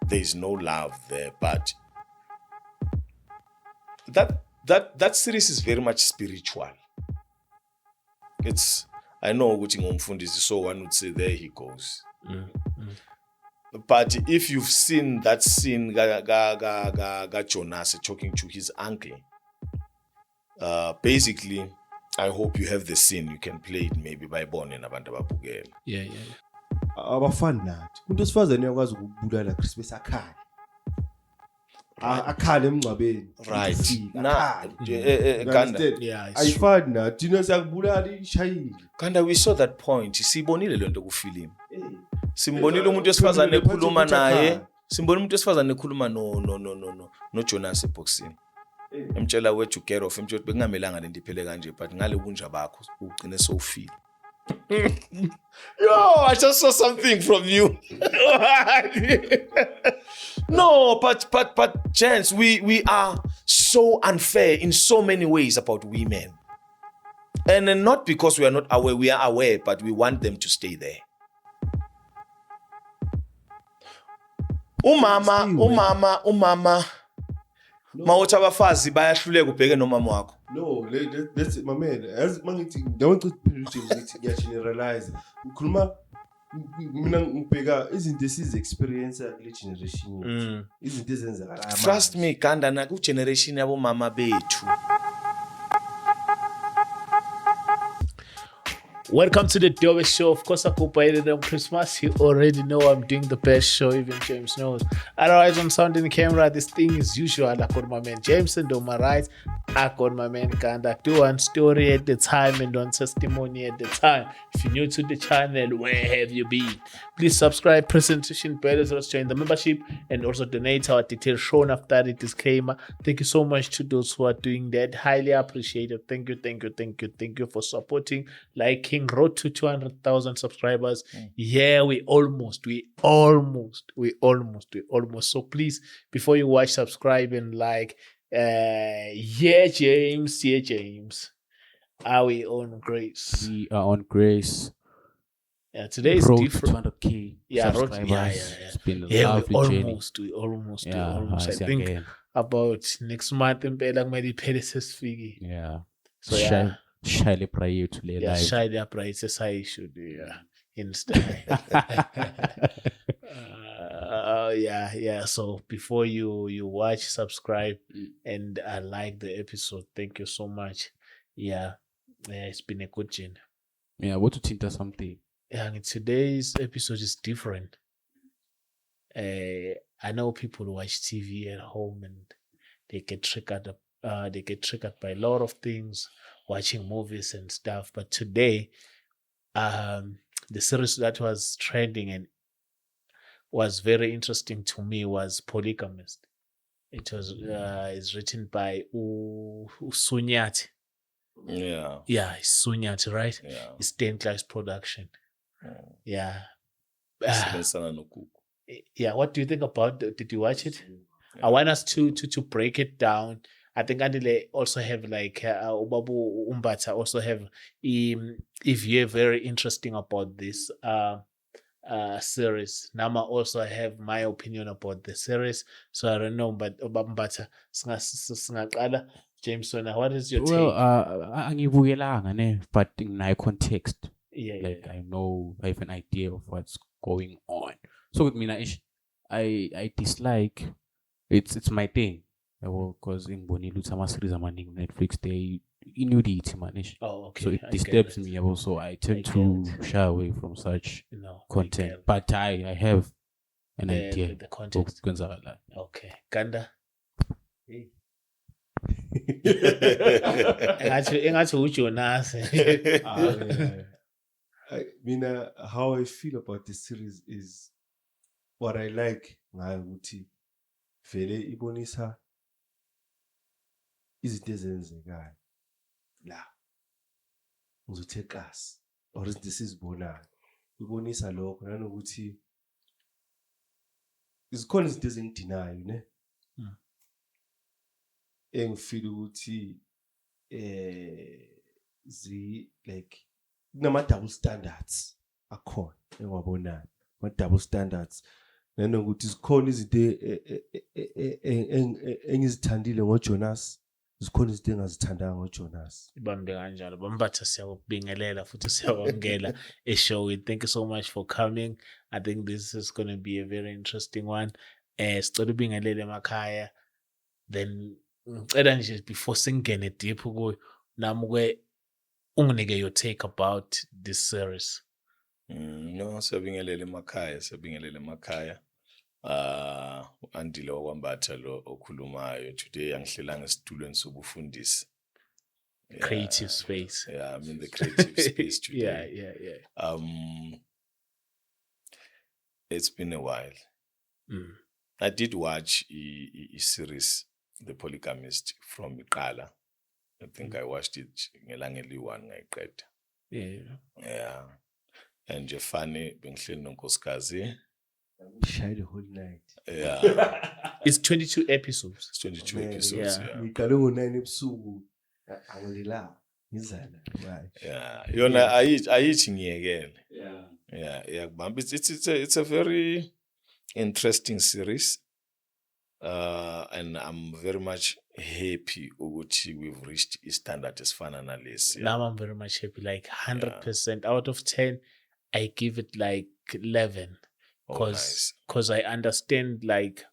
there's no love there, but that series is very much spiritual. I know ukuthi ngumfundisi, so one would say there he goes. But if you've seen that scene ga Jonas talking to his uncle, basically, I hope you have the scene. You can play it maybe by Bonnie nabantu ababukela. Yeah. Abafani nathi. Umuntu osifazane uyakwazi ukubulala Christmas akhale. Akhale emngcwabeni. Right. Yeah. Ayifani nathi. Thina siyakubulala ishayile. Kanda, we saw that point. Sibonile lento ku film. Simbonile umuntu osifazane ekhuluma naye. Simbonile umuntu osifazane ekhuluma no Jonas eboxini. Emtshela where to get off, emtshela bekungamelanga lento iphele kanje, but ngale bunja bakho ugcine sowufile. Yo, I just saw something from you. No, but gents, we are so unfair in so many ways about women. And not because we are not aware, we are aware, but we want them to stay there. Umama mawuthi abafazi bayahluleka ubheke nomama wakho. No, that's my man. As mangithi don't ngithi generalize. Ukhuluma mina ngibheka izinto esizi-experience kule generation. Izinto ezenzakala. Trust me, Kanda, na ku generation yabo mama bethu. Welcome to the Dobe Show. Of course, I hope I did on Christmas. You already know I'm doing the best show, even James knows. Otherwise, on sound in the camera, this thing is usual. I got my man James and on my right, I got my man Kanda. Do one story at the time and one testimony at the time. If you're new to the channel, where have you been? Please subscribe, press notification bell, as well as join the membership, and also donate our details shown after the disclaimer. Thank you so much to those who are doing that. Highly appreciated. Thank you for supporting, liking. Road to 200,000 subscribers. Yeah, we almost. So please, before you watch, subscribe and like. James. Are we on grace? We are on grace. Yeah, today is road different. To 200K subscribers. Yeah. It's been a lovely journey. We almost. I think again. about next month impela kumele iphele sesifiki. Yeah. So yeah. Shyly prior to lay live. Shyly upright as I should do. Yeah. Instead. Yeah. So before you watch, subscribe and like the episode. Thank you so much. Yeah, it's been a good journey. Yeah, what to tinta something. Yeah, today's episode is different. I know people watch TV at home and they get triggered by a lot of things, watching movies and stuff. But today, the series that was trending and was very interesting to me was Polygamist. It was is written by Sunyati. Yeah. Yeah, it's Sunyati, right? Yeah. It's 10 Class Production. Yeah. Yeah, what do you think about it? Did you watch it? Yeah. I want us to break it down. I think Andile also have like Ubabu Umbata also have if you're very interesting about this series. Nama also have my opinion about the series. So I don't know, but Umbata singaqala Jameson, what is your take? Well, angibukelanga ne, but in my context. Yeah. I know, I have an idea of what's going on. So with me, I dislike it's my thing. Because in Boni Lutama series on Netflix, they nudity manish. Oh, okay. So it disturbs me also. I tend to shy away from such content. But I have an idea. The context. Okay. Kanda. Engathi uJonas. How I feel about this series is what I like ngayo ukuthi vele ibonisa izinto ezenzekayo la ngizothe kasi or izinto esizibonayo ibonisa lokho nanokuthi izikhona izinto ezingidinayo ne engifeel ukuthi like nama double standards akhona engiwabonayo ama double standards nanokuthi zikhona izinto engizithandile ngoJonas, zikhona izinto engazithandanga ngoJonas. Ibambe kanjalo. Bambatha siyakubingelela futhi siyakwamukela eshowini. Thank you so much for coming. I think this is going to be a very interesting one. Sicela ubingelele emakhaya. Then ngicela nje before singene deep kuyo nami unginike your take about this series. No, siyabingelela emakhaya. Andile wakwambatha lo okhulumayo today angihlela ngesitulweni sobufundisi. Creative space. Yeah, I'm in the creative space today. Yeah. It's been a while. I did watch a series, The Polygamist, from Iqala. I think I watched it ngelanga eli-1 ngayiqeda. Yeah. And nje funny bengihleli nonkosikazi. Shy the whole night. Yeah. It's 22 episodes. It's 22 episodes. Yeah. Ngiqale ngo-9 ebusuku. Angilila. Ngizala. Yeah. Yona ayithi ngiyekele. Yeah. It's a very interesting series. And I'm very much happy ukuthi we've reached a standard esifana nalesi. Now I'm very much happy, like 100%. Out of 10, I give it like 11. Nice. Because I understand, like,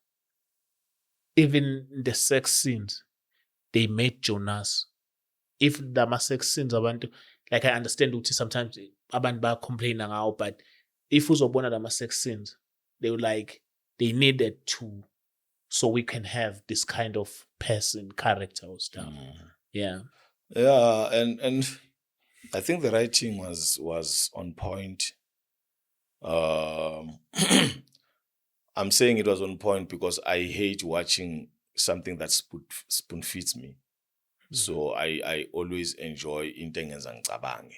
even the sex scenes, they made Jonas. If the sex scenes abantu, like, I understand ukuthi sometimes abantu complain ngawo, but if uzobona the sex scenes, they were like, they needed to, so we can have this kind of person, character or stuff. Yeah, and I think the writing was on point. I'm saying it was on point because I hate watching something that spoon feeds me. So I always enjoy into engenza ngicabange,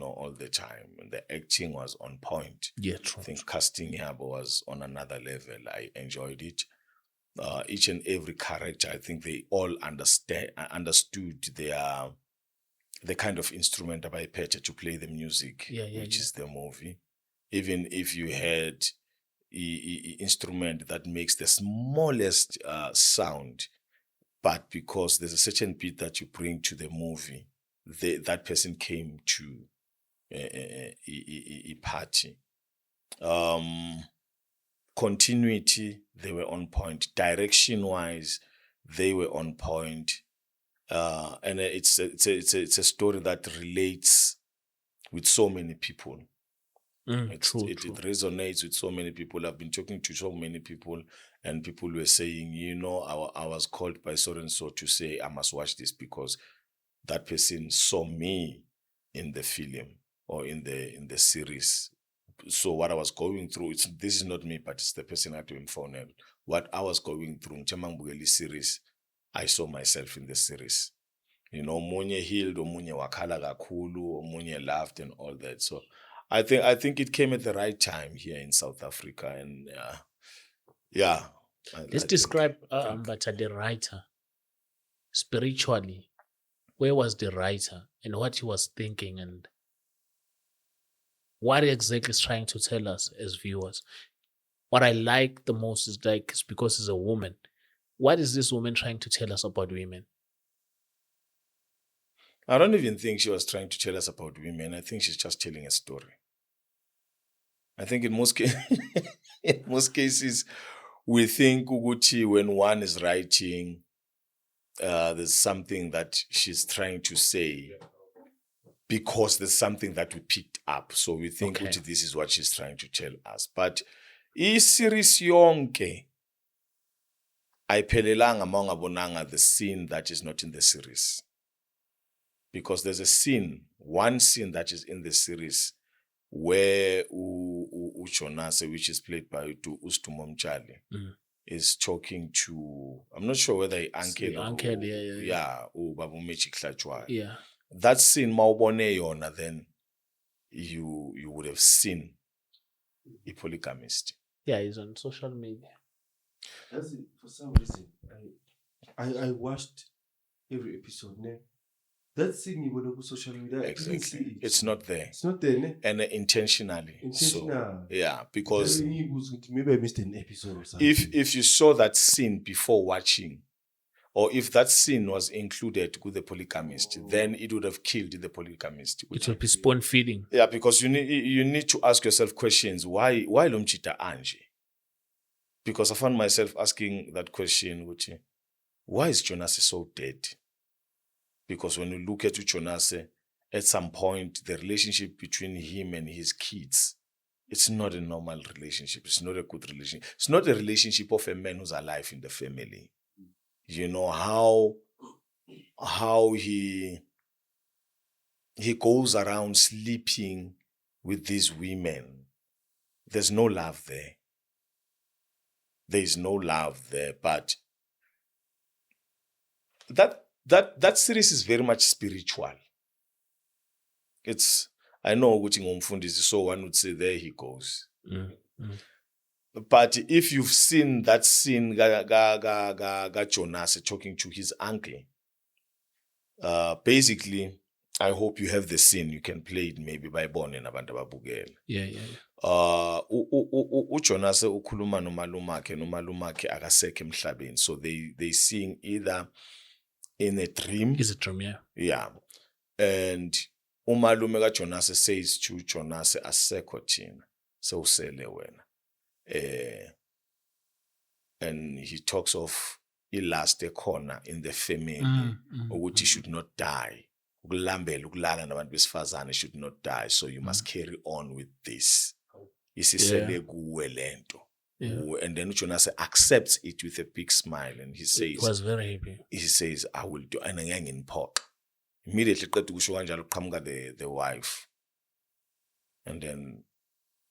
all the time. And the acting was on point. Yeah, true. I think casting Yabo was on another level. I enjoyed it. Each and every character, I think they all understood the kind of instrument that I paid to play the music, which is the movie. Even if you had an instrument that makes the smallest sound, but because there's a certain beat that you bring to the movie, that person came to a party. Continuity, they were on point. Direction-wise, they were on point. And it's a story that relates with so many people. It resonates with so many people. I've been talking to so many people, and people were saying, I was called by so and so to say I must watch this because that person saw me in the film or in the series. So what I was going through, this is not me, but it's the person at the phone. What I was going through, Chemang series, I saw myself in the series. Omunye healed, omunye wakhala kakhulu, omunye laughed and all that. So I think it came at the right time here in South Africa, and Let's describe Mbata, the writer, spiritually. Where was the writer and what he was thinking and what exactly is trying to tell us as viewers? What I like the most is it's because he's a woman. What is this woman trying to tell us about women? I don't even think she was trying to tell us about women. I think she's just telling a story. I think in most cases, we think Uguchi, when one is writing, there's something that she's trying to say because there's something that we picked up. So we think Uguchi, this is what she's trying to tell us. But series yonke, ayiphelelanga mawungabonanga the scene that is not in the series. Because there's one scene that is in the series where Jonas, which is played by Ustumo Mchali, is talking to, I'm not sure whether uncle Babu Mechi Klachwa. Yeah. That scene, Maubone Yona, then you would have seen a polygamist. Yeah, he's on social media. That's it. For some reason, I watched every episode. that scene you want to social media. I didn't see Exactly. it. It's not there. It's not there, ne? And intentionally. Intentional. So, yeah, because Maybe I missed an episode or something. if you saw that scene before watching, or if that scene was included with the polygamist, then it would have killed the polygamist. It will be spoon feeding. Yeah, because you need to ask yourself questions. Why Lomchita Angie? Because I found myself asking that question, which why is Jonas so dead? Because when you look at Jonas, at some point, the relationship between him and his kids, it's not a normal relationship. It's not a good relationship. It's not a relationship of a man who's alive in the family. You know how he goes around sleeping with these women. There's no love there. There is no love there. But that series is very much spiritual. I know which ngumfundisi, so one would say there he goes. But if you've seen that scene, ga Jonas talking to his uncle, basically, I hope you have the scene. You can play it maybe by Bonnie nabantu ababukele. Yeah. Jonas ukhuluma nomalumakhe akasekho emhlabeni. So they seeing either in a dream. It's a dream, yeah. Yeah. And umalume ka Jonas says to Jonas, asekho thina sewusele wena. And he talks of ilast ekhona in the family ukuthi should not die. Ukulala nabantu besifazane should not die, so you must carry on with this. Isisele kuwe lento. And then Jonas accepts it with a big smile, and he says, he was very happy. He says, I will do, and in pork. Immediately qeda ukusho kanjalo qhamuka the wife, and then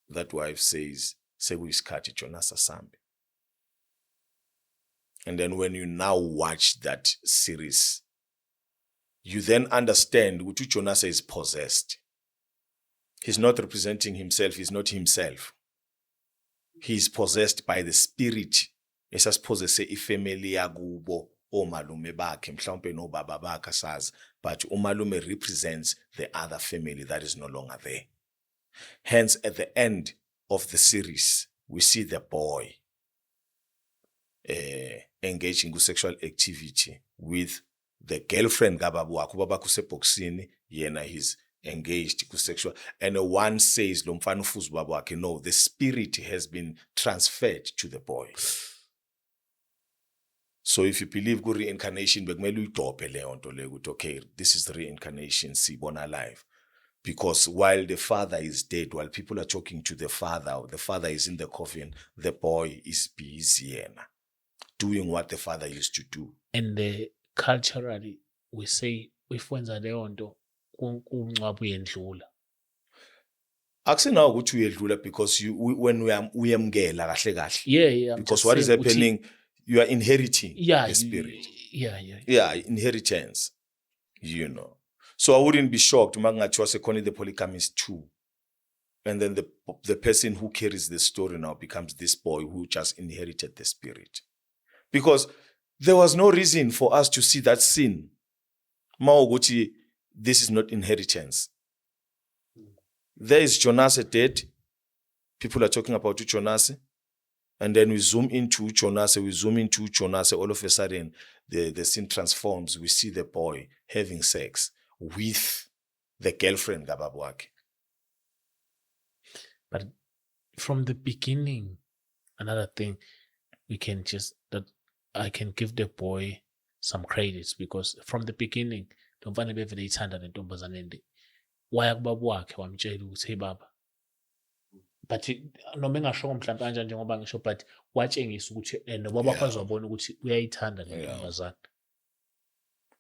that wife says, sekuyisikhathi Jonas asambe. And then when you now watch that series, you then understand what Jonas is possessed. He's not representing himself. He's not himself. He's possessed by the spirit. Esasipossesse ifamily yakubo omalume bakhe mhlawumbe nobaba bakhe asazi, but umalume represents the other family that is no longer there. Hence, at the end of the series, we see the boy engaging in sexual activity with the girlfriend kababu wakhe. Ubaba kuseboxini, yena he's engaged to sexual, and one says lo mfana ufuza ubaba wakhe. No, the spirit has been transferred to the boy. So if you believe good reincarnation, bekumele uyidobhe leyo nto leyo ukuthi okay, this is reincarnation, sibona life. Because while the father is dead, while people are talking to the father is in the coffin, the boy is busy yena, doing what the father used to do. And culturally, we say, if wenza leyo nto, umncwabo uyendlula. Akusenawo ukuthi uyedlula, because when uyamkela kahle kahle. Yeah. Because what is happening, you are inheriting the spirit. Yeah. Inheritance, you know. So I wouldn't be shocked Magnatwa Sekoni the polygamist too. And then the person who carries the story now becomes this boy who just inherited the spirit. Because there was no reason for us to see that scene. Maoguchi, this is not inheritance. There is Jonas dead. People are talking about Jonas. And then we zoom into Jonas. All of a sudden, the scene transforms. We see the boy having sex with the girlfriend Gababwake. But from the beginning, another thing, I can give the boy some credits, because from the beginning, Ntomfana bevele ithanda lentombazane le. Waya kubaba wakhe wamtshela ukuthi hey baba. But noma engasho mhlawumbe kanje njengoba ngisho, but watshengisa ukuthi nobaba wakhe azobona ukuthi uyayithanda lentombazane.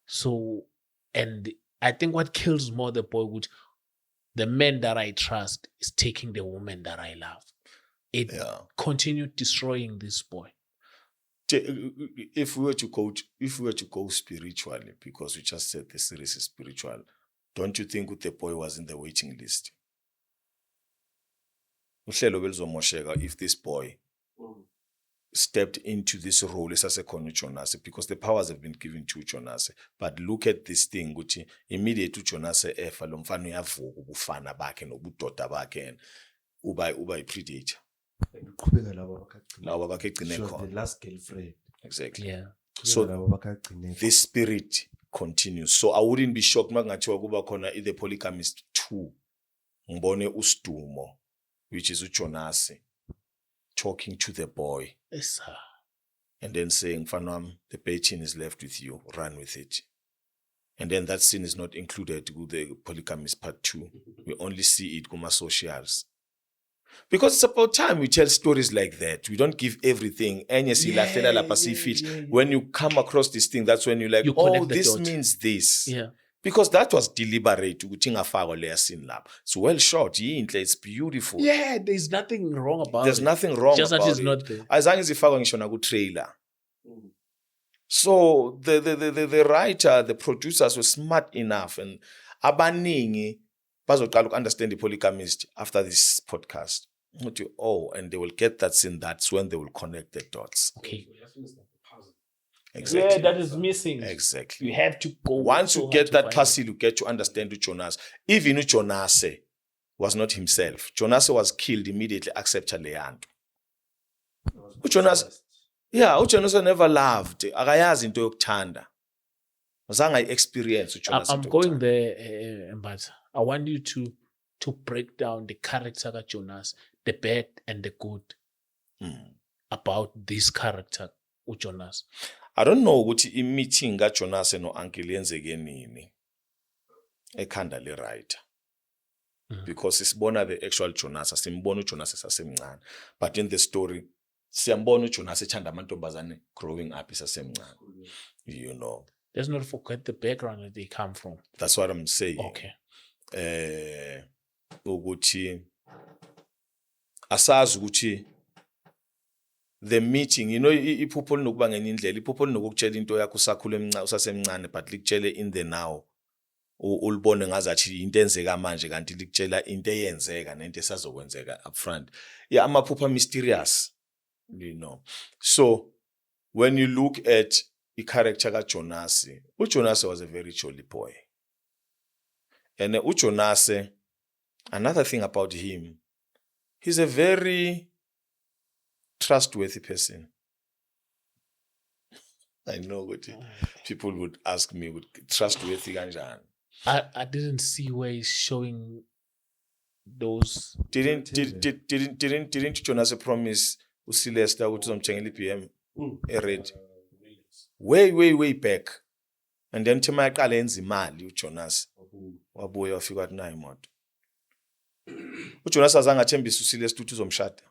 So, and I think what kills more the boy, which the man that I trust is taking the woman that I love. It continued destroying this boy. If we were to go spiritually, because we just said the series is spiritual, don't you think the boy was in the waiting list? Uhlelo beluzomosheka if this boy stepped into this role esasekhona uJonase because the powers have been given to uJonase. But look at this thing ukuthi immediate uJonase efa lo mfana uyavuka ubufana bakhe nobudoda bakhe uba ipredator. Uqhubeka labo bakagcina. Labo bakhe egcine She was khona. the last girlfriend. Exactly. Yeah. So Labo bakagcine. this spirit continues. So I wouldn't be shocked makungathiwa kuba khona the Polygamist 2. Ngibone uSidumo, which is uJonase, talking to the boy Yes, sir. and then saying, Fanam, the patient is left with you, run with it. And then that scene is not included with the Polygamist Part 2. We only see it kuma socials. Because it's about time we tell stories like that. We don't give everything. When you come across this thing, that's when you're like, You oh, connect the this dot. means this. Yeah. Because that was deliberate. It's well shot. It's beautiful. Yeah, there's nothing wrong about There's it. nothing wrong Just about that it's it. not there. As long as ifakwa ngisho na trailer. So the writer, the producers were smart enough, and abaningi bazoqala understand the Polygamist after this podcast. And they will get that scene. That's when they will connect the dots. Okay. Exactly. Yeah, that is missing. Exactly. You have to go. Once so you hard get to that find puzzle, you get to understand Jonas. Even Jonase was not himself. Jonase was killed immediately, accept Leanto. Jonas, yeah, Jonas never loved. Akayazi into yokuthanda. Azange experience it. uJonas. I'm going there, but I want you to break down the character of Jonas, the bad and the good about this character, Jonas. I don't know ukuthi i-meeting kaJonas no-uncle yenzeke nini ekhanda le-writer. Because sibona the actual Jonas, simbona uJonas esasemncane. But in the story, siyambona uJonas ethanda amantombazane growing up esasemncane. You know. Let's not forget the background that they come from. That's what I'm saying. Okay. Ukuthi asazi ukuthi the meeting, you know, iphupho linokuba ngenye indlela, iphupho linokukutshela into yakho usasemncane, but likutshele in the now. Ulibone ngazathi into enzeka manje kanti likutshela into eyenzeka nento esazokwenzeka upfront. Yeah, amaphupho mysterious, you know. So when you look at the character kaJonase, uJonase was a very jolly boy. And uJonase, another thing about him, he's a very trustworthy person. I know what people would ask me, trustworthy kanjani? I didn't see where he's showing those. Didn't Jonase promise uSylvester ukuthi uzomthengela iBM ered way back, and then thema yaqala yenza imali uJonase wabuya wafika wathi nayo imoto. uJonase azange athembisa uSylvester ukuthi uzomshada.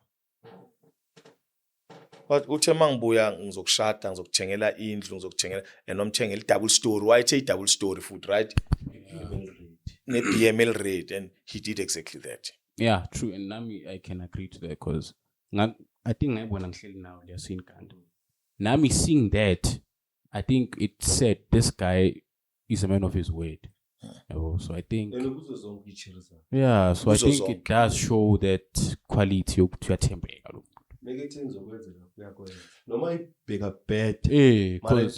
Uthe mangibuya ngizokushada, ngizokuthengela indlu, ngizokuthengela and nomthengela double story. Why say double story food, right? Ne-BML rate, and he did exactly that. Yeah, true. And Nami, I can agree to that because I think when I'm now, they're seeing Kando. Nami seeing that, I think it said this guy is a man of his word. So I think, yeah, so I think it does show that quality of Tuatembega. Noma ibheka bad. Because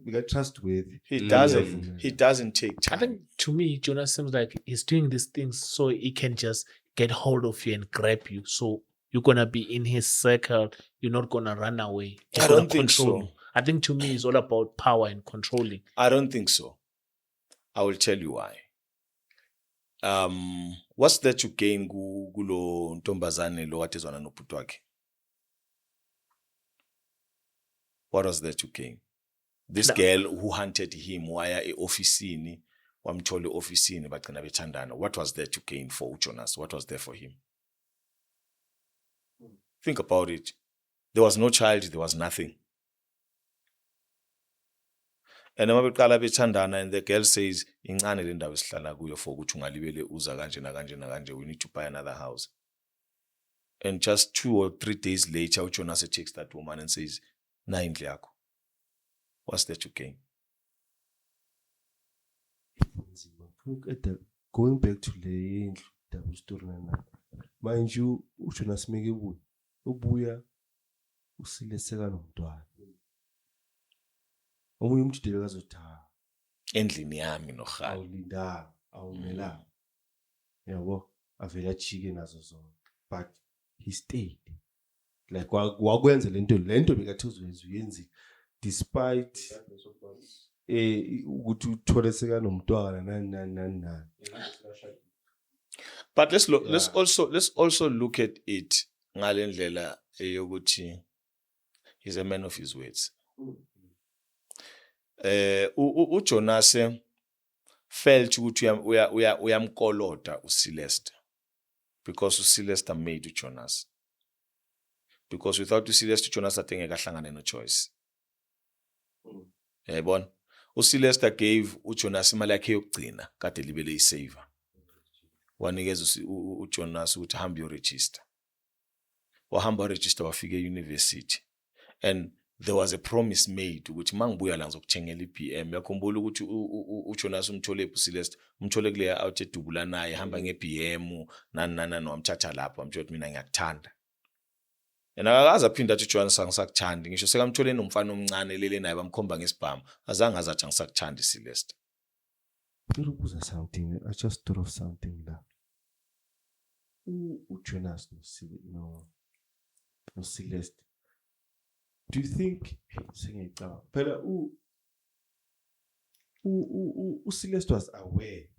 Because trustworthy. He doesn't take I time. think to me, Jonas seems like he's doing these things so he can just get hold of you and grab you. So you're gonna be in his circle. You're not gonna run away. He's I gonna don't think control so. you. I think to me, it's all about power and controlling. I don't think so. I will tell you why. What's there to gain kulo ntombazane lo watezwana nobhuti wakhe? What was there to gain? This girl who hunted him waya e-ofisini, wamthola e-ofisini bagcina bethandana. What was there to gain for uJonas? What was there for him? Think about it. There was no child, there was nothing. And uma beqala bethandana, and the girl says, incane le ndawo esihlala kuyo for ukuthi ungalibele uza kanje nakanje nakanje, we need to buy another house. And just 2 or 3 days later, uJonas takes that woman and says, na indlu yakho. What's there to gain? Going back to the double story, mind you, uJonas make ubuya usileseka nomntwana omunye umuntu dele kazothi endlini yami nohala awulindanga awumelanga yabo avela achike nazo zonke but he stayed like wakwenza lento bekathi uzoyenza despite ukuthi utholeseka nomntwana nani but let's also look at it ngalendlela yokuthi he's a man of his words. uJonas felt ukuthi uyamkolota uCeleste because uCeleste made uJonas, because without uCeleste uJonas atengeka ahlangane noChoice. Yayibona uCeleste gave uJonas imali yakhe yokugcina kade libele yisaver, wanikeza uJonas ukuthi hamba uregister, wahamba uregister wafika euniversity and there was a promise made ukuthi mangibuya la ngizokuthengela iBM. Yakhumbula ukuthi uJonas umthole uCeleste umthole kuleya out edubula naye hamba ngeBM nani wamthatha lapho wamtshela ukuthi mina ngiyakuthanda, yena akakaze aphinda athi uJonas angisakuthandi, ngisho sekamthole nomfana omncane lele naye bamkhomba ngesibhamu azange azathi angisakuthandi uCeleste. Ngirubuza something, I just thought of something la uJonas no Celeste, do you think sengiyicabanga phela uCeleste was aware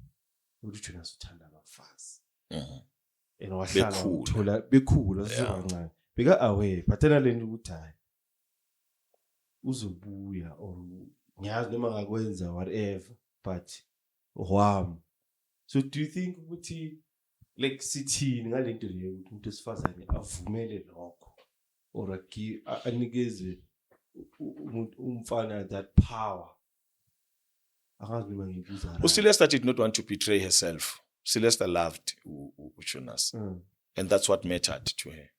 ukuthi uJonas uthanda abafazi and wahlala uthola bekhula sisebancane beka aware but then lento ukuthi hayi uzobuya or ngiyazi noma ngakwenza whatever but wami. So do you think ukuthi like sithini ngalento leyo ukuthi umuntu esifazane avumele lokho or anikeze umfana that power? Akazi noma ngibuza. uCeleste did not want to betray herself. Celeste loved uJonas and that's what mattered to her.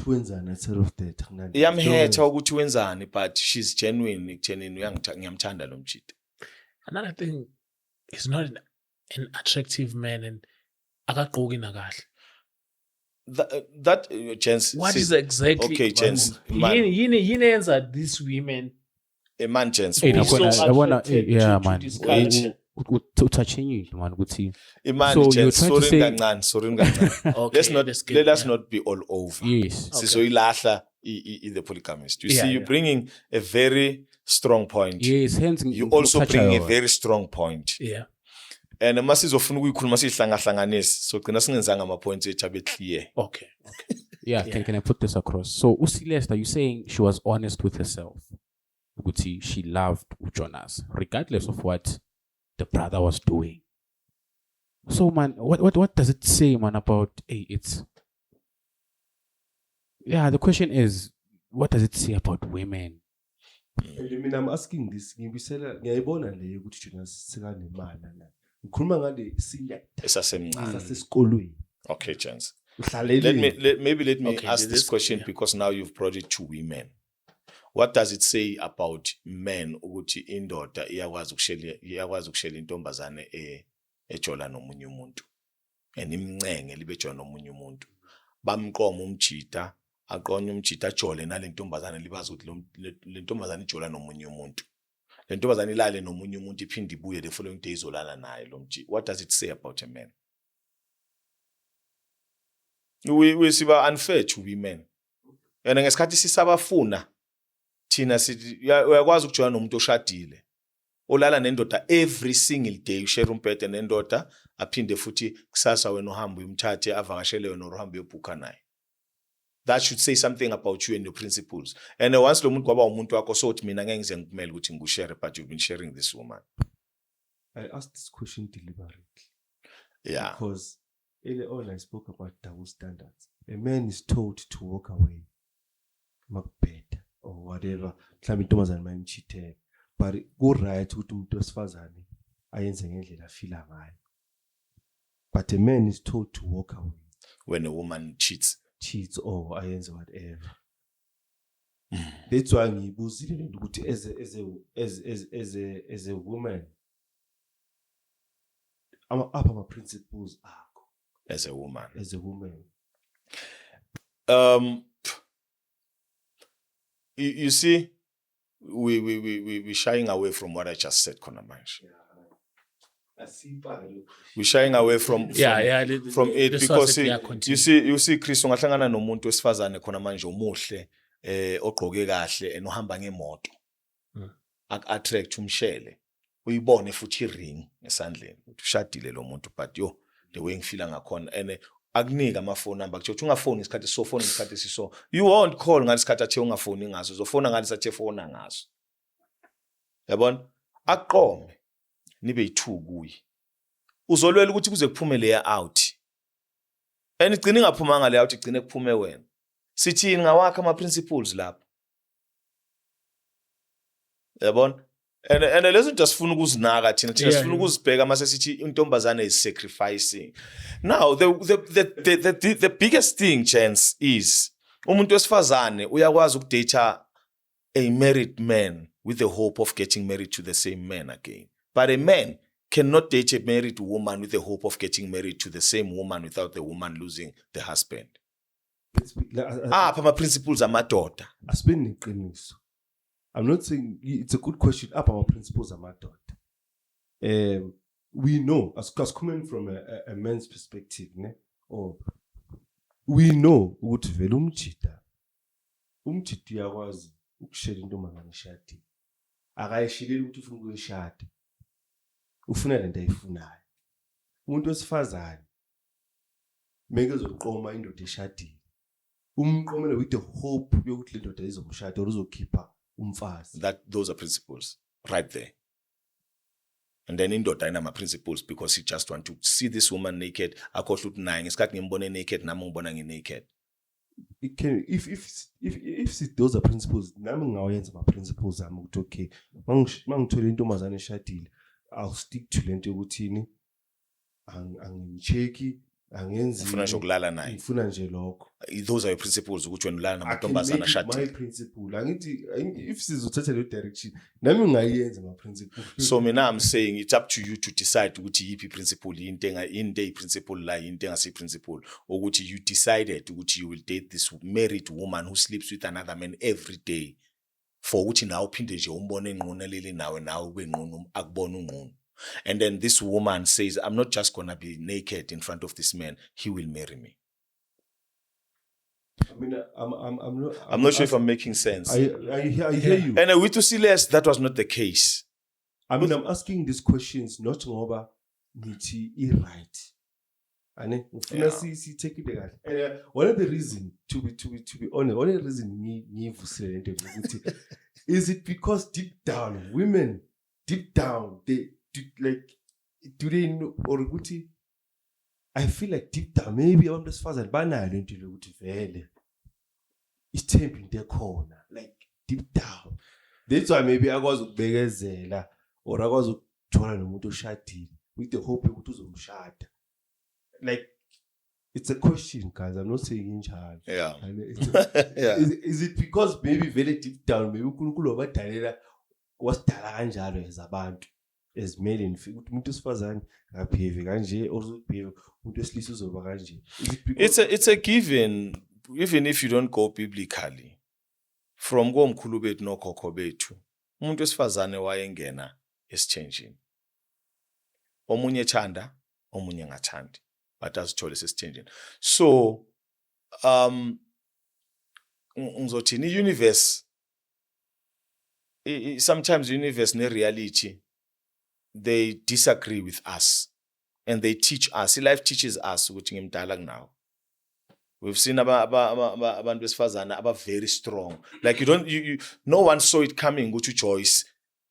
Wenzani outside of that? Iyamhetha ukuthi wenzani but she's genuine ekuthenini ngiyamthanda lo mjida. Another thing, he's not an attractive man and akagqoki nakahle. That Jens, what is exactly okay Jens, yini yenza these women a man Jens, be so attracted to this culture? Utouching man ukuthi imani Jens, sorry kancane. Okay, let us not be all over. yes Sizoyilahla the polygamist. You see, you're bringing a very strong point. yes hence You also bring a very strong point. Yeah. And masizofuna ukuyikhuluma sihlangahlanganisi so gcina singenzanga ama points ethu abe clear. Okay. yeah, can I put this across? So uCeleste, are you saying she was honest with herself? Ukuthi she loved uJonas regardless of what the brother was doing. So man, what does it say, man, about it's the question is, what does it say about women? And I'm asking this, ngiyayibona le ukuthi uJonas sekanemali la. Ngikhuluma ngale select Esasemncane. sasesikolweni. Okay, Jens. Uhlalele. Let me Okay, ask this question yeah. because now you've brought it to women. What does it say about men ukuthi indoda iyakwazi ukushela intombazane ejola nomunye umuntu and imncenge libejola nomunye umuntu bamqoma umjida aqonye umjida ajole nalentombazane libazi ukuthi lentombazane ijola nomunye umuntu, lentombazane ilale nomunye umuntu iphinde ibuye the following day izolala naye lo mjida. What does it say about a man? We siba unfair to women and ngesikhathi sisabafuna thina sithi uyakwazi ukujola nomuntu oshadile olala nendoda every single day ushare umbhede nendoda aphinde futhi kusasa wena uhamba umthathe avakashele wena uhambe uyobhuka naye. That should say something about you and your principles. And once lo muntu kwaba umuntu wakho so uthi mina ngeke ngize ngikumele ukuthi ngikushare but you've been sharing this woman. I asked this question deliberately. Yeah. Because earlier on I spoke about double standards. A man is told to walk away, makubheda or whatever. Mhlawumbe intombazane mayimchithele. But go right ukuthi umuntu wesifazane ayenze ngendlela afila ngayo. But a man is told to walk away. When a woman cheats Or ayenze whatever. That's why ngibuzile lento ukuthi as a woman ama principles akho as a woman. as a woman. you see, we shying away from what I just said, khona manje. We're shying away from it this because was it, yeah, continue. you see Chris ungahlangana nomuntu wesifazane khona manje omuhle ogqoke kahle enohamba ngemoto attract umshele uyibone futhi iring esandleni uthi ushadile lo muntu but yo the way ngifila ngakhona and akunika amafoni number kuthi ungafoni isikhathi so phone isikhathi siso you won't call ngalesikhathi athe ungafoni ngaso uzofona ngale sathe fona ngaso yabona aqome nibe yi2 kuyi uzolwela ukuthi kuze kuphume leya out and igcina ingaphuma ngale out igcine kuphume wena sithini ngawakha ama principles lapha yabona and lezo just funa ukuzinaka thina sifuna ukuzibheka mase sithi intombazane is sacrificing now the biggest thing chance is umuntu wesifazane uyakwazi ukudate a married man with the hope of getting married to the same man again. But a man cannot date a married woman with the hope of getting married to the same woman without the woman losing the husband. My principles are madoda. I'm not saying it's a good question. Our principles are madoda. We know, as coming from a man's perspective, we know what vele umjida uyakwazi ukushela intombazane eshadile. Akayishileli ukuthi ufuna ukuyishada. Ufuna lento ayifunayo. Umuntu wesifazane meke ezoqoma indoda eshadile. Umqomela with the hope yokuthi le ndoda izomshada or uzokhipha umfazi. Those are principles right there. And then indoda inama principles because he just want to see this woman naked. Akhohle ukuthi naye ngesikhathi ngimbone naked nami ngibona naked. It can if those are principles nami ngawenza ama principles ami ukuthi okay mangithola intombazane eshadile I'll stick to lento yokuthini angimcheki angenzi ufuna nje ukulala naye ngifuna nje lokho. Those are your principles ukuthi wena ulala namantombazane ashadile. My principle angithi if sizothatha le direction nami ngayenza ama principles. So mina I'm saying it's up to you to decide ukuthi yipi principle into principle la into engasi principle ukuthi you decided ukuthi you will date this married woman who sleeps with another man every day for ukuthi nawe uphinde nje umbone enqonelele nawe ube nqono akubona unqono. And then this woman says, I'm not just going to be naked in front of this man. He will marry me. I mean, I'm not sure if I'm making sense. I hear you. And with Tusiles, that was not the case. I mean, I'm asking these questions not over niti right. And see take it again. And one of the reasons, to be honest, one of the reasons is it because deep down, women, deep down, they know or ukuthi I feel like deep down maybe abantu besifazane banayo lento lokuthi vele ithemba into ekhona like deep down. That's why maybe akwazi ukubekezela or akwazi ukuthola nomuntu oshadile with the hope ukuthi uzomshada. Like it's a question, guys. I'm not saying injalo. Yeah. Yeah. Is it because maybe very deep down maybe uNkulunkulu wabadalela wasidala kanjalo as abantu as male and female umuntu esifazane akabehave kanje or uzobehave umuntu esilisa uzoba kanje. It's a given even if you don't go biblically from komkhulu bethu nokhokho bethu umuntu esifazane wayengena esithenjini omunye ethanda omunye ngathandi but asithole sesithenjini. So ngizothini universe sometimes universe ne-reality they disagree with us and they teach us. Life teaches us ukuthi ngimdala kunawo. We've seen abantu besifazana aba very strong. Like you no one saw it coming ukuthi Joyce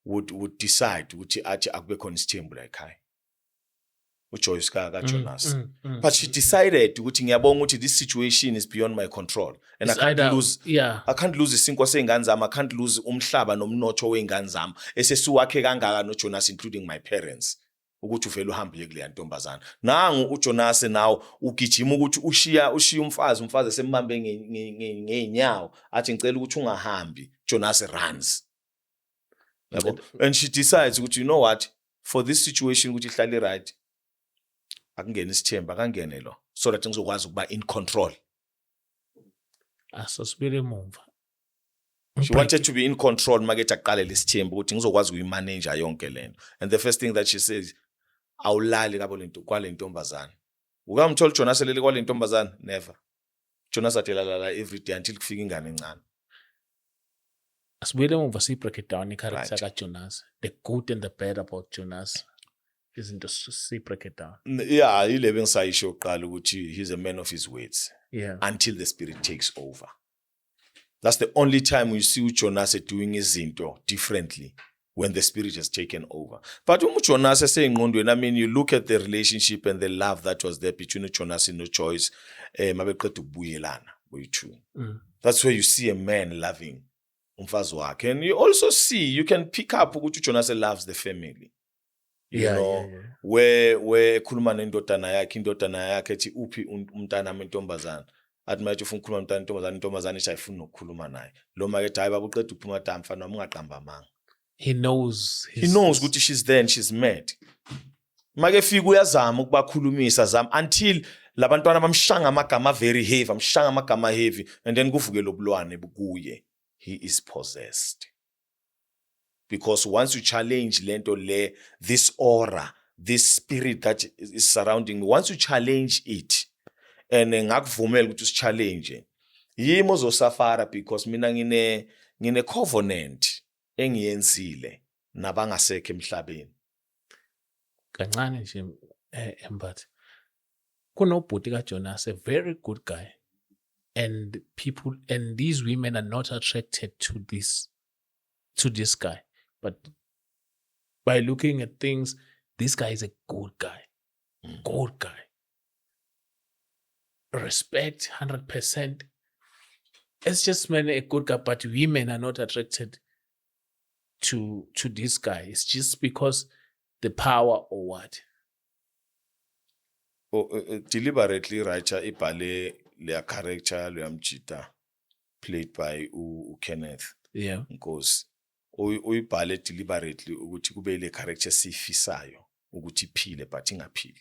would decide ukuthi athi akube khona isithembu la ekhaya. uJoyce ka Jonas. But she decided ukuthi ngiyabonga ukuthi this situation is beyond my control and I can't lose isinkwa seingane zami, I can't lose umhlaba nomnotho weingane zami esesiwakhe kangaka noJonas including my parents ukuthi uvela uhambe kule ntombazana. Nangu uJonas now ugijima ukuthi ushiya umfazi esembambe ngeenyawo athi ngicela ukuthi ungahambi. Jonas runs. Yabo. And she decides ukuthi you know what, for this situation ukuthi ihlale right akungena isithemba akangene lo so that ngizokwazi ukuba in control. Asosibile emuva. She wanted to be in control makethi aqalele isithembu ukuthi ngizokwazi ukuyimanage yonke lento. And the first thing that she says, awulali kabo lento kwale ntombazana. Ukamthola Jonas elele kwale ntombazana? Never. Jonas atelala every day until kufika ingane encane. Asibuyele emuva break it down i-character Right. kaJonas. The good and the bad about Jonas. Izinto break it down. Yeah, ile bengisayisho uqala ukuthi he's a man of his words Yeah. until the spirit takes over. That's the only time you see Jonas doing izinto differently, when the spirit has taken over. But Jonas is saying, I mean, you look at the relationship and the love that was there between Jonas and No Choice. That's where you see a man loving umfazi wakhe. And you also see, you can pick up ukuthi Jonas loves the family. You know, where ekhuluma nendodana yakhe ethi uphi umntana mentombazana. Athi manje ufuna ukukhuluma nomntana intombazana ishayifuna nokukhuluma naye. Lo makethi hayi babuqeda uphuma ta mfana wami ungaqamba amanga. He knows ukuthi she's there and she's mad. Make fika uyazama ukubakhulumisa zama until labantwana bamshanga amagama very heavy, amshanga amagama heavy, and then kuvuke lobulwane bukuye. He is possessed. Because once you challenge lento le, this aura, this spirit that is surrounding me, once you challenge it, and ngakuvumela ukuthi usichallenge, yimo zosafara because mina ngine covenant engiyenzile nabangasekho emhlabeni. kancane nje Embathi. Kunobhuti kaJonas, a very good guy. And these women are not attracted to this guy. But by looking at things, this guy is a good guy. Good guy. Respect 100%. It's just man a good guy, but women are not attracted to this guy. It's just because the power or what? Deliberately writer ibhale leya character loyamjita played by Kenneth. Yeah. Because uyibhale deliberately ukuthi kube le character sifisayo ukuthi iphile but ingaphili.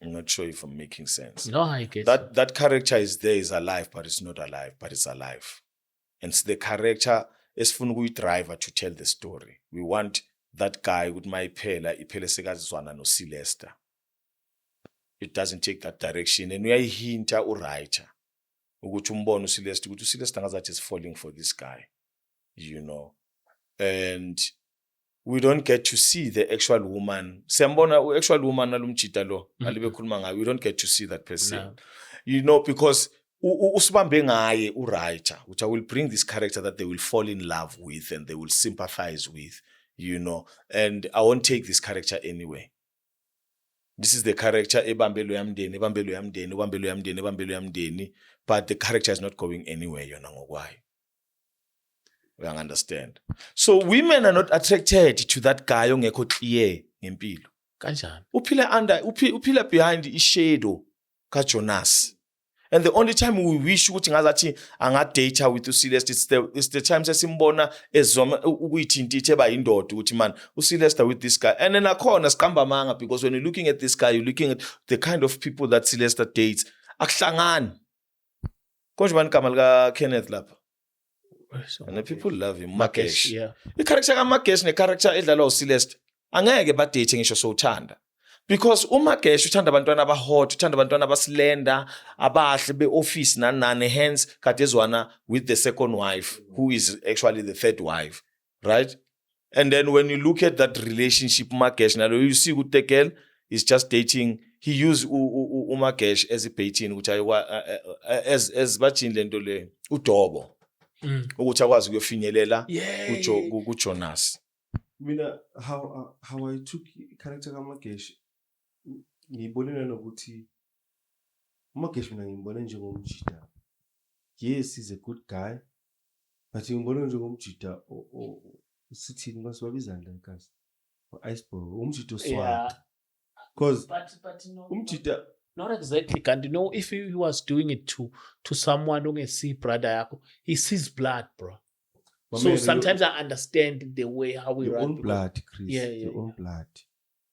I'm not sure if I'm making sense. No, I get That character is there, is alive, but it's not alive, but it's alive. And it's the character esifuna ukuyidriver to tell the story. We want that guy with my iphela sekazizwana no Celesta. It doesn't take that direction. And uyayihinta writer ukuthi umbone uCelesta ukuthi uCelesta ngazathi is falling for this guy, you know. And we don't get to see the actual woman. Siyambona actual woman nalumjita lo alibe khuluma ngayo. We don't get to see that person. No. You know, because usibambe ngaye writer, which I will bring this character that they will fall in love with and they will sympathize with, you know. And I won't take this character anywhere. This is the character ebambelo yamdeni, but the character is not going anywhere, you know why. We understand. So women are not attracted to that guy ongekho clear ngempilo. Kanjani? Uphila behind ishadow kaJonas. And the only time we wish ukuthi ngazathi angadate with uCelesta, it's the time sesimbona ezoma ukuyithintithe eba indoda ukuthi man uCelesta with this guy. And then akhona siqamba amanga because when you're looking at this guy, you're looking at the kind of people that Celesta dates. Akuhlangani. Konje bani igama lika Kenneth lapha? And the people love him. Makesh. Yeah. I-character kaMakesh ne-character edlalwa uCelesta angeke badate ngisho sowuthanda. Because uMakesh uthanda abantwana abahot, uthanda abantwana abaslender, abahle be-office nani, hence kadezwana with the second wife, who is actually the third wife, right? And then when you look at that relationship, Makesh, now you see with the girl is just dating. He used uMakesh as a baiting, which I as bachini lento le uDobo. Ukuthi akwazi ukuyofinyelela kuJonas. Mina how I took character kaMakesh ngibonela nokuthi uMakesh mina ngimbona njengomjita. Yes, he's a good guy, but ngimbona njengomjita usithini basibabizana la ekhaya. Iceberg, umjita oswaka. Because But no, umjita not exactly. And you know, if he was doing it to someone who can see brother yako, he sees blood, bro. So sometimes I understand the way how we your run. own because- blood, Chris. Yeah, Your own blood.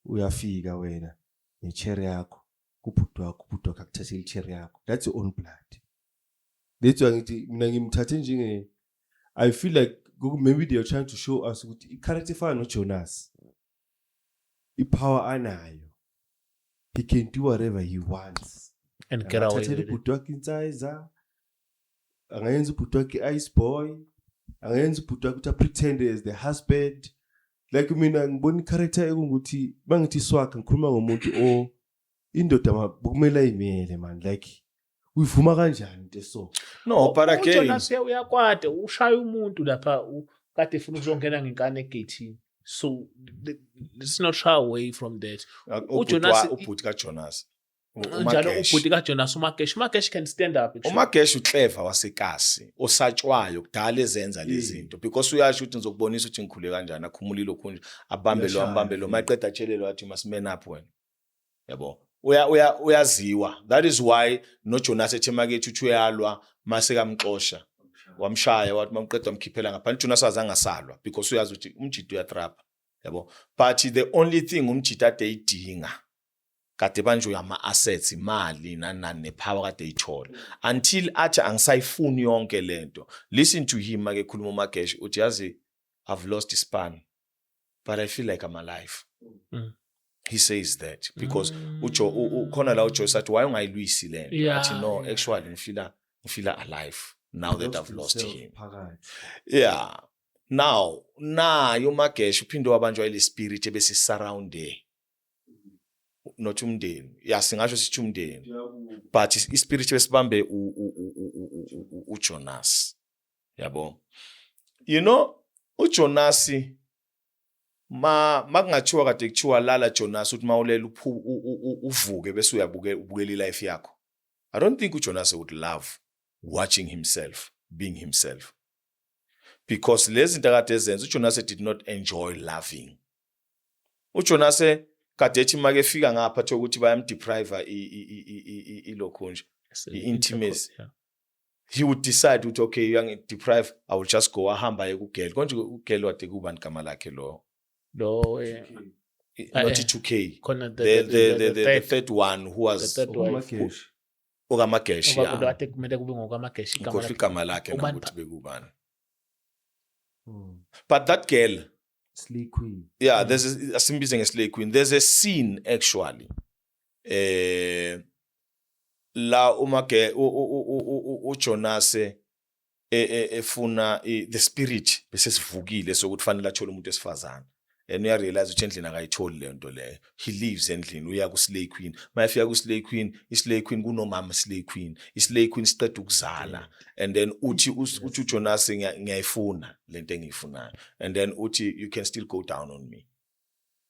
Uyafika wena nechair yakho kubhuti wakho akuthathele ichair yakho. That's your own blood. That's why mina ngimthathe njenge I feel like maybe they are trying to show us ukuthi i-character fana noJonas i-power anayo. He can do whatever he wants. And get away Angathathela with it. ubhuti wakhe insiza. Angayenza ubhuti wakhe i-ice boy. Angayenza ubhuti wakhe ukuthi pretend as the husband. Like mina ngibona i-character ekungukuthi bangithi swakhe ngikhuluma ngomuntu indoda kumele ayimele man like uyivuma kanjani into so. No, but again, uJonas uyakwade ushaya umuntu lapha kade ufuna ukuzongena ngenkane egate. So let's not shy away from that. uJonas ubhuti kaJonas. njalo ubhuti kaJonas uMagesh can stand up. uMagesh uclever wasekasi osatshwayo kudala ezenza lezi zinto because uyasho ukuthi ngizokubonisa ukuthi ngikhule kanjani akhumulile okhunje abambe lo maqeda atshelelo wathi must man up wena yabo uyaziwa. That is why noJonas ethe makethi uthi uyalwa mase kamxosha wamshaya wathi mamqeda wamkhiphela ngapha. uJonas azangasalwa because uyazi ukuthi umjito uyatrap yabo. But the only thing umjito ade idinga kade banjwe ama assets imali nanani nepower kade ithola until athi angisayifuni yonke lento. Listen to him make khuluma uMagesh uthi yazi I've lost span but I feel like I'm alive. He says that because ukhona la uJoy sathi why ungayilwisi lento. Athi no actually ngifila alive now that I've lost him. Yeah. Now uMagesh uphinde wabanjwa ile spirit ebese surround not umndeni. Yeah, singasho sithi umndeni. But ispirit besibambe uJonas. Yabo. You know, uJonas makungathiwa kade kuthiwa lala Jonas uthi mawulela uvuke bese ubukela life yakho. I don't think uJonas would love watching himself being himself. Because lezi zinto kade ezenza uJonas did not enjoy loving. uJonas kade ethi make fika ngaphathi ukuthi bayamdeprive ilokhunje intimacy. He would decide ukuthi okay you deprive I will just go ahamba ekugel konje ugel wade kubani igama lakhe lo not 2K the third one who was uKamagesh kade kumele kube ngoKamagesh igama lakhe nokuthi bekubani. But that girl Slay Queen. Yeah, there's a simbize ngeSlay Queen. There's a scene actually la uJonas efuna the spirit bese sivukile sokuthi fanele athole umuntu esifazana and uya realize ukuthi endlini akayitholi lento leyo. He leaves endlini uya kuSlay Queen. Mayefika kuSlay Queen, iSlay Queen kunomama Slay Queen. iSlay Queen siqeda ukuzala and then uthi uJonas ngiyayifuna lento engiyifunayo and then uthi you can still go down on me.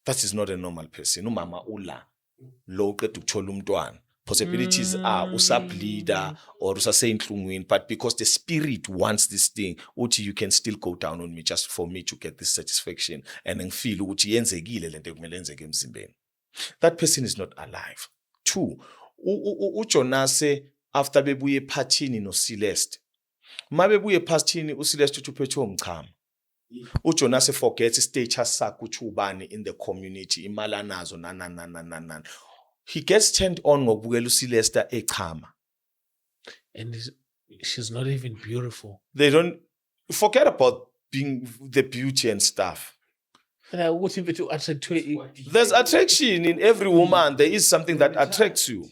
That is not a normal person. Umama ula lo uqeda ukuthola umntwana. Possibilities are usableeder or usaseyinhlungwini, but because the spirit wants this thing, uthi you can still go down on me just for me to get this satisfaction and ngifeel ukuthi yenzekile lento ekumele yenzeke emzimbeni. That person is not alive. 2, uJonas after bebuye ephathini noCeleste. Mabebuye ephathini uCeleste uthi uphethe umchama. uJonas forgets status sakhe ukuthi ubani in the community, imali anazo nanana. He gets turned on ngokubukela uCeleste echama. and she's not even beautiful. They don't forget about being the beauty and stuff. Ukuthi mfethu attract There's attraction in every woman. There is something that attracts you.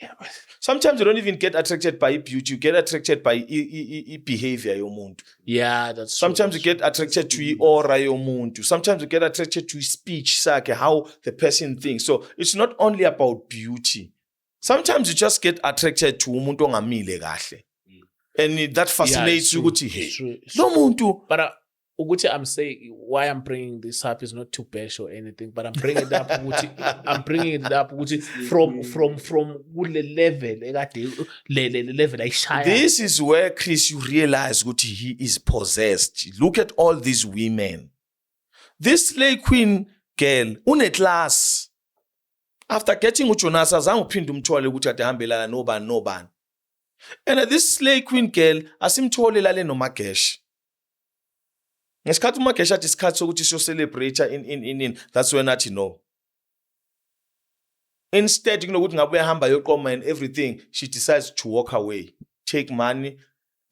yeah, but Sometimes you don't even get attracted by beauty. You get attracted by behavior yomuntu. yeah, that's Sometimes you get attracted to aura yomuntu. Sometimes you get attracted to speech sakhe, how the person thinks. So it's not only about beauty. Sometimes you just get attracted to umuntu ongamile kahle. And that fascinates you ukuthi hey, lo muntu. But ukuthi I'm saying why I'm bringing this up is not to bash or anything, but I'm bringing it up ukuthi from kule level ekade le level ayishaya. This is where Chris you realize ukuthi he is possessed. Look at all these women. This Slay Queen girl class. After getting uJonas azange uphinde umthole ukuthi ade hambelana nobani. And this Slay Queen girl asimthole lale noMagesh. Ngesikhathi uMagesh athi isikhathi sokuthi siyo celebrate in that's when athi no. Instead kunokuthi ngabe uyahamba yoqoma and everything, she decides to walk away, take money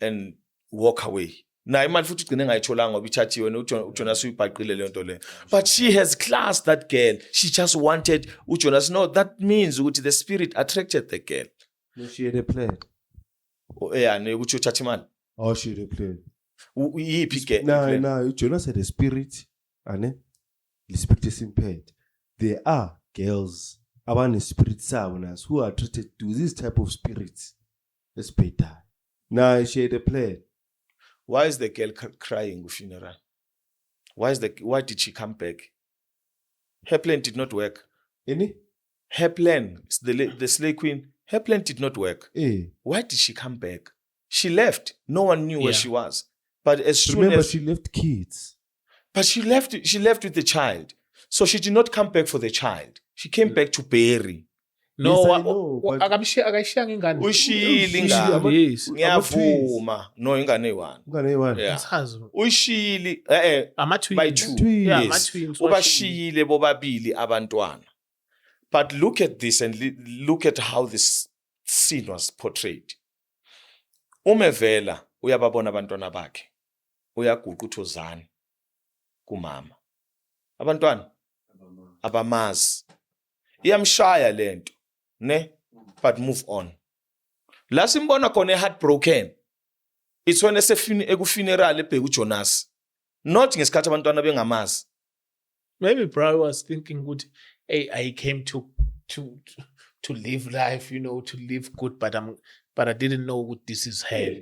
and walk away. Naye imali futhi ugcine engayitholanga ngoba ithathiwe uJonas uyibhaqile leyo nto leyo. But she has class, that girl. She just wanted uJonas. No, that means ukuthi the spirit attracted the girl. No, she had a plan. Yeah, ukuthi uthatha imali. Oh, she had a plan. Yiphi ke? No, Jonas had a spirit, ane? The spirit is impaired. There are girls, abane spirit sabonas, who are treated to this type of spirits. Let's pay that. Nah, she had a plan. Why is the girl crying at funeral? Why did she come back? Her plan did not work. Any? Her plan, the slave queen, her plan did not work. Eh. Why did she come back? She left. No one knew where she was. But as soon Remember, as she left kids. But she left with the child. So she did not come back for the child. She came back to bury. No, Yes, I know, but- akayishiyanga ingane. Uyishiyile Uyishiyile, ingane. Yes. Ngiyavuma. No, ingane eyi-one. Ungane eyi-one. Yeah. Asazi. Uyishiyile Ama-twins. by two. Twins. Yeah, Yes. ama-twins. Ubashiyile bobabili abantwana. But look at this and look at how this scene was portrayed. Umevela uyababona abantwana bakhe. Uyaguqa uthozani kumama. Abantwana abamazi. Iyamshaya lento, ne? But move on. La simbona khona heartbroken. It's when ekufuneral ebheka uJonas. Not ngesikhathi abantwana bengamazi. Maybe bro was thinking good. Hey, I came to live life, to live good, but I didn't know what this is hell.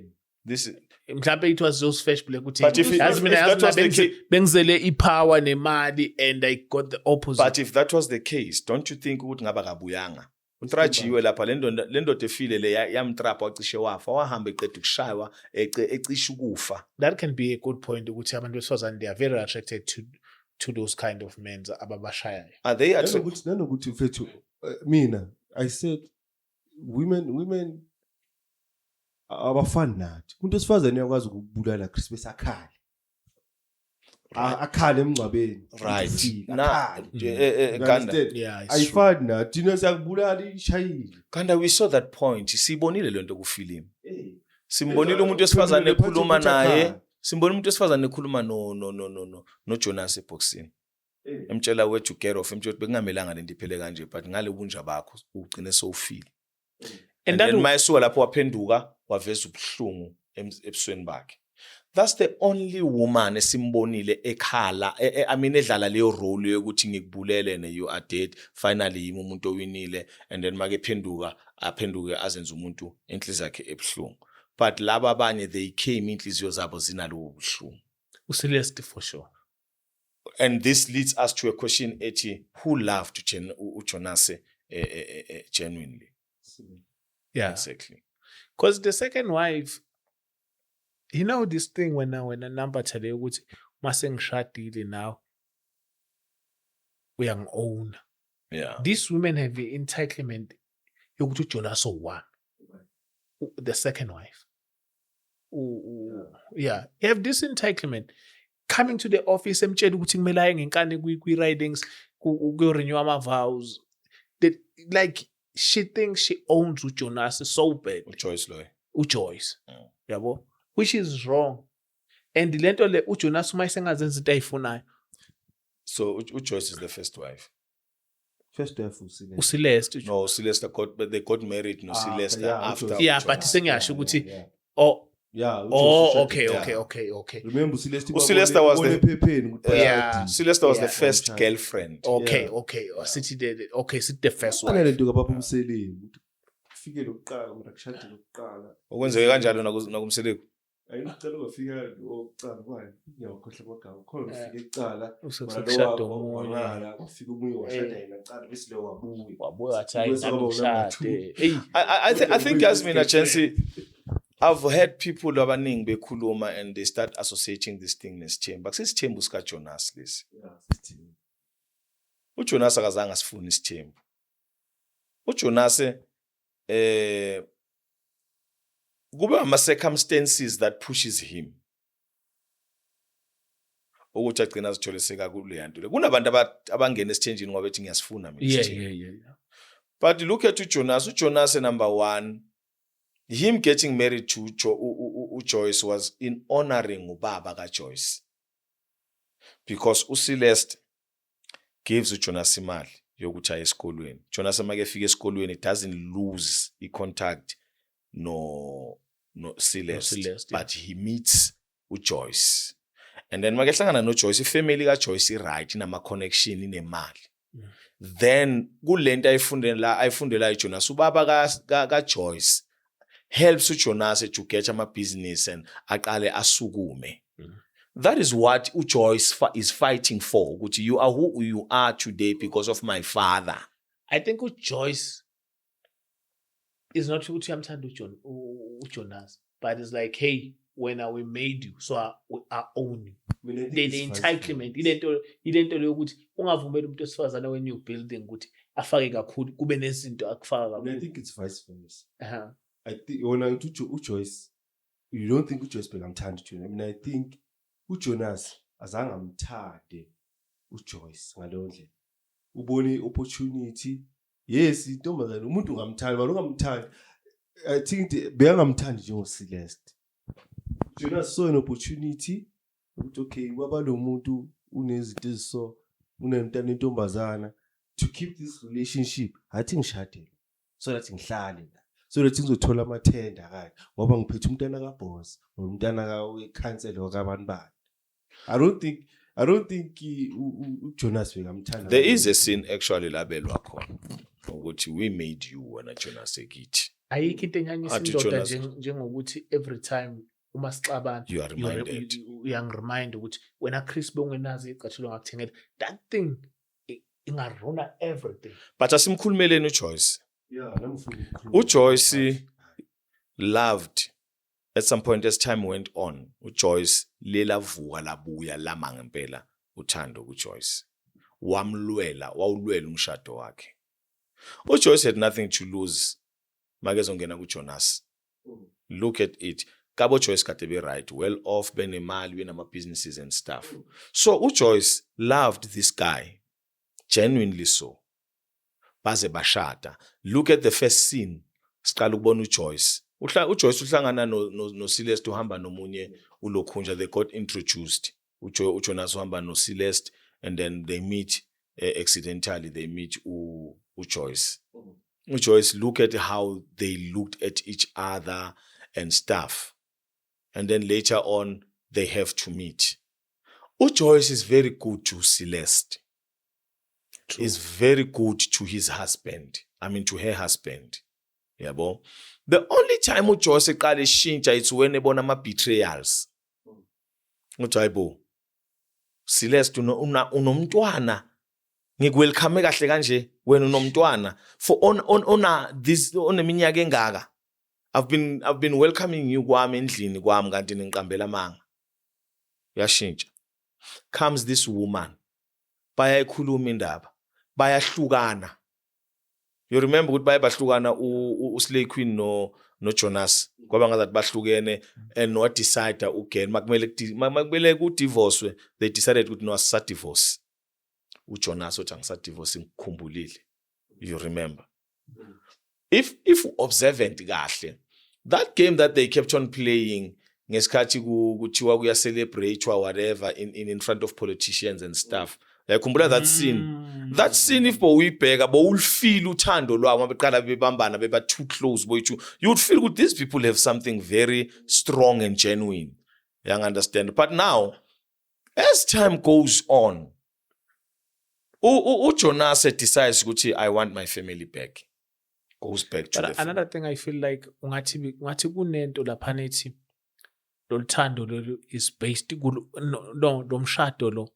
This is Mhlawumbe it was those fresh black ukuthi But if yazi mina that was the bengizele ipower nemali and I got the opposite. But if that was the case, don't you think ukuthi ngaba kabuyanga? Utrajiwe lapha le ndoda efile le yamtrapa wacishe wafa wahamba eqeda ukushaywa ecisha ukufa. That can be a good point ukuthi abantu besifazane they are very attracted to those kind of men ababashayayo. Are they Nanokuthi mfethu, mina, I said, women abafani nathi. Umuntu esifazane uyakwazi ukubulala Christmas akhale. Akhale emngcwabeni. right? Akhale. Ganda. Yeah, it's true. Ayifani nathi. Thina siyakubulala ishayile. Ganda, we saw that point. Sibonile lento kufilimu. Simbonile umuntu esifazane ekhuluma naye. Simbonile umuntu esifazane ekhuluma no Jonas eboxini. Emtshela where to get off. Emtshela bekungamelanga lento iphele kanje, but ngale bunja bakho ugcine sowufile. And then mayisuka lapho waphenduka waveza ubuhlungu ebusweni bakhe. That's the only woman esimbonile ekhala I mean edlala leyo role yokuthi ngikubulele ne you are dead, finally yimi umuntu owinile, and then make aphenduke azenza umuntu inhliziyo yakhe ebuhlungu. But laba abanye they came inhliziyo zabo zinalowo buhlungu. Uceleste for sure. And this leads us to a question ethi, who loved Jonas genuinely? Yeah. Exactly. Because the second wife, this thing when a number tell you ukuthi mase ngishadile now uyangi-own. Yeah. These women have the entitlement yokuthi uJonas one. The second wife. Yeah. You have this entitlement. Coming to the office emtshela ukuthi kumele aye ngenkani kwi-ridings kuyo-renew ama-vows. Like she thinks she owns uJonas so bad. Joyce Loy. uJoyce. Yabo? Which is wrong. And lento le uJonas uma isengazenza into ayifunayo. So Joyce is the first wife. First wife uSilesta. uCeleste. No, Celeste but they got married no Celeste yeah, after. Yeah, Joyce. but sengiyasho ukuthi Yeah. oh Yeah. okay. Remember Uceleste uCeleste was the- ephepheni. Yeah. Celeste was the Yeah. first girlfriend. Okay. Yeah. Sithi sithi the first Kufanele one. nto kababa umseleni. Ufike lokuqala mara kushade lokuqala. Okwenzeke kanjalo nakumseleko. Ayicela ungafika oqala kwani? Ngiyakhohle amagama. Khona ufike ecala. Usekushada omunye. Ufike omunye washada yena ecala bese lo wabuya. Wabuya wathi hayi Bese nami kwaba ngishade. Hey. I think Yasmina Chancy, I've heard people abaningi bekhuluma and they start associating this thing nesithembu. Akusisithembu sika Jonas lesi. uJonas akazange asifune isithembu. uJonas kube ama circumstances that pushes him ukuthi agcina azithole sekakule yanto le. Kunabantu abangena esithenjini ngoba bethi ngiyasifuna mina isithembu. Yeah. But look at uJonas. uJonas number 1, him getting married to Joyce was in honoring ubaba kaJoyce, because uCeleste gives uJonas imali yokuthi aye esikolweni. Jonas make efika esikolweni, it doesn't lose contact no Celeste, but he meets uJoyce. And then make ehlangana noJoyce, ifamily kaJoyce right inama connection inemali. Then kulento ayifundela uJonas, ubaba kaJoyce helps uJonas to get ama business and aqale asukume. That is what uJoyce is fighting for. Ukuthi you are who you are today because of my father. I think uJoyce is not ukuthi uyamthanda uJonas, but it's like, hey, when we made you, so I own you. The entitlement, ilento yokuthi ungavumeli umuntu osifazana when you building ukuthi afake kakhulu kube nezinto akufaka kakhulu. I think it's vice versa. I think when I do uJoyce, you don't think uJoyce bekamthanda Jonas. I mean, I think uJonas azange amthande uJoyce ngaleyo ndlela. Ubone opportunity. Yes, intombazana umuntu ungamthandi, but ungamthandi. I think beyangamthandi njengoCeleste. Jonas saw an opportunity. Okay, waba lo muntu unezinto eziso, unemntana intombazana, to keep this relationship. I think ngishadele so that ngihlale la. So that ngizothola amathenda kahle ngoba ngiphethe umntana kaBoss nomntana kaCouncil wakabantu bani. I don't think uJonas bekamthanda. There is a scene actually labelwa khona ukuthi we made you wena Jonas ekithi. Ayikho into enyanyisa indoda njengokuthi every time uma sixabana You are reminded. uyangiremind ukuthi wena Chris bengenazi icathulo ngakuthengela. That thing ingarona everything. But asimkhulumeleni uJoyce. Yeah, uJoyce loved at some point as time went on. uJoyce lelavuka labuya lama ngempela uthando kuJoyce. Wawulwela umshado wakhe. uJoyce had nothing to lose makezongena kuJonas. Look at it. Kabo Joyce kade be right, well off, benemali, benama businesses and stuff. So uJoyce loved this guy, genuinely so. Baze bashada. Look at the first scene. Siqala ukubona uJoyce. uJoyce uhlangana no Celeste uhamba nomunye uLokhunja. They got introduced. uJonas uhamba no Celeste, and then they meet accidentally. They meet uJoyce. uJoyce, look at how they looked at each other and stuff. And then later on, they have to meet. uJoyce is very good to Celeste. Is very good to his husband. I mean, to her husband. Yabo. The only time uJoyce eqala eshintsha it's when ebona ama betrayals. Uthi hayibo. Celeste unomntwana. Ngikuwelcome kahle kanje wena unomntwana. For on eminyaka engaka. I've been welcoming you kwami endlini kwami kanti niqambela amanga. Yashintsha. Comes this woman. Bayayikhuluma indaba. Bayahlukana. You remember ukuthi bayahlukana uSlay Queen no Jonas. Kwaba ngazathi bahlukene and no decide again makumele ku divorce. They decided ukuthi no asa divorce. uJonas uthi angisa divorce ngikhumbulile. You remember. If observant kahle, that game that they kept on playing ngesikhathi kuthiwa kuya celebrate or whatever in front of politicians and stuff. Yakhumbula that scene. That scene if bowuyibheka bowulfeel uthando lwabo beqala bebambana beba too close boyithu. You would feel good these people have something very strong and genuine. You understand? But now as time goes on, uJonas decides ukuthi I want my family back. Goes back to But another thing I feel like ungathi kunento lapha nethi loluthando lolu is based lo mshado lo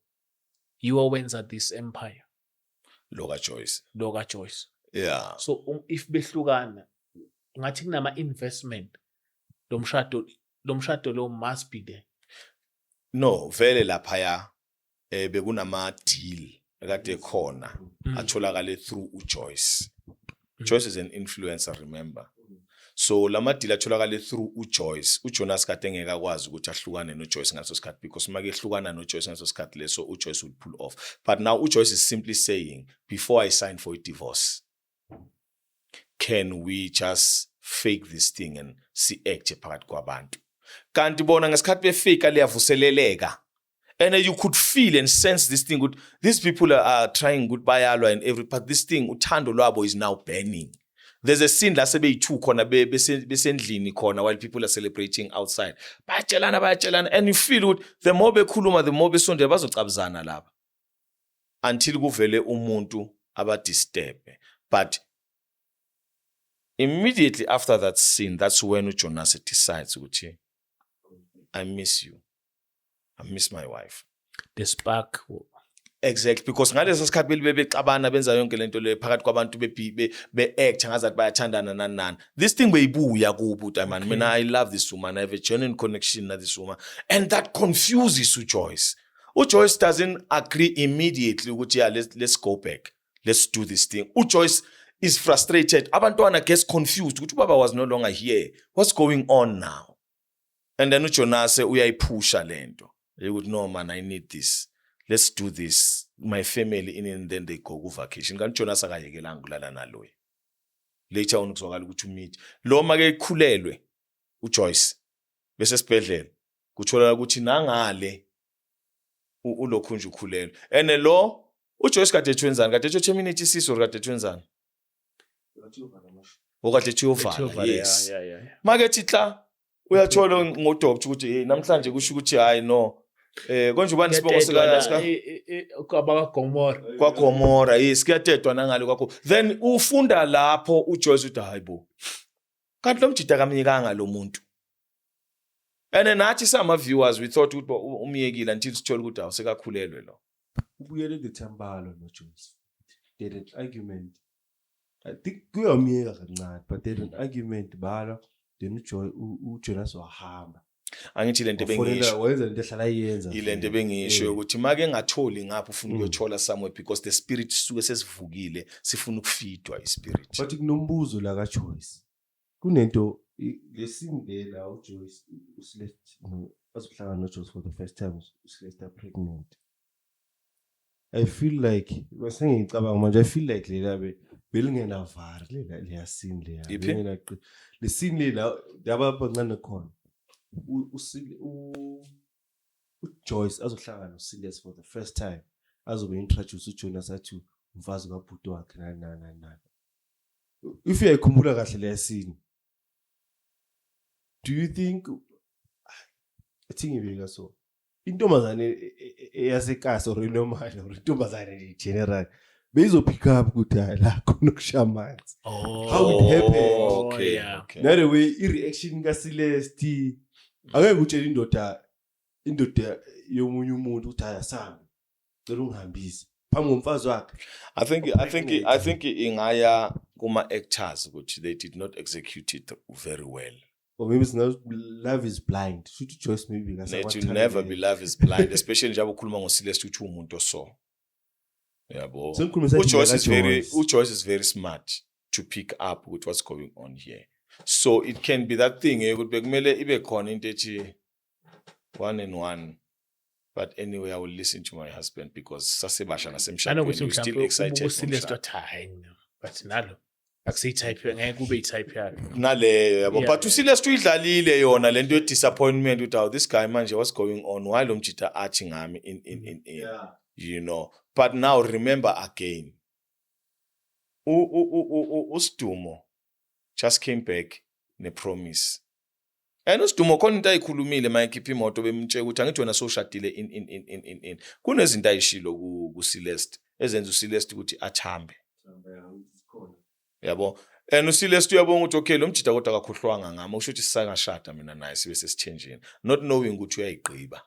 you owenza this empire Loga Joyce. Yeah. So if behlukana ngathi kunama investment lo mshado lo must be there. No, vele lapha bekunama deal ekade khona atholakale through uJoyce. Joyce is an influencer, remember. So lama deal atholakale through uJoyce. uJonas kade ngeke akwazi ukuthi ahlukane noJoyce ngaso sikhathi because make ehlukana noJoyce ngaso sikhathi leso uJoyce would pull off. But now uJoyce is simply saying, before I sign for a divorce, can we just fake this thing and si-acte phakathi kwabantu. Kanti bona ngesikhathi befika liyavuseleleka. And you could feel and sense this thing. These people are trying good bayalwa and but this thing, uthando lwabo is now burning. There's a scene la sebeyi-2 khona besendlini khona while people are celebrating outside. Bayatshelana. And you feel the more bekhuluma, the more besondela bazocabuzana laba. Until kuvele umuntu abadisturbe. But immediately after that scene, that's when uJonas decides ukuthi, I miss you. I miss my wife. The spark. Exactly, because ngaleso sikhathi bebexabana benza yonke lento le phakathi kwabantu be-act ngazathi bayathandana nani. This thing beyibuya kubo man. Mina I love this woman. I have a genuine connection with this woman. And that confuses uJoyce. uJoyce doesn't agree immediately ukuthi yeah, let's go back. Let's do this thing. uJoyce is frustrated. Abantwana gets confused ukuthi ubaba was no longer here. What's going on now? And then uJonas uyayiphusha lento. He would know, man, I need this. Let's do this. My family in and then they go vacation. Kanti uJonas akayekelanga ukulala naloyi. Later on kuzwakala ukuthi umeet. Lo make ikhulelwe uJoyce bese sibhedlela. Kuthola ukuthi nangale ulokhu nje ukhulelwe. And lo uJoyce kade ethwenzani? Kade ethweminithi isiso kade ethwenzani? Okade ethyovala. Yes. Yeah. Make thitla uyathola ngodoktor ukuthi hey namhlanje kusho ukuthi hayi no konje ubani sibongo sika kwaBakagomora kwaGomora yes kuyatetwa nangale kwakho then ufunda lapho uJoyce uthi hayibo kanti lo mjida kamnyekanga lo muntu and nathi sama viewers we thought ukuthi umyekile until sithola ukuthi awusekakhulelwe lo ubuyele ngethambalo noJoyce they had an argument. I think kuyamyeka kancane but they had an argument bala then uJonas wahamba. Angithi lento bengisho wenza into ehlala yenza ilento bengisho ukuthi make engatholi ngapha ufuna ukuyothola somewhere because the spirit suke sesivukile sifuna ukufeedwa ispirit. But kunombuzo la kaJoyce kunento lesinde la uJoyce uSelest azohlangana noJoyce for the first time uSelest pregnant. I feel like masengicabanga manje I feel like lela belingena var le scene le belingena le scene lela yaba bancane khona uJoyce azohlangana noSelest for the first time azobe introduce uJonas athi umfazi kaBhuti wakhe nani. If uyayikhumbula kahle le scene, do you think I think ibeka so intombazane eyasekasi or normal or intombazane general bezo pick up ukuthi la khona kushamanzi how it happened. Okay. That way i-reaction kaSelest akeke utshela indoda yomunye umuntu ukuthi ayasami cela ungihambise phambi komfazi wakhe. I think ingaya kuma actors ukuthi they did not execute it very well. Or maybe it's not love is blind. Should you choice maybe It will never be love is blind, especially njengoba ukhuluma ngoSelest uthi umuntu so. Yabo. uJoyce is very smart to pick up with what's going on here. So it can be that thing ukuthi bekumele ibe khona into ethi 1 and 1. But anyway, I will listen to my husband because sasebasha nasemshadweni we still excited. uSelest hayi but nalo akusiyitype ngeke kube itype yakhe Naleyo yabo but uSelest uyidlalile yona lento ye disappointment ukuthi this guy manje what's going on why lo mjita athi ngami in you know. But now remember again uSdumo just came back ne promise. And uSdumo khona into ayikhulumile mayikhipha imoto bemtshela ukuthi angithi wena soshadile in kunezinto ayishilo kuSelest ezenza uSelest ukuthi athambe. Yabo. And uSelest uyabonga ukuthi okay lo mjida kodwa akakhohlwanga ngami usho ukuthi sisangashada mina naye sibe sesichangeini not knowing ukuthi uyayigqiba.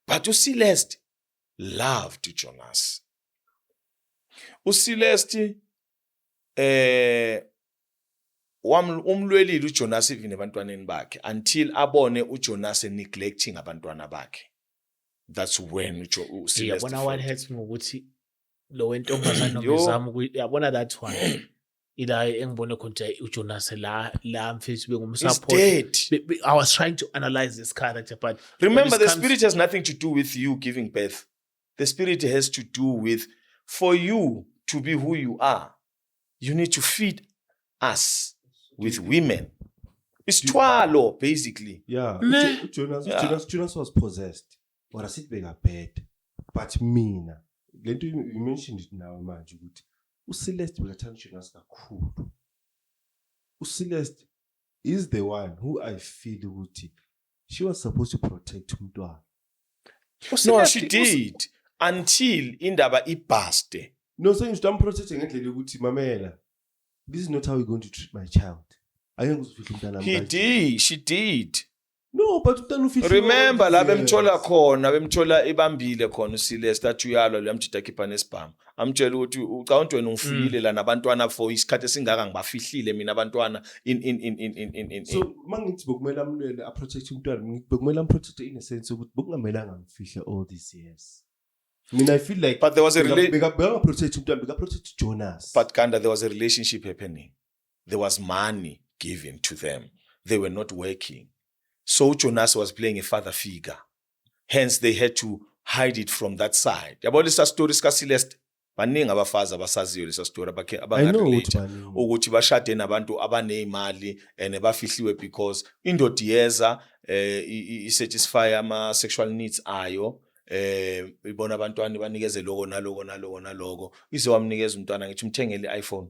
But uSelest loved uJonas. uSelest umlwelile uJonas even ebantwaneni bakhe until abone uJonas neglecting abantwana bakhe. That's when uSelest yabona what hurts me ukuthi lo wentombazana nomzamo yabona that one ila engibone khona uJonas la mfethu bengumsupport. I was trying to analyze this character but remember the spirit has nothing to do with you giving birth. The spirit has to do with for you to be who you are you need to feed us. with women. Isithwalo basically. Yeah, Ne. Jonas was possessed. Or asibheka bad. But mina, lento you mentioned it now manje ukuthi uCeleste bekathanda Jonas kakhulu. uCeleste is the one who I feel ukuthi she was supposed to protect umntwana. No, she did until indaba ibaste. No, saying I'm protecting ngendlela ukuthi mamela. This is not how we're going to treat my child. Angeke uzifihla umntwana wami. She did. No, but umntwana ufihla. Remember la bemthola ebambile khona uCeleste athi uyalwa lamjida khipha nesibhamu. Amtshela ukuthi ucawunti wena ungifile la nabantwana for isikhathi esingaka ngibafihlile mina abantwana in So mangithi bokumela amlwele protect umntwana, bokumela amprotect in a sense ukuthi bokungamelanga ngifihle all these years. I mean, I feel like But there was a protect umntwana, beka protect Jonas. But Kanda, there was a relationship happening. There was money given to them. They were not working. So Jonas was playing a father figure. Hence, they had to hide it from that side. About this story, Celeste. Baningi abafazi abasaziyo lesa story I know abangarelate what ukuthi bashade nabantu abanezimali and bafihliwe because indoda iyeza i-satisfy ama sexual needs ayo ibona abantwana banikeze lokho naloko ize wamnikeza umntwana ngithi umthengele iPhone.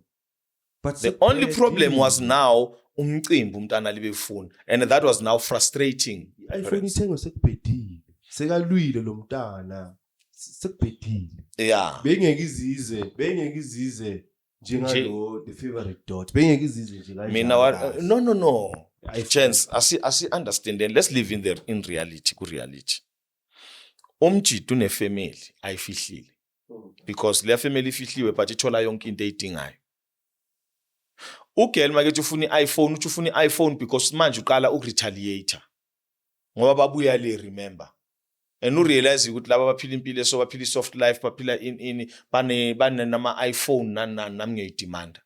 But The only problem was now umcimbi umntwana libefuna and that was now frustrating. iPhone ithengo sekubhedile. Sekalwile lo mntana. Sekubhedile. Yeah. Bengeke izize njengalo the favorite daughter. Bengeke izize nje kanjalo. Mina no. Chance, asi understand and let's live in reality, ku reality. Umjito unefamily ayifihlile. Because le family ifihliwe but ithola yonke into eyidingayo. Ugel makethi ufuna iPhone, uthi ufuna iPhone because manje uqala ukuretaliate. Ngoba babuya le remember. And urealize ukuthi laba baphila impilo so baphila soft life baphila in bane nama iPhone nami ngiyidemand.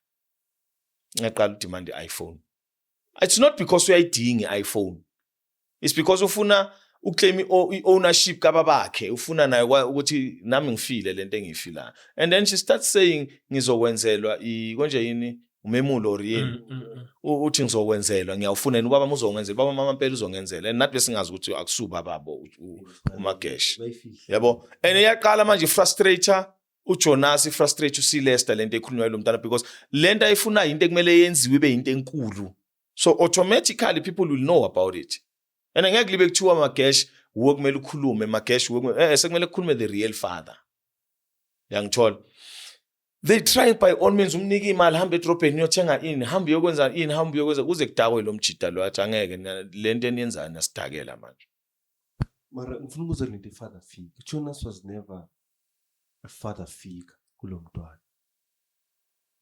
Ngaqala udemand iPhone. It's not because uyayidinga iPhone. It's because ufuna uclaim ownership kababakhe, ufuna naye ukuthi nami ngifile lento engiyifila. And then she starts saying ngizokwenzelwa konje yini umemulo riyeni. Uthi ngizokwenzelwa ngiyawufuna ubaba uzongenzela baba mama impela uzongenzela and nathi besingazi ukuthi akusuba babo uMagesh. Yabo. And iyaqala manje frustrator uJonas frustrate uCeleste lento ekhulunywa lo mntana because lento ayifuna into ekumele yenziwe ibe into enkulu. So automatically people will know about it. And angeke libe kuthiwa Magesh wokumele ukhulume Magesh sekumele ukukhulume the real father. Yangithola. They try by all means umnike imali hambe edrobheni uyothenga ini hambe uyokwenza ini hambe uyokwenza kuze kudakwe lo mjida lo athi angeke lento eniyenzana nasidakela manje. Mara ngifuna ukuza lento father figure. Jonas was never a father figure kulo mntwana.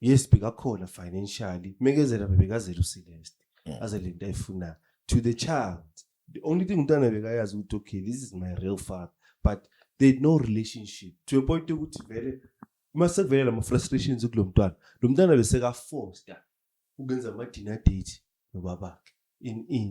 Yes, bekakhona financially. Mekezela bebekazela uCeleste. Aze lento ayifuna to the child. The only thing umntwana bekayazi ukuthi okay, this is my real father, but they had no relationship to a point ukuthi vele masevela ama frustrations kulo mntwana. Lo mntwana beseka forced ukwenza ama dinner date nobabakhe.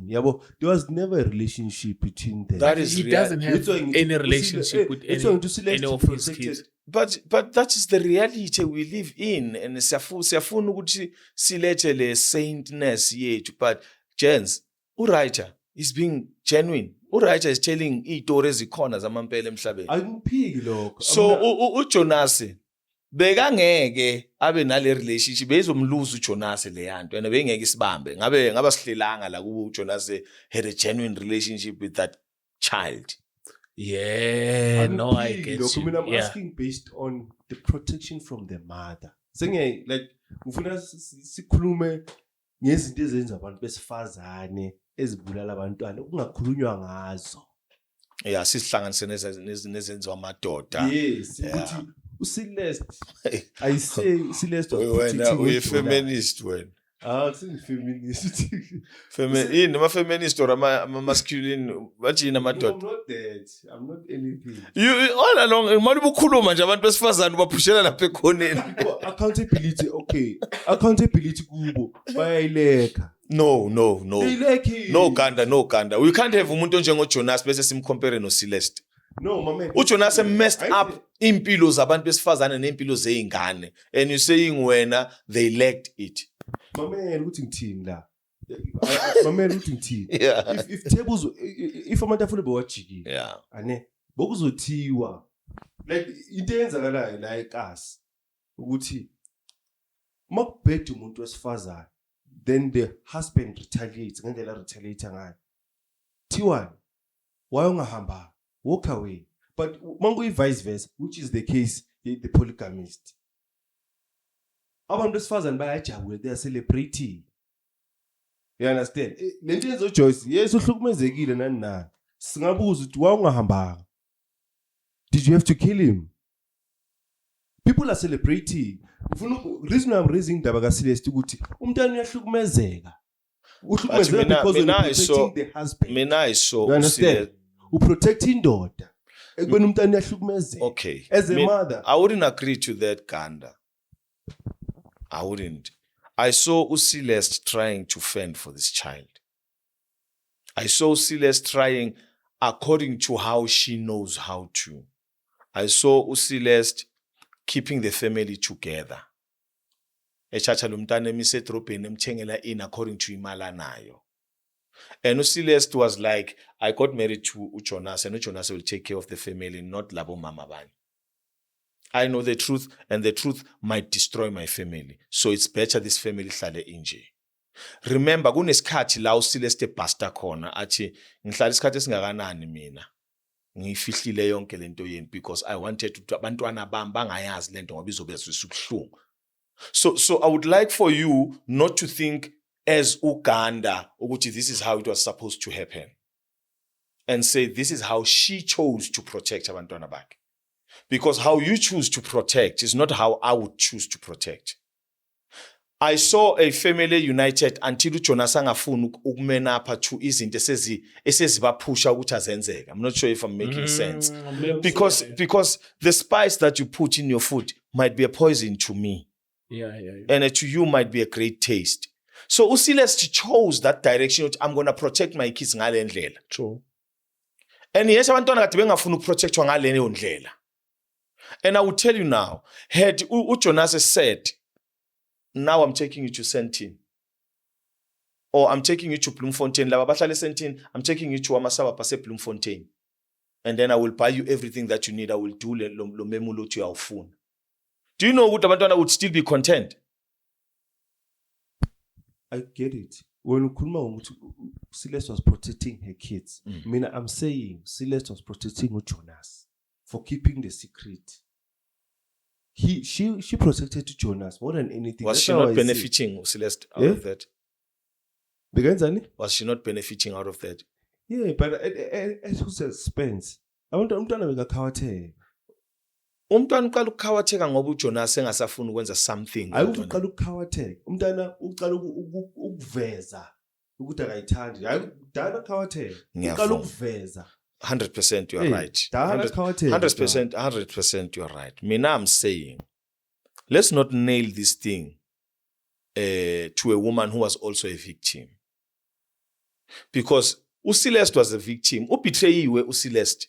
Yabo, there was never a relationship between them. That is He doesn't have any relationship with any of his kids. But that is the reality we live in and siyafuna ukuthi silethe le saintness yethu but Jens uwriter is being genuine. Uwriter is telling izitori ezikhona zamampela emhlabeni. Ayiphiki lokho. So uJonas bekangeke abe nale relationship bezomluza uJonas le yanto and bengeke isibambe ngaba sihlelanga la ku Jonas had a genuine relationship with that child. Yeah, no, I get Look, I you. mean, I'm Yeah. asking based on the protection from the mother. Saying like ufuna sikhulume ngezinto ezenza abantu besifazane ezibulala abantwana kungakhulunywa ngazo. Yeah, sisihlanganise nezenziwa amadoda. Yes, ukuthi uCeleste I say Celeste was Wena protecting uyi her. feminist wena. Feminist. Yini ama feminist or ama masculine bathi No, amadoda. I'm not that. I'm not anything. You all along manje bukhuluma nje abantu besifazane baphushela lapha ekhoneni. Accountability, okay. Accountability kubo bayayileka. No. They No Ganda. We can't have umuntu onjengo Jonas bese simcompare no Celeste. No, my man. uJonas messed I up impilo zabantu besifazane nempilo zeingane and you saying wena they lacked it. mamela ukuthi ngithini la mamela ukuthi ngithini Yeah. if tables if amatafula bewajikile Yeah. ane bokuzothiwa like into eyenzakalayo la eKasi ukuthi makubhede umuntu wesifazane then the husband retaliates ngendlela retaliate ngayo thiwa why ungahamba walk away but mangu vice versa which is the case the polygamist abantu besifazane bayajabula they are celebrating you understand lento ezo Joyce yes uhlukumezekile nani nani singabuza ukuthi why ungahambanga did you have to kill him people are celebrating ufuna reason I'm raising indaba kaSeleste ukuthi umntana uyahlukumezeka uhlukumezeka because of protecting the husband Mina iso you understand uprotect indoda ekubeni umntana uyahlukumezeka okay. as a mother I wouldn't agree to that, Ganda. I wouldn't. I saw Celeste trying to fend for this child. I saw Celeste trying according to how she knows how to. I saw Celeste keeping the family together. Echacha lumntana emisedrobheni emthengela in according to imali anayo. And Celeste was like, I got married to Jonas, and Jonas will take care of the family, not labo mama bani. I know the truth, and the truth might destroy my family. So it's better this family hlale inje. Remember, kunesikhathi la uCeleste basta khona athi ngihlala isikhathi esingakanani mina. Ngifihlile yonke lento yeni because I wanted to abantwana bami bangayazi lento ngoba izobe sisubuhlungu. So I would like for you not to think as Uganda ukuthi this is how it was supposed to happen. And say this is how she chose to protect abantwana bakhe. Because how you choose to protect is not how I would choose to protect. I saw a family united until uJonas angafuni ukumena apha to izinto esezibapusha ukuthi azenzeke. I'm not sure if I'm making sense. Because the spice that you put in your food might be a poison to me. Yeah. And to you might be a great taste. So uCeleste chose that direction. I'm going to protect my kids ngale ndlela. True. And yes, abantwana kade bengafuni ukuprotectwa ngale ndlela. And I will tell you now, had Jonas said, now I'm taking you to Sentin, or I'm taking you to Bloemfontein, laba bahlala eSentin, I'm taking you to Amasaba pase Bloemfontein, and then I will buy you everything that you need. I will do lo memulo to your phone. Do you know what abantwana would still be content? I get it when ukhuluma ukuthi Celeste was protecting her kids mina I'm saying Celeste was protecting uJonas for keeping the secret. She protected Jonas more than anything. Was That's she how not I benefiting, Celeste, out of that? Bekenzani? Was she not benefiting out of that? Yeah, but at whose expense? Umntwana bekakhawatheka. Umntwana uqala ukukhawatheka ngoba uJonas engasafuni ukwenza something. Ayuqala ukukhawatheka. Umntwana uqala ukuveza ukuthi akayithandi. Hayi kudala ukukhawatheka. Uqala ukuveza. 100% you are right. 100% you are right. Mina I'm saying, let's not nail this thing to a woman who was also a victim. Because uCeleste was a victim. Ubetrayiwe uCeleste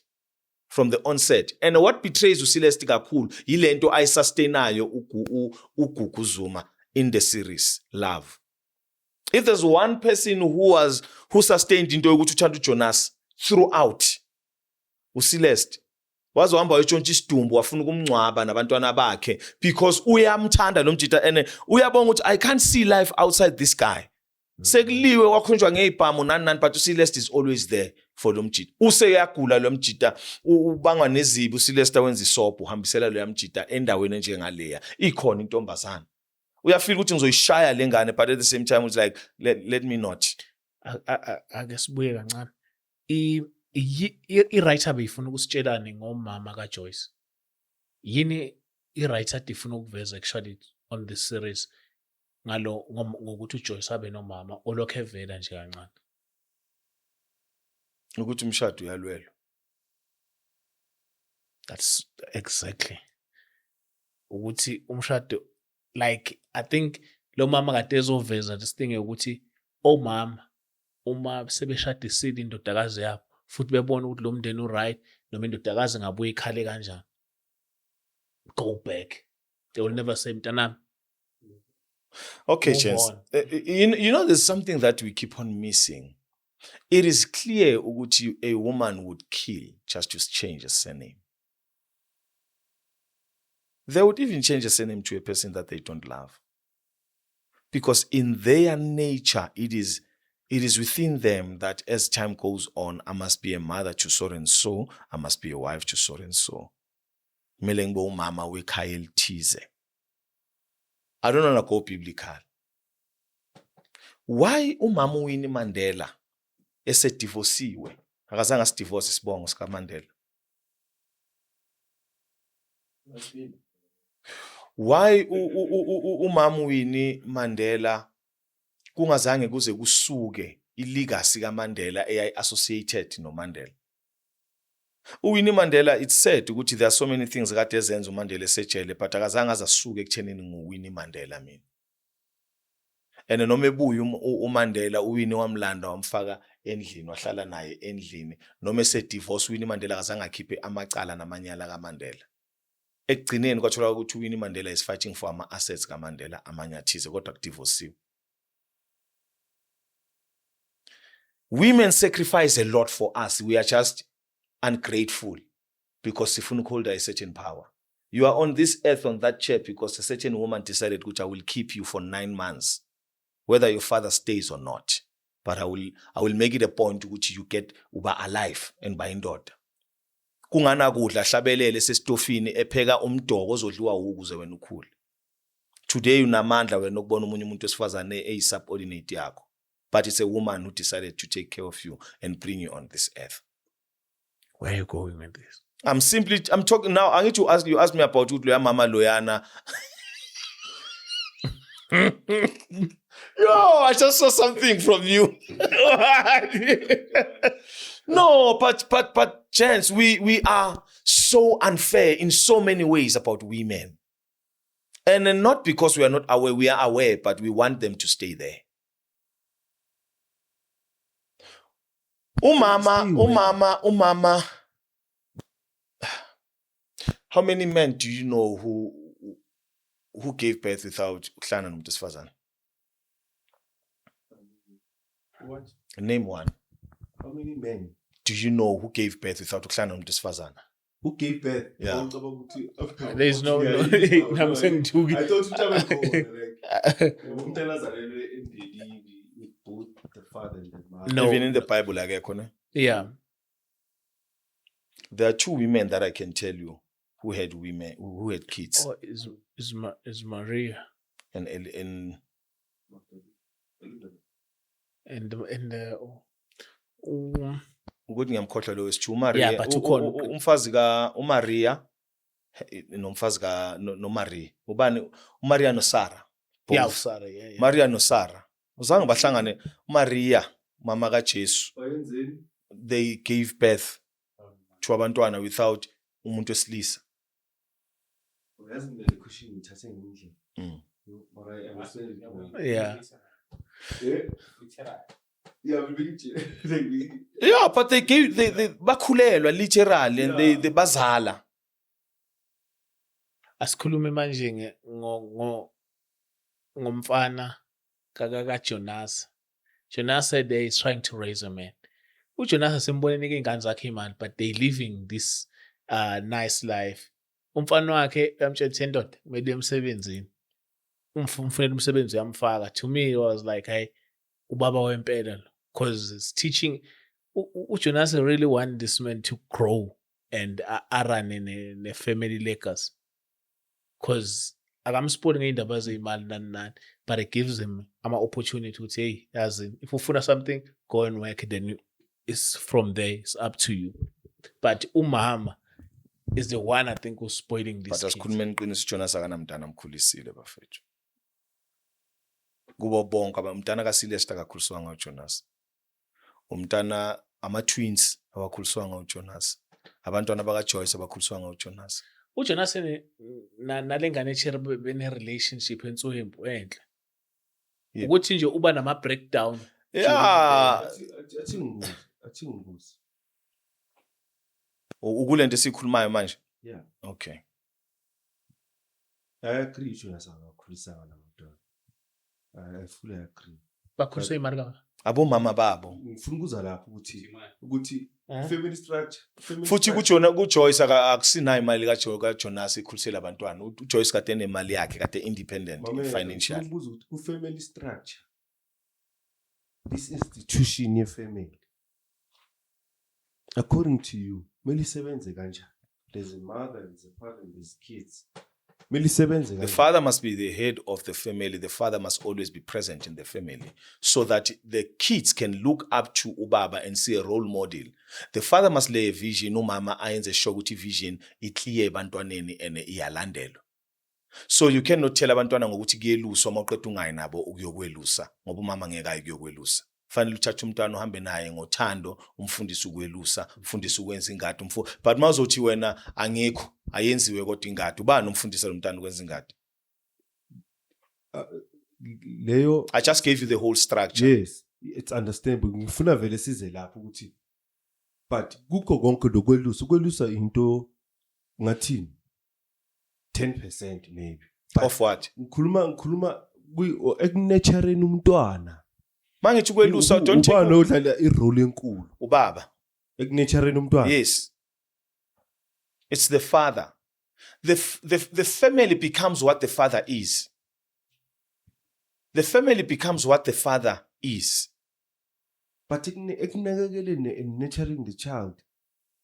from the onset. And what betrays uCeleste kakhulu yile nto ayisustainayo uGugu Zuma in the series Love. If there's one person who sustained into yokuthi uthanda uJonas throughout, uCeleste wazohamba wetshontsha isidumbu wafuna ukumncwaba nabantwana bakhe because uyamthanda lo mjita and uyabonga ukuthi I can't see life outside this guy. Sekuliwe wakhonjwa ngeibhamu nani but uCeleste is always there for lo mjita. Useyagula lo mjita ubangwa nezibi uCeleste wenza isobho uhambisela lo yamjita endaweni njengaleya. Ikhona intombazana. Uyafika ukuthi ngizoyishaya lengane but at the same time it's like let me not. Ake sibuye kancane. I-writer beyifuna ukusitshelani ngomama kaJoyce. Yini i-writer ifuna ukuveza actually on this series ngokuthi uJoyce abe nomama olokhe evela nje kancane. Ukuthi umshado uyalwelwa. That's exactly. Ukuthi umshado like I think lo mama kade ezoveza this thing ukuthi omama uma sebeshadisile indodakazi yabo futhi bebona ukuthi lo mndeni uright noma indodakazi ngabuye ikhale kanjani, go back. They will never say mntanami Okay, Move Chance. on. You know, there's something that we keep on missing. It is clear ukuthi a woman would kill just to change a surname. They would even change a surname to a person that they don't love. Because in their nature, it is within them that as time goes on, I must be a mother to so and so, I must be a wife to so and so. Kumele ngibe umama wekhaya elithize. I don't want to go biblical. Why umama uWinnie Mandela esedivorciwe? Akazange asidivorce isibongo sika Mandela. Why umama uWinnie Mandela kungazange kuze kusuke ilegacy kaMandela eyayi-associated noMandela? uWinnie Mandela, it's said ukuthi there are so many things kade ezenza uMandela esejele, but akazange azasuke ekuthenini nguWinnie Mandela mina. And noma ebuya uMandela, uWinnie wamlanda wamfaka endlini, wahlala naye endlini. Noma esedivorce uWinnie Mandela akazange akhiphe amacala namanyala kaMandela. Ekugcineni kwatholakala ukuthi uWinnie Mandela is fighting for ama-assets kaMandela amanye athize, kodwa kudivorciwe. Women sacrifice a lot for us. We are just ungrateful because sifuna ukholda a certain power. You are on this earth on that chair because a certain woman decided that I will keep you for 9 months, whether your father stays or not. But I will make it a point which you get uba alive and by indoda. Kungana kudla hlabelele sesitofini epheka umdoko ozodliwa ukuze wena ukhule. Today unamandla wena ukubona umunye umuntu wesifazane eyisubordinate yakho. But it's a woman who decided to take care of you and bring you on this earth. Where are you going with this? I'm talking now. I need to ask you me about Loya Mama Loyana. Yo, I just saw something from you. No, but Chance, we are so unfair in so many ways about women. And not because we are not aware, we are aware, but we want them to stay there. Umama. How many men do you know who gave birth without ukuhlangana nomuntu wesifazane? What? Name one. How many men? Do you know who gave birth without ukuhlangana nomuntu wesifazane? Who gave birth? Yeah. There's no. I'm saying two. I thought you like umntana azalelwe endedini with both the father and the mother. No. Even in the Bible, akekho ne? Yeah. There are 2 women that I can tell you who had kids. Oh, is Maria And and the ukuthi ngiyamkhohlwa lo wesithu uMaria. Yeah, but ukhona. Umfazi ka uMaria nomfazi ka noMaria. Ubani uMaria noSarah? yeah, Sarah, yeah. Maria noSarah. Uzange bahlangane Maria mama kaJesu. Bayenzeni? They gave birth to abantwana without umuntu wesilisa. Uyazi mina le question ngithathe ngendlela. But I understand it more. Yeah. Yeah, we Yeah, but they bakhulelwa literally and they bazala. Asikhulume manje ngomfana kaJonas. Jonas said they is trying to raise a man. uJonas asemboneni ingane zakhe imali, but they living this nice life. Umfana wakhe uyamtshela ndoda kumele emsebenzini. Umfunela umsebenzi uyamfaka. To me it was like, hey, ubaba wempela, because it's teaching. uJonas really want this man to grow and run in a family legacy, because akamsiponi ngeindaba zeyimali nani, but it gives him ama opportunity ukuthi hey, yazi, if ufuna something, go and work, then it's from there, it's up to you. But umama is the one I think who's spoiling this. But asikhulumeni iqiniso, uJonas akanamntana amkhulisile bafethu. Kubo bonke abamntana kaSilesta akakhuliswanga uJonas. Umntana ama-twins abakhuliswanga uJonas. Abantwana bakaJoyce abakhuliswanga uJonas. uJonas nalengane echere bene relationship ensuhempu enhle. Yeah. Ukuthi nje uba nama breakdown. Yeah. Athi ngibuzi. Ukulento esikhulumayo manje. Yeah. Okay. I agree with you nasakakhulisanga nabantwana. I fully agree. bakhuliswe imali kangaka abomama babo Ngifuna ukuza lapho ukuthi family structure. futhi kuJoyce akusinayo imali kaJonas ikhulisela abantwana. uJoyce kade enemali yakhe kade independent financial. Ubuza ukuthi ku-family structure, this institution ye-family, according to you, kumele isebenze kanjani? There's a mother, there's a father, there's kids. Kumele isebenze The kanjani? father must be the head of the family. The father must always be present in the family so that the kids can look up to ubaba and see a role model. The father must lay a vision. Umama ayenze sure ukuthi vision iclear ebantwaneni and iyalandelwa. So you cannot tell abantwana ngokuthi kuyeluswa mawuqeda ungayi nabo ukuyokwelusa ngoba umama ngeke aye kuyokwelusa. Fanele uthathe umntwana uhambe naye ngothando, umfundise ukwelusa, umfundise ukwenza ingadi, but mawuzothi wena angikho ayenziwe kodwa ingadi, ubani umfundisa lo mntwana ukwenza ingadi? Leyo, I just gave you the whole structure. yes, it's understandable. Ngifuna vele size lapho ukuthi but kukho konke ukwelusa into ngathini 10% maybe. But Of what? ngikhuluma ekunatureni umntwana. Mangithi ukwelusa don't take ubani odlala irole enkulu ubaba. ekunatureni umntwana. Yes. It's the father. The family becomes what the father is. The family becomes what the father is. But ekunakekeleni and nurturing the child.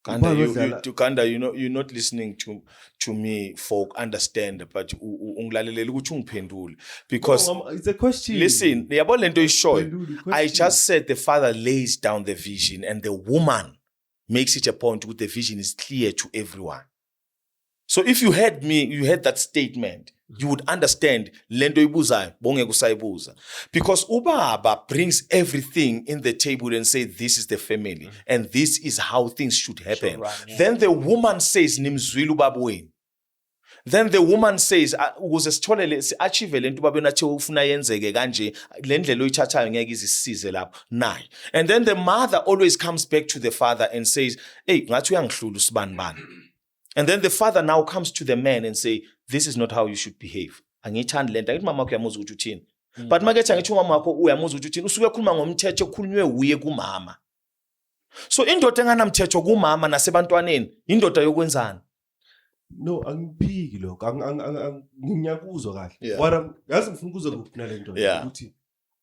Kanda, Ubani odlala- Kanda, you're not listening to me for understand, but ungilalelela ukuthi ungiphendule because No, it's a question. listen, yabo lento ishoyo. Phendula i-question. I just said the father lays down the vision and the woman makes it a point where the vision is clear to everyone. So if you heard me, you heard that statement, you would understand lento ibuzayo bongeke usayibuza. Because ubaba brings everything in the table and say this is the family and this is how things should happen. run, yeah. Then the woman says nimzwile ubaba wenu. Then the woman says ukuze sitholele si-achieve lento ubaba wena athe ufuna yenzeke kanje le ndlela oyithathayo ngeke izisize lapho nayi. And then the mother always comes back to the father and says, hey, ngathi uyangihlula usibani bani. And then the father now comes to the man and say, this is not how you should behave. Angithandi lento, angithi mama wakho uyamuzwa ukuthi uthini. But makethi angithi umama wakho uyamuzwa ukuthi uthini, usuke ekhuluma ngomthetho okhulunywe uye kumama. So indoda enganamthetho kumama nasebantwaneni, indoda yokwenzani? No, angiphiki lokho. Ngiyakuzwa kahle. Yeah. Yazi ngifuna ukuzwa kuphi nale nto Yeah. ukuthi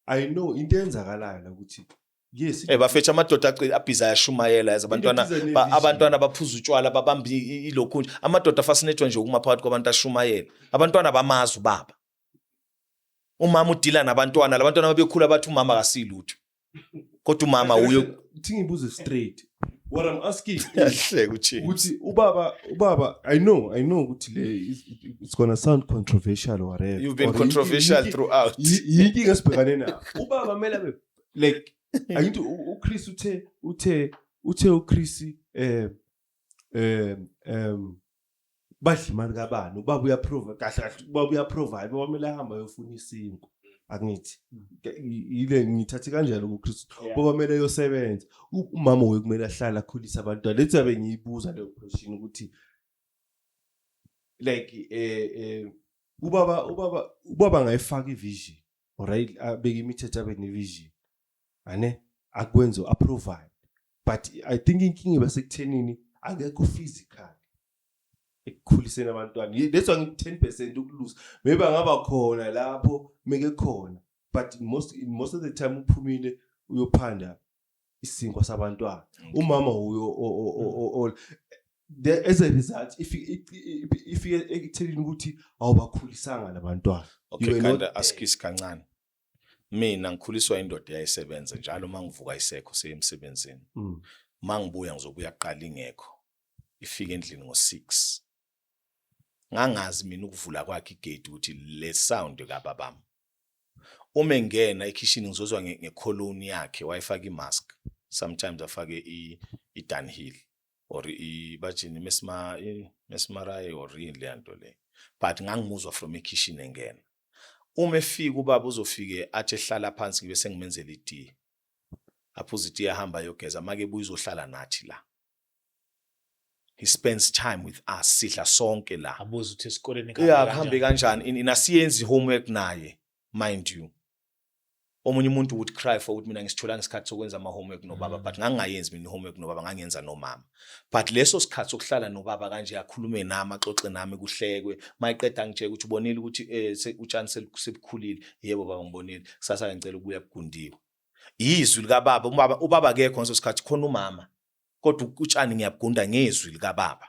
I know into enzakalayo la ukuthi yes, Bafethu amadoda abhiza ayashumayela yazi abantwana Into iza nevision. abantwana baphuza utshwala babamba ilokhu nje. Amadoda fascinatwa nje ukumaphakathi kwabantu ashumayela. Abantwana bamazi ubaba. Umama udila nabantwana, labantwana babekhula bathi umama akasilutho. Kodwa umama uyo Thi ngibuze straight. What I'm asking yahleka uthini. ukuthi ubaba I know ukuthi it's gonna sound controversial or whatever. You've been Or controversial throughout. Yinkinga esibhekane nayo. Ubaba kumele abe like angithi uChris uthe uChris badla imali kabani ubaba uyaprove kahle ubaba uyaprovide ubaba kumele ahamba ayofuna isinko angithi ile ngithathe kanjalo kuChris ubaba kumele yosebenza umama wekumele ahlala akhulisa abantwana lethu abe ngiyibuza leyo question ukuthi like ubaba ngayifaka ivision alright abeke imithetho abe nevision ane akwenze aprovide but I think inkinga basekuthenini akekho physical ekukhuliseni abantwana that's why 10% ukulusa maybe angaba khona lapho meke khona but most of the time uphumile uyophanda isinkwa sabantwana umama uyo as a result if ekuthelini ukuthi awubakhulisanga labantwana Okay, Kanda askis kancane. Mina ngikhuliswa indoda yayisebenza njalo mangivuka isekho seyemsebenzini. Mangibuya ngizobuya qala ingekho. Ifika endlini ngo6. Ngangazi mina ukuvula kwakhe igate ukuthi le sound kababam. Uma engena ekitchen ngizozwa ngecolony yakhe wayifaka imask. Sometimes afake i-Dunhill or bajini mesmarai or yini le nto le. But ngangimuzwa from ekitchen engena. Uma efika ubaba uzofike athi ehlala phansi ngibe sengimenzela itiye. Aphuza itiye ahamba yogeza make ebuya uzohlala nathi la. He spends time with us sidla sonke la. abuza ukuthi esikoleni Yeah, kuhambe kanjani inasiyenzi homework naye mind you. omunye umuntu would cry for ukuthi mina ngisitholanga isikhathi sokwenza ama-homework nobaba but ngangingayenzi mina i-homework nobaba ngangenza nomama but leso sikhathi sokuhlala nobaba kanje akhulume nami axoxe nami kuhlekwe mayiqeda ngitshela ukuthi ubonile ukuthi utshani sebukhulile yebo baba ngibonile kusasa ngicela ukubuya bugundiwe izwi likababa ubaba akekho ngaleso sikhathi khona umama kodwa utshani ngiyabugunda ngezwi likababa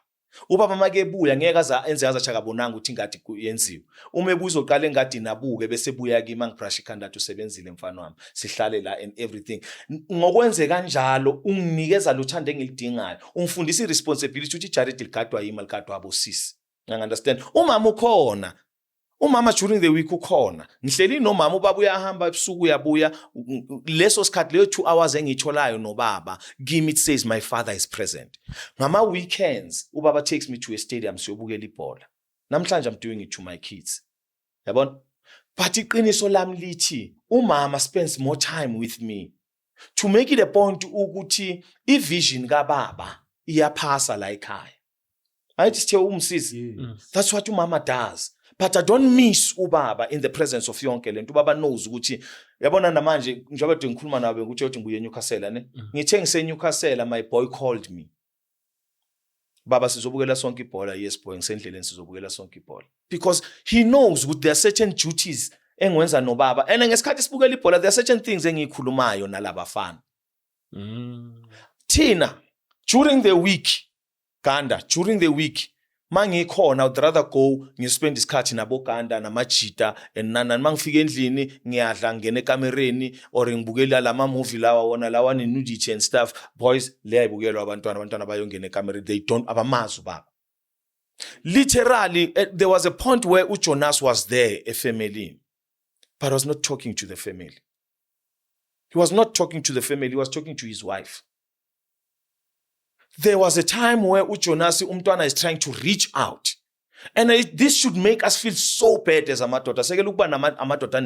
ubaba make ebuya ngeke enze azacha kabonanga ukuthi ingadi yenziwe uma ebuzo qala engadi nabuke bese buya kimi angibrush ikhanda athi usebenzile mfana wami sihlale la and everything ngokwenze kanjalo unginikeza lo thando engilidingayo ungifundisa iresponsibility ukuthi ijaredi ligadwa yimi ligadwa abosisi understand umama ukhona umama during the week ukhona ngihleli nomama ubaba uyahamba ebusuku uyabuya leso sikhathi leyo 2 hours engitholayo nobaba kimi it says my father is present ngama weekends ubaba takes me to a stadium siyobukela ibhola namhlanje I'm doing it to my kids yabona but iqiniso lami lithi umama spends more time with me to make it a point ukuthi ivision kababa iyaphasa la ekhaya ayithi sithe umsisi that's what umama does. But I don't miss ubaba in the presence of yonke lento ubaba knows ukuthi yabona namanje njengoba nje ngikhuluma nawe ukuthi uthi ngibuye eNewcastle ne ngithe ngiseNewcastle my boy called me baba sizobukela sonke ibhola yes boy ngisendleleni sizobukela sonke ibhola because he knows ukuthi there are certain duties engwenza nobaba and ngesikhathi sibukela ibhola there are certain things engikhulumayo nalaba bafana Tina during the week Ganda during the week mangikhona I'd rather go ngispend isikhathi nabo Ganda namajita and mangifika endlini ngiyadla ngene ekamereni or ngibukela lama movie lawa wona lawa nudity and stuff boys leyayibukelwa abantwana bayongena ekamereni they don't abamazi baba literally there was a point where uJonas was there a family but was not talking to the family. He was not talking to the family, he was talking to his wife. There was a time where uJonas umntwana is trying to reach out. And this should make us feel so bad as amadoda. Sekele ukuba amadoda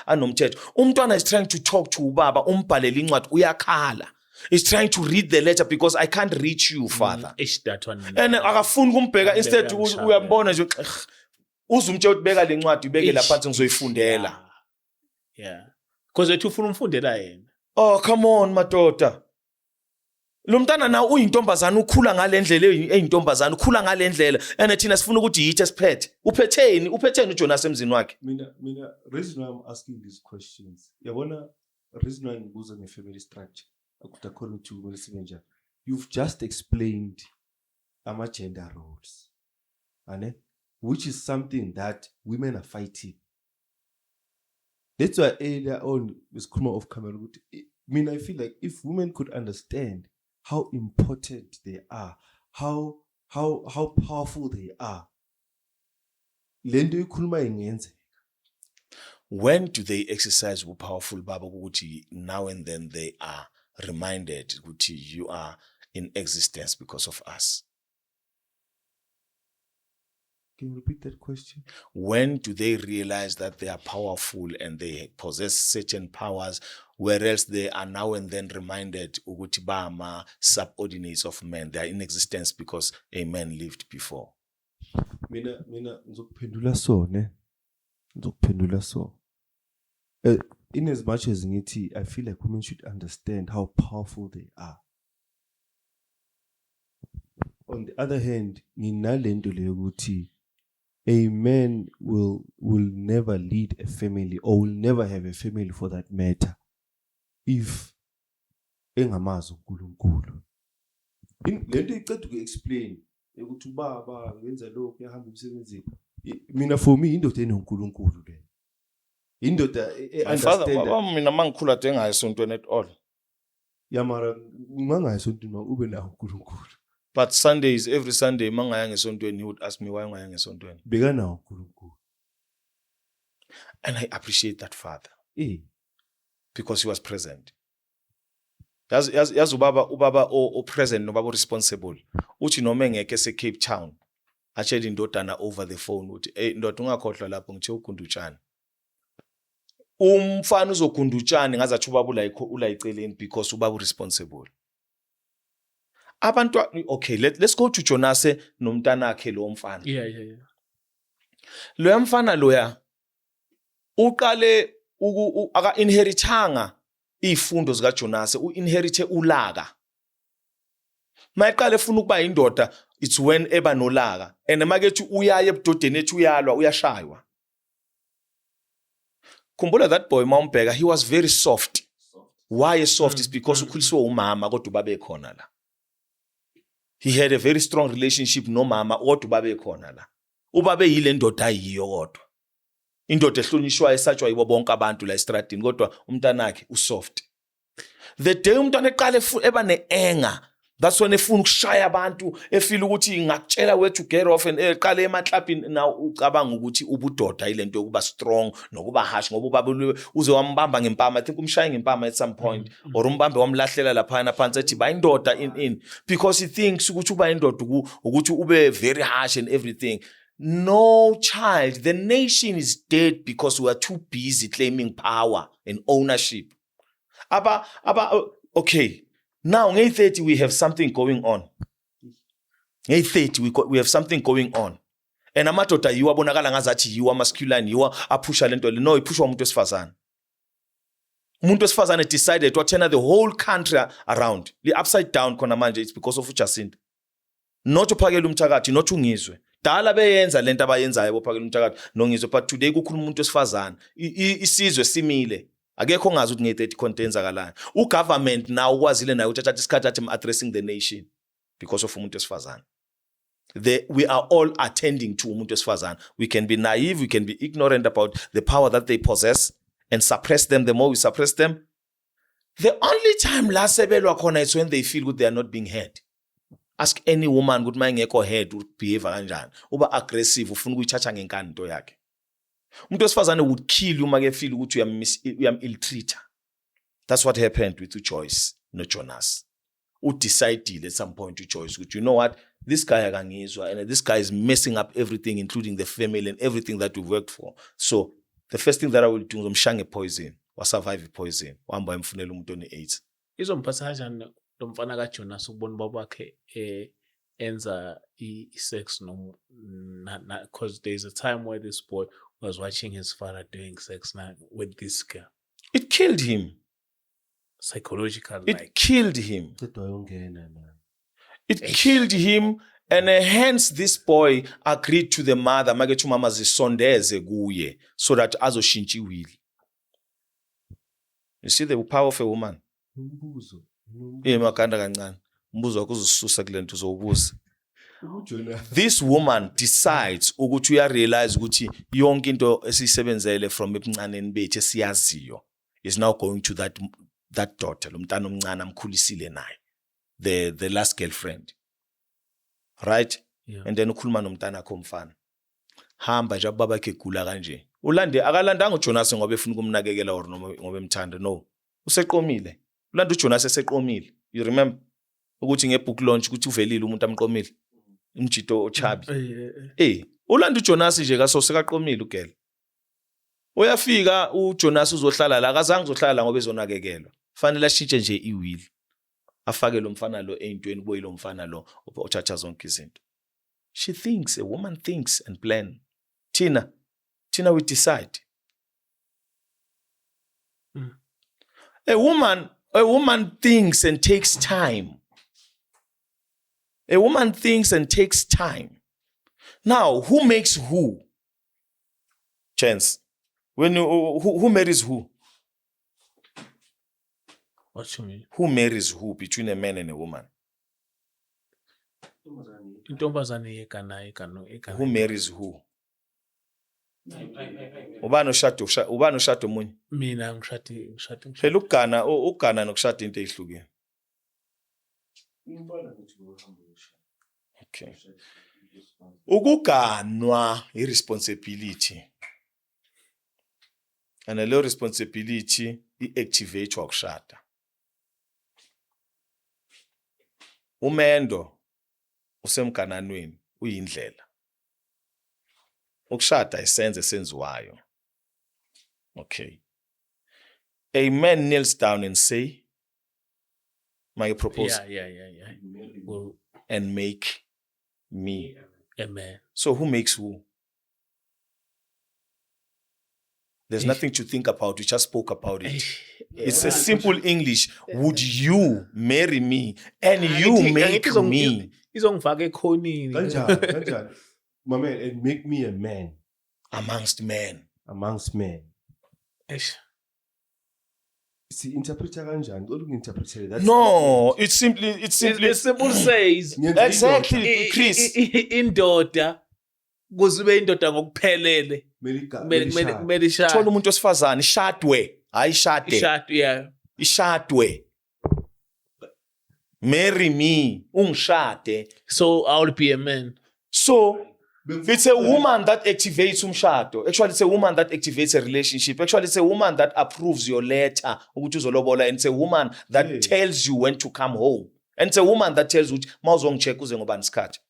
anomthetho. Umntwana is trying to talk to ubaba, umbhalele incwadi uyakhala. He's trying to read the letter because I can't reach you, father. And akafuni kumbheka instead uyambona nje uzumtshela ukuthi beka le ncwadi ubeke lapha ngizoyifundela. Yeah. Because wethu ufuna umfundela yena. Oh, come on madoda. Lo mntana na uyintombazana ukhula ngalendlela eyintombazana ukhula ngalendlela and thina sifuna ukuthi yithi esiphethe. Uphetheni uJonas emzini wakhe. Mina reason why I'm asking these questions. Yabona reason why ngibuza nge-family structure. According to Melissa, you've just explained gender roles, which is something that women are fighting. That's why earlier on with Kuma of Cameroon, I feel like if women could understand how important they are, how powerful they are, when do they exercise powerful Baba Gucci? Now and then they are reminded that you are in existence because of us. Can you repeat that question? When do they realize that they are powerful and they possess certain powers, whereas they are now and then reminded ukuthi bama subordinates of men? They are in existence because a man lived before. Mina ngizokuphendula so. In as much as ngithi, I feel like women should understand how powerful they are. On the other hand, nginalento leyo ukuthi a man will never lead a family or will never have a family for that matter if engamazi uNkulunkulu. Lento iceda uku-explain ukuthi ubaba wenza lokho yahamba emsebenzini. Mina for me indoda enoNkulunkulu le. Indoda understand. Mina mangikhula de engayi esontweni at all. Yamara mangayi esontweni ube nawo uNkulunkulu. But Sundays, every Sunday, mangaya ngesontweni, he would ask me why ngaya ngesontweni. Beka nawo uNkulunkulu. And I appreciate that father. Because he was present. Yazi ubaba o present nobaba responsible. Uthi noma engeke ese Cape Town. Atshela indodana over the phone uthi ndoda ungakhohlwa lapho ngithe ugunda utshani. Umfana uzogunda utshani ngazathi ubaba ulayiceleni because ubaba responsible. Okay, let's go to Jonas nomntana wakhe lo mfana. Yeah. Lo mfana loya uqale aka-inherithanga iy'fundo zikaJonas, u-inherithe ulaka. Mayeqala efuna ukuba indoda, it's when eba nolaka. And makethi uyaya ebudodeni ethi uyalwa, uyashaywa. Khumbula that boy mawumbheka, he was very soft. Why soft? Is because ukhuliswe umama kodwa ubabe khona la. He had a very strong relationship nomama kodwa ubabe khona la. Ubabe yile ndoda ayiyo kodwa. Indoda ehlonishwayo esatshwa yibo bonke abantu la estradini kodwa umntanakhe usoft. The day umntwana eqala eba ne-anger, that's when efuna ukushaya abantu, efeel ukuthi ngakutshela where to get off, and eqala emaklabhini now ucabanga ukuthi ubudoda ilento yokuba strong nokuba harsh ngoba ubaba uze wambamba ngempama. I think umshaye ngempama at some point, or umbambe wamlahlela lapha phansi ethi ba indoda in, because he thinks ukuthi uba indoda ukuthi ube very harsh and everything. No, child, the nation is dead because we are too busy claiming power and ownership. Okay. Now, in 30 we have something going on. In 30 we have something going on. And amadoda yiwo abonakala ngazathi yiwo masculine, yiwo apusha lento le. No, ipushwa umuntu wesifazane. Umuntu wesifazane decided to turn the whole country around. The upside down khona manje, it's because of uJacinta. Not uphakela umthakathi, not ungizwe. Dala beyenza lento abayenzayo bophakela umthakathi nongizwe, but today kukhuluma umuntu wesifazane. Isizwe simile. Akekho ongazi ukuthi nge-30 content enzakalayo. U-government now ukwazile nayo uthatha isikhathi athi addressing the nation because of umuntu wesifazane. We are all attending to umuntu wesifazane. We can be naive, we can be ignorant about the power that they possess and suppress them. The more we suppress them, the only time la sebelwa khona is when they feel good they are not being heard. Ask any woman ukuthi mayengekho heard ubehave kanjani. Uba aggressive, ufuna ukuyithatha ngenkani into yakhe. Umuntu wesifazane would kill you make feel ukuthi uyam ill-treater. That's what happened with uJoyce noJonas. Decided at some point uJoyce ukuthi, you know what, this guy akangizwa, and this guy is messing up everything, including the family and everything that we worked for. So the first thing that I will do is ngomshange poison, wa survive poison, wahamba emfunela umuntu one-AIDS. Izomphatha kanjani lo mfana kaJonas ukubona babakhe enza i-sex no, because there's a time where this boy was watching his father doing sex now with this girl. It killed him. Psychological, It like. killed him. Qedwa yongena na. It killed him, and hence this boy agreed to the mother makethi umama zisondeze kuye so that azoshintsha iwili. You see the power of a woman. Umbuzo. Makanda kancane. Umbuzo wakho uzisusa kule nto uzowubuza. UJonas. This woman decides ukuthi uyarealize ukuthi yonke into esiyisebenzele from ebuncaneni bethu esiyaziyo is now going to that daughter, lo mntana omncane amkhulisile naye. The last girlfriend. Right? Yeah. And then ukhuluma nomntana akho mfana. Hamba nje ubaba bakhe egula kanje. Akalandanga uJonas ngoba efuna ukumnakekela or ngoba emthanda. No. Useqomile. Ulanda uJonas eseqomile. You remember ukuthi ngebook launch ukuthi uvelile umuntu amqomile. Umjito ochabi. Ulanda uJonas nje kaso sekaqomile ugela. Uyafika uJonas uzohlala la, akazange uzohlala ngoba ezonakekelwa. Fanele ashintshe nje iwili. Afake lo mfana lo eintweni kubo lo mfana lo othatha zonke izinto. A woman thinks and plan. Tina we decide. A woman thinks and takes time. A woman thinks and takes time. Now, who makes who? Chance. When who marries who? What you mean? Who marries who between a man and a woman? Intombazane yekana. Who marries who? Ubani oshado munye? Mina ngishati. Phela ukugana nokushada into ezihlukene. Okay. Ukuganwa irresponsibility. And a low responsibility i-activate wakushada. Umendo usemgananweni uyindlela. Ukushada isenze esenziwayo. Okay. A man kneels down and say, my proposal. Yeah. Well, And make me. a man. So who makes who? There's nothing to think about. We just spoke about it. It's a simple English. Would you marry me and you make me? Izongifaka ekhonini. Kanjani. My man, and make me a man Amongst men. amongst men. Eish. See, interpreter kanjani? What do you interpret? That's No, it's simply It's simple says exactly, Chris. indoda kuze ube indoda ngokuphelele kumele ishade. Thola umuntu wesifazane ishadwe, hayi shade. Ishade, yeah. Ishadwe. Marry me, ungishade. So I will be a man. So it's a woman that activates umshado. Actually, it's a woman that activates a relationship. Actually, it's a woman that approves your letter. ukuthi uzolobola, and it's a woman that tells you when to come home. And it's a woman that tells you mawuzongicheck uze ngobani isikhathi.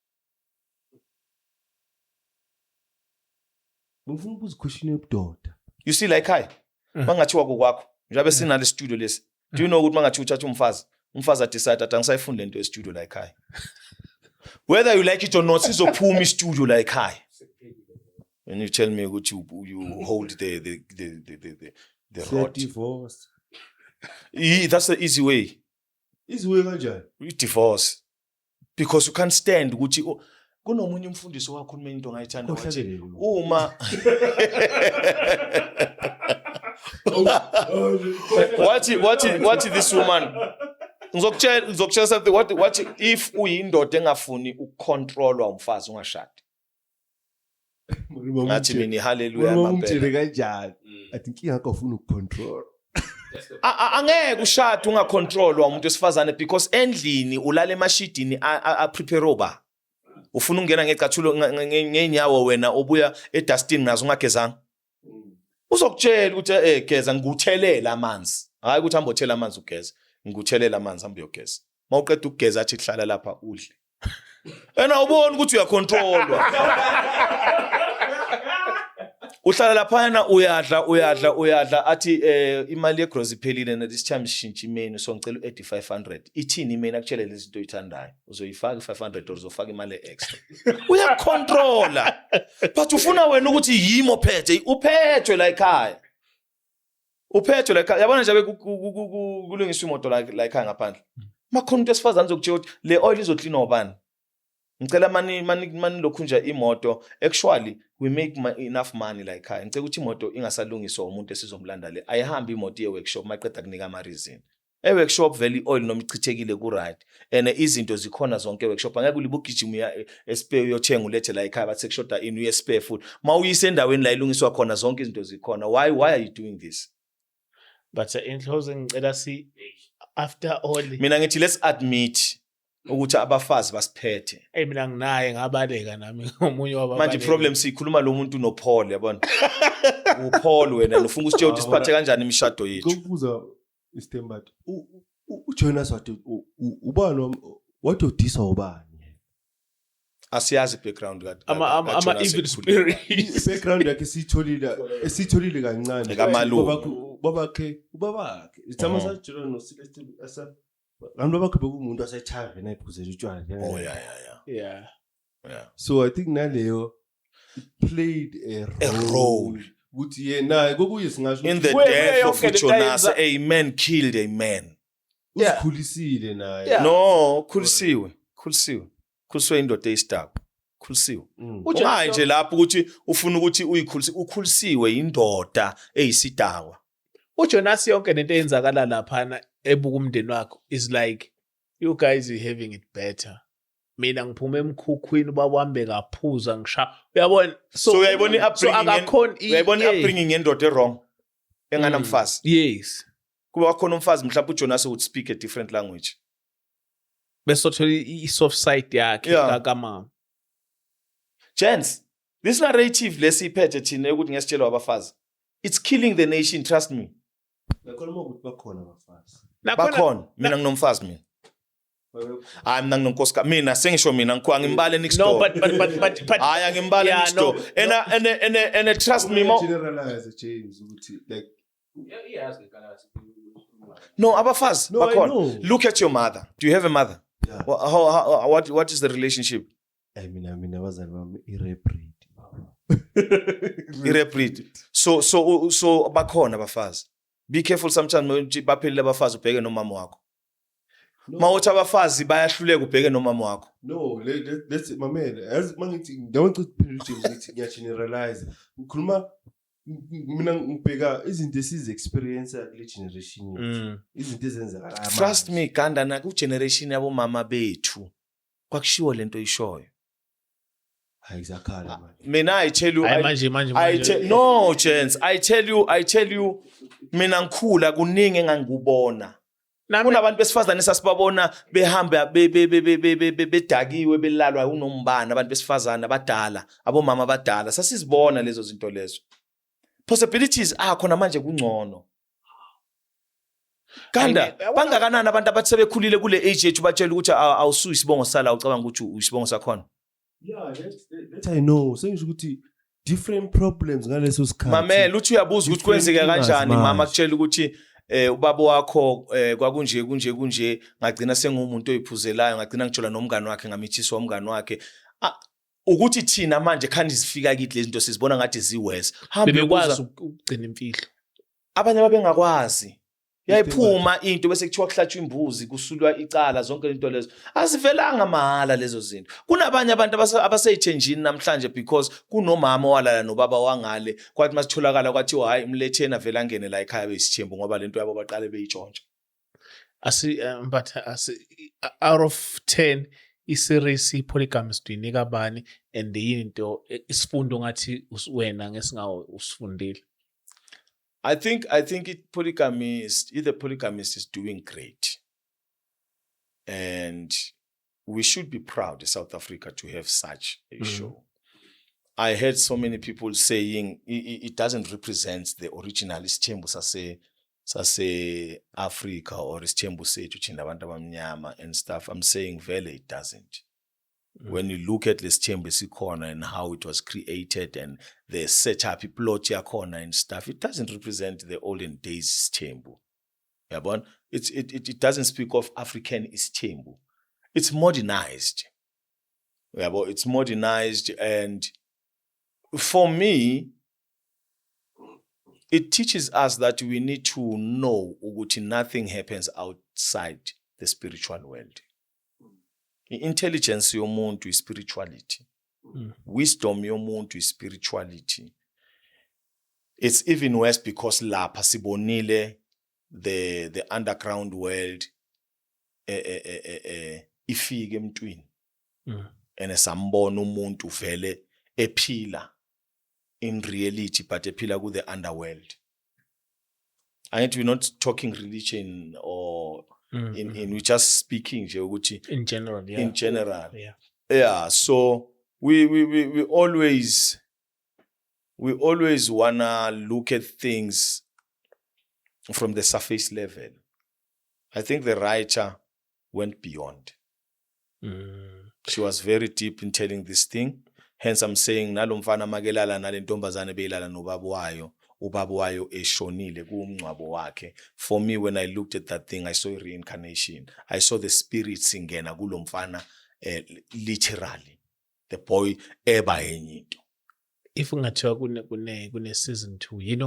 Ngifuna ukubuza question yobudoda. You see like hi. Mangathiwa kokwakho. Njengoba sinale studio lesi. Do you know ukuthi mangathi uthatha umfazi decide athi angisayifundi lento e studio like hi. Whether you like it or not, sizophuma studio like hi. And you tell me what you hold the rod. Divorce. That's the easy way. Easy way kanjani? You divorce. Because you can't stand ukuthi kunomunye umfundisi wakho ume into ngayithanda wathi uma what this woman ngizokutshela something what if uyindoda engafuni ukucontrolwa umfazi ungashadi ngathi mina hallelujah Ngumtshele kanjani? I think ingakho ufuna ukucontrol. angeke ushade ungacontrolwa umuntu wesifazane because endlini ulala emashidini a prepare oba ufuna ungena ngecathulo ngenyawo wena obuya edustini nazo ungagezanga uzokutshela ukuthi geza ngikuthelela amanzi hayi ukuthi hamba uthela amanzi ugeza ngikuthelela amanzi hamba uyogeza mawuqeda ukugeza athi hlala lapha udle ena ubona ukuthi uyacontrolwa uhlala lapha uyadla athi imali yegrocery iphelile na this time shintsha imenu so ngicela u8500 ithini imenu akutshela lezi zinto oyithandayo uzoyifaka 500 or uzofaka imali extra uyacontrola but ufuna wena ukuthi yimo phethe uphethwe la ekhaya yabona nje kulungiswa imoto la ekhaya ngaphandle makhona umuntu esifazana zokutshela ukuthi le oil izoclean obani ngicela mani lokhu nje imoto actually we make enough money like ekhaya ngicela ukuthi imoto ingasalungiswa umuntu esizomlanda le ayihambi imoto ye workshop maqeda kunika ama reason workshop vele oil noma ichithekile ku right and izinto zikhona zonke workshop angeke ulibugijima ya spare uyothenga ulethe la ekhaya bathi sekushoda ini uye spare full mawuyise endaweni la ilungiswa khona zonke izinto zikhona why are you doing this But in closing ngicela si after all mina ngithi let's admit ukuthi abafazi basiphethe mina nginaye ngabaleka nami omunye wababaleka manje problem sikhuluma lo muntu no Paul yabona uPaul wena ufuna usitshela ukuthi siphathe kanjani imishado yethu Ngokubuza isithemba uJonas wathi ubani wathi udisa ubani asiyazi background ka ama evil spirit background yakhe sitholile kancane kaMalu babakhe ithama sajelo no Celeste asa abantu bakhe bekumuntu asethave nayiphuzela utshwala oh yeah so I think naleyo played a role ukuthi yena kokuye singasho in the death of Jonas a man killed a man usikhulisile naye no khulisiwe indoda eyisitako khulisiwe manje lapho ukuthi ufuna ukuthi ukhulisiwe indoda eyisidakwa uJonas yonke lento eyenzakala lapha ebuka umndeni wakho is like you guys are having it better mina ngiphuma emkhukhwini babambe kaphuza ngisha uyabona so uyayibona upbringing yendoda wrong enganamfazi yes kuba khona umfazi mhlawumbe uJonas would speak a different language besothola i-soft side yakhe kamama gents this narrative lesiphethe thina ukuthi ngesitshela abafazi it's killing the nation trust me nakhona ukuthi bakhona abafazi bakhona mina nginomfazi mina mina nginonkosika mina sengisho mina ngimbale next door but hayi ngimbale next door and trust me more generalize James ukuthi like no abafazi bakhona look at your mother do you have a mother what is the relationship mina abazali bami ireprit so bakhona abafazi. Be careful sometimes baphelile abafazi ubheke nomama wakho. Mawuthi abafazi bayahluleka ubheke nomama wakho. No, let's my man. As mangithi ngiyawuthi ngithi ngiya-generalize. Ngikhuluma mina ngibheka izinto esizi-experience kule generation yethu. Izinto ezenzakala. Trust me, Ganda, na ku-generation yabomama bethu kwakushiwo lento ishoyo. Ayizakhala manje. Mina I tell you, no chance. I tell you, mina ngikhula kuningi engangikubona. Kunabantu besifazane esasibabona behamba bedakiwe belalwa unombane abantu besifazane abadala, abomama abadala. Sasizibona lezo zinto lezo. Possibilities khona manje kungcono. Kanda bangakanani abantu abathi sebekhulile kule age yethu batshela ukuthi awusuyi isibongo sala ucabanga ukuthi uyisibongo sakhona. Yeah, that I know. Sengisho ukuthi different problems ngaleso sikhathi. Mamela uthi uyabuza ukuthi kwenzeke kanjani mama akutshela ukuthi ubaba wakho kwakunje ngagcina sengumuntu oyiphuzelayo ngagcina ngitshola nomngane wakhe ngamithisa umngane wakhe. Ukuthi thina manje khani zifika kithi lezi zinto sizibona ngathi ziwese. Bebekwazi ukugcina imfihlo. Abanye babengakwazi. Yayiphuma into bese kuthiwa kuhlatshwa imbuzi kusulwa icala zonke into lezo. Asivelanga mahala lezo zinto. Kunabanye abantu abaseyithenjini namhlanje because kunomama walala nobaba wangale kwathi masitholakala kwathi hayi umlethena vela ngene la ekhaya besithembu ngoba lento yabo baqale beyitshontsha. But out of 10 iseries ipolygamist inika bani and yinto isifundo ngathi wena ngesingawo usifundile. I think the polygamist is doing great. And we should be proud in South Africa to have such a show. I heard so many people saying it doesn't represent the original isithembu sase Africa or isithembu sethu thina abantu abamnyama and stuff. I'm saying vele it doesn't. When you look at this isithembu esikhona and how it was created and the setup plot yakhona and stuff, it doesn't represent the olden days isithembu. Yabona? It doesn't speak of African isithembu. It's modernized. Yabo, it's modernized, and for me it teaches us that we need to know ukuthi nothing happens outside the spiritual world. Intelligence yomuntu is spirituality. Wisdom yomuntu is spirituality. It's even worse because lapha sibonile the underground world ifike emntwini. And sambona umuntu vele ephila in reality but ephila ku the underworld. And we're not talking religion or we're just speaking in general, yeah. In general. Yeah. Yeah, so we always wanna look at things from the surface level. I think the writer went beyond. She was very deep in telling this thing. Hence I'm saying nalo mfana makelala nale ntombazane beyilala ubaba wayo eshonile kumncwabo wakhe. For me, when I looked at that thing, I saw reincarnation. I saw the spirit singena kulo mfana literally. The boy eba enye into. If ungathiwa kune season 2, yini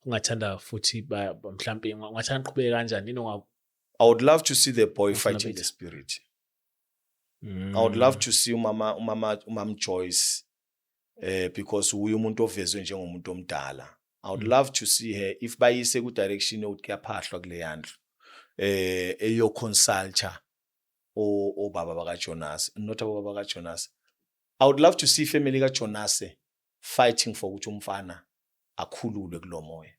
ungathanda futhi mhlambe ungathanda qhubeka kanjani yini I would love to see the boy fighting the spirit. I would love to see umam Joyce because uyu umuntu ovezwe njengomuntu omdala. I would love to see her if bayise ku direction yokuthi kuyaphahlwa kule yandlu eyo consulta o baba baka Jonas, not ababa baka Jonas. I would love to see family ka Jonas fighting for ukuthi umfana akhululwe kulomoya.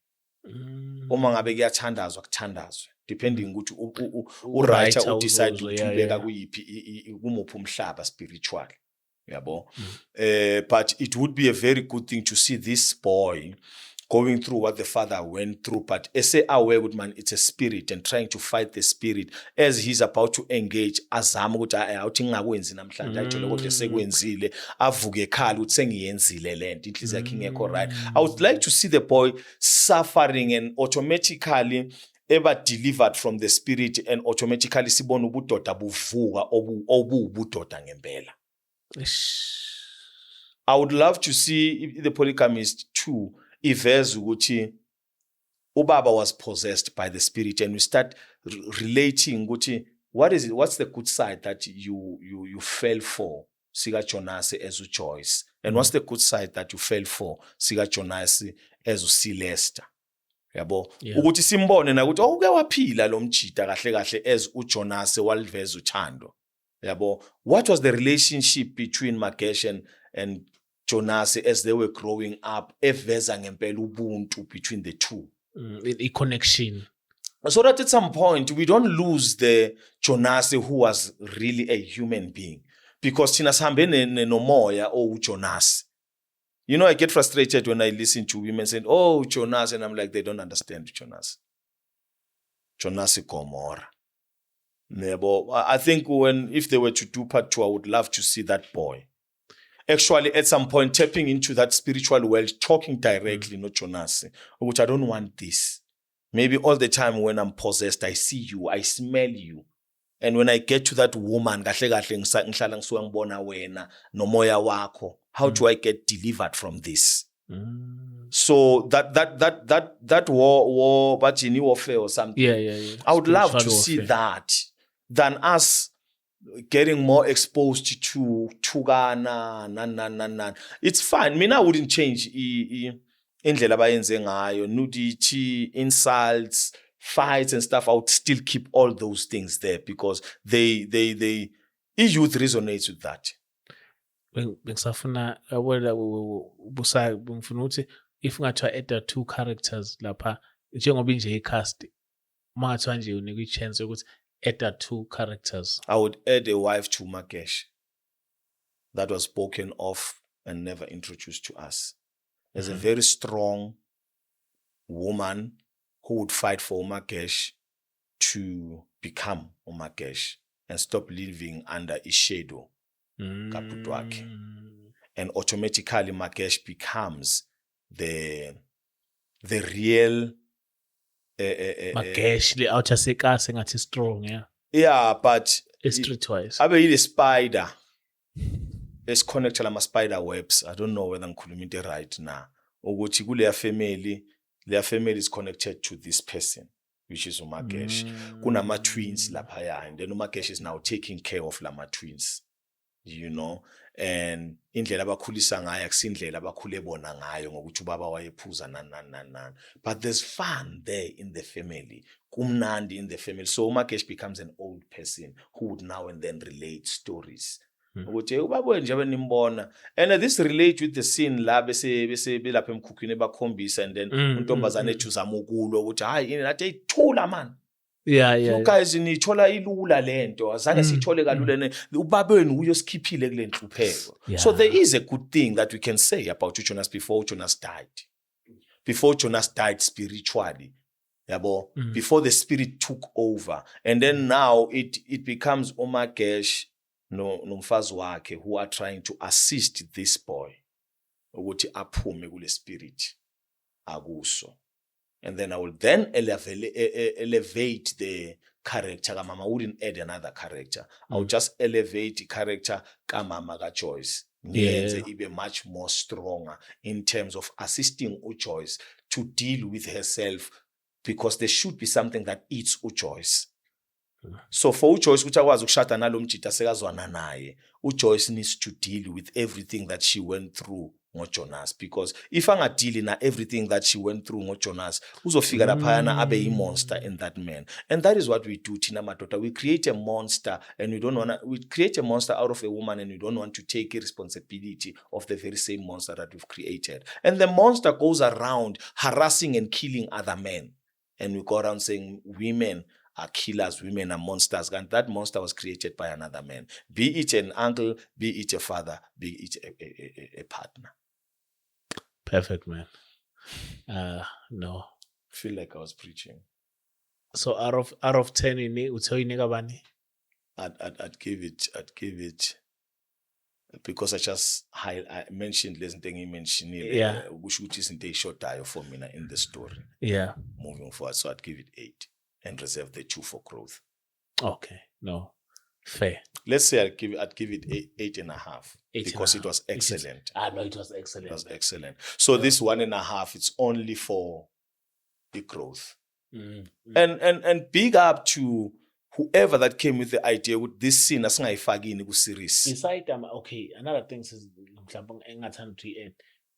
Uma ngabe kuyathandazwa kuthandazwe depending ukuthi u-writer u-decide ukubeka kuyiphi kumuphi umhlaba spiritual. Yabo. But it would be a very good thing to see this boy going through what the father went through, but essay aware with man, it's a spirit and trying to fight the spirit as he's about to engage. Azama ukuthi awuthi ngakwenzi namhlanje ajole kodwa sekwenzile avuke ekhala uthi sengiyenzile lento inhliziyo yakhe ingekho right. I would like to see the boy suffering and automatically ever delivered from the spirit and automatically sibona ubudoda buvuka obubudoda ngempela. I would love to see the polygamist too iveza ukuthi ubaba was possessed by the spirit, and we start relating ukuthi what's the good side that you fell for sika Jonas as uJoyce, and what's the good side that you fell for sika Jonas as uCelesta. Yabo ukuthi simbone na ukuthi uke waphila lo mjida kahle kahle as uJonas waliveza uthando. Yabo, what was the relationship between Magesh and Jonas as they were growing up, eveza ngempela ubuntu between the two? A connection. So that at some point we don't lose the Jonas who was really a human being, because thina sihambe nomoya Jonas. You know, I get frustrated when I listen to women saying, "Oh, Jonas," and I'm like, they don't understand Jonas. Jonas Gomorrah. I think if they were to do part 2, I would love to see that boy actually at some point tapping into that spiritual world, talking directly, not Jonas, which I don't want this. Maybe all the time when I'm possessed, I see you, I smell you. And when I get to that woman, how do I get delivered from this? So that war, Bajini warfare or something. Yeah. I would love to Spiritual see warfare. that than us getting more exposed to Tugana. It's fine. Mina wouldn't change indlela abayenze ngayo, nudity, insults, fights and stuff. I would still keep all those things there because youth resonates with that. Bengisafuna bengifuna ukuthi if ngathiwa add 2 characters lapha njengoba nje icast mangathiwa nje unika ichance ukuthi add 2 characters. I would add a wife to Magesh that was spoken of and never introduced to us as a very strong woman who would fight for Magesh to become Magesh and stop living under his shadow. Kaput wakhe. And automatically Magesh becomes the real Magesh le outer sekase ngathi strong, yeah. Yeah, but Streetwise. abe yile spider esiconnecta lama spider webs. I don't know whether ngikhuluma into right na. Ukuthi kuleya family is connected to this person, which is uMagesh. Kunama twins lapha, and then uMagesh is now taking care of lama twins. You know, and indlela abakhulisa ngayo akusindlela abakhule bona ngayo ngokuthi ubaba wayephuza nan. But there's fun there in the family. Kumnandi in the family. So Magesh becomes an old person who would now and then relate stories. Ukuthi ubaba nje benimbona, and this relates with the scene la bese belapha emkhukhwini bakhombisa, and then untombazane ejuzama ukulo ukuthi hayi nathi ayithula man. Yeah. You guys nithola ilula lento azange sithole kalula ubaba wenu uyosikhiphile kule nhlupheko. So there is a good thing that we can say about Jonas before Jonas died. Before Jonas died spiritually. Yabo, before the spirit took over, and then now it becomes Magesh nomfazi wakhe who are trying to assist this boy ukuthi aphume kule spirit akuso. And then I will then elevate the character kaMama. I wouldn't add another character. I would just elevate the character kaMama kaJoyce. Ngiyenze ibe much more stronger in terms of assisting uJoyce to deal with herself, because there should be something that eats uJoyce. So for uJoyce ukuthi akwazi ukushada nalomjida sekazwana naye, uJoyce needs to deal with everything that she went through ngoJonas, because if angadili na everything that she went through ngoJonas, uzofika laphayana abe yi-monster in that man. And that is what we do, thina madoda. We create a monster, and we create a monster out of a woman, and we don't want to take responsibility of the very same monster that we've created. And the monster goes around harassing and killing other men. And we go around saying women are killers, women are monsters, and that monster was created by another man. Be it an uncle, be it a father, be it a partner. Perfect, man. No. Feel like I was preaching. So out of 10 uyinika bani? I'd give it because I mentioned less thing you mentioned. Yeah. Which is in short for me in the story. Yeah. Moving forward, so I'd give it 8 and reserve the 2 for growth. Okay. No. Fair. Let's say I'd give it 8.5 8.5. because it was excellent. No, it was excellent. It was excellent. So this 1.5, it's only for the growth. And big up to whoever that came with the idea with this scene asingayifaki in series. Beside okay, another thing is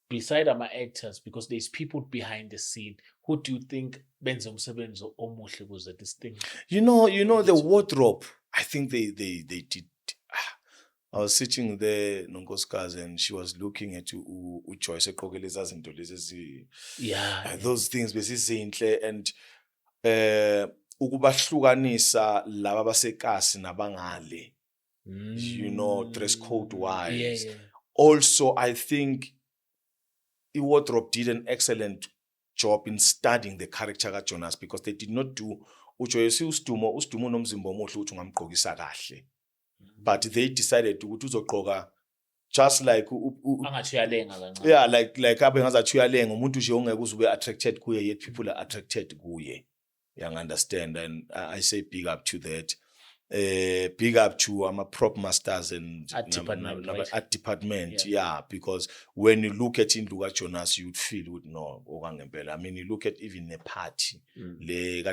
beside actors, because there's people behind the scene. Who do you think benza umsebenzi omuhle kuze this thing? You know the wardrobe. I think they did. I was sitting there, Nonkoskazi, and she was looking at Joyce Kogeleza zinto lezi. Yeah. Those things besizinhle and ukubahlukanisa laba basekasi nabangale. Dress code wise. Yeah. Also, I think the wardrobe did an excellent job in studying the character of Jonas because they did not do uJoyce uSidumo nomzimba omuhle ukuthi ungamgqokisa kahle. But they decided ukuthi uzogqoka just like yeah, like abe ngazathi uyalenga umuntu nje ongeke uzube attracted kuye, yet people are attracted kuye. You understand? And I say big up to that. Big up to prop masters and art department, yeah, because when you look at Induka Jonas, you'd feel would know. I mean, you look at even the party, the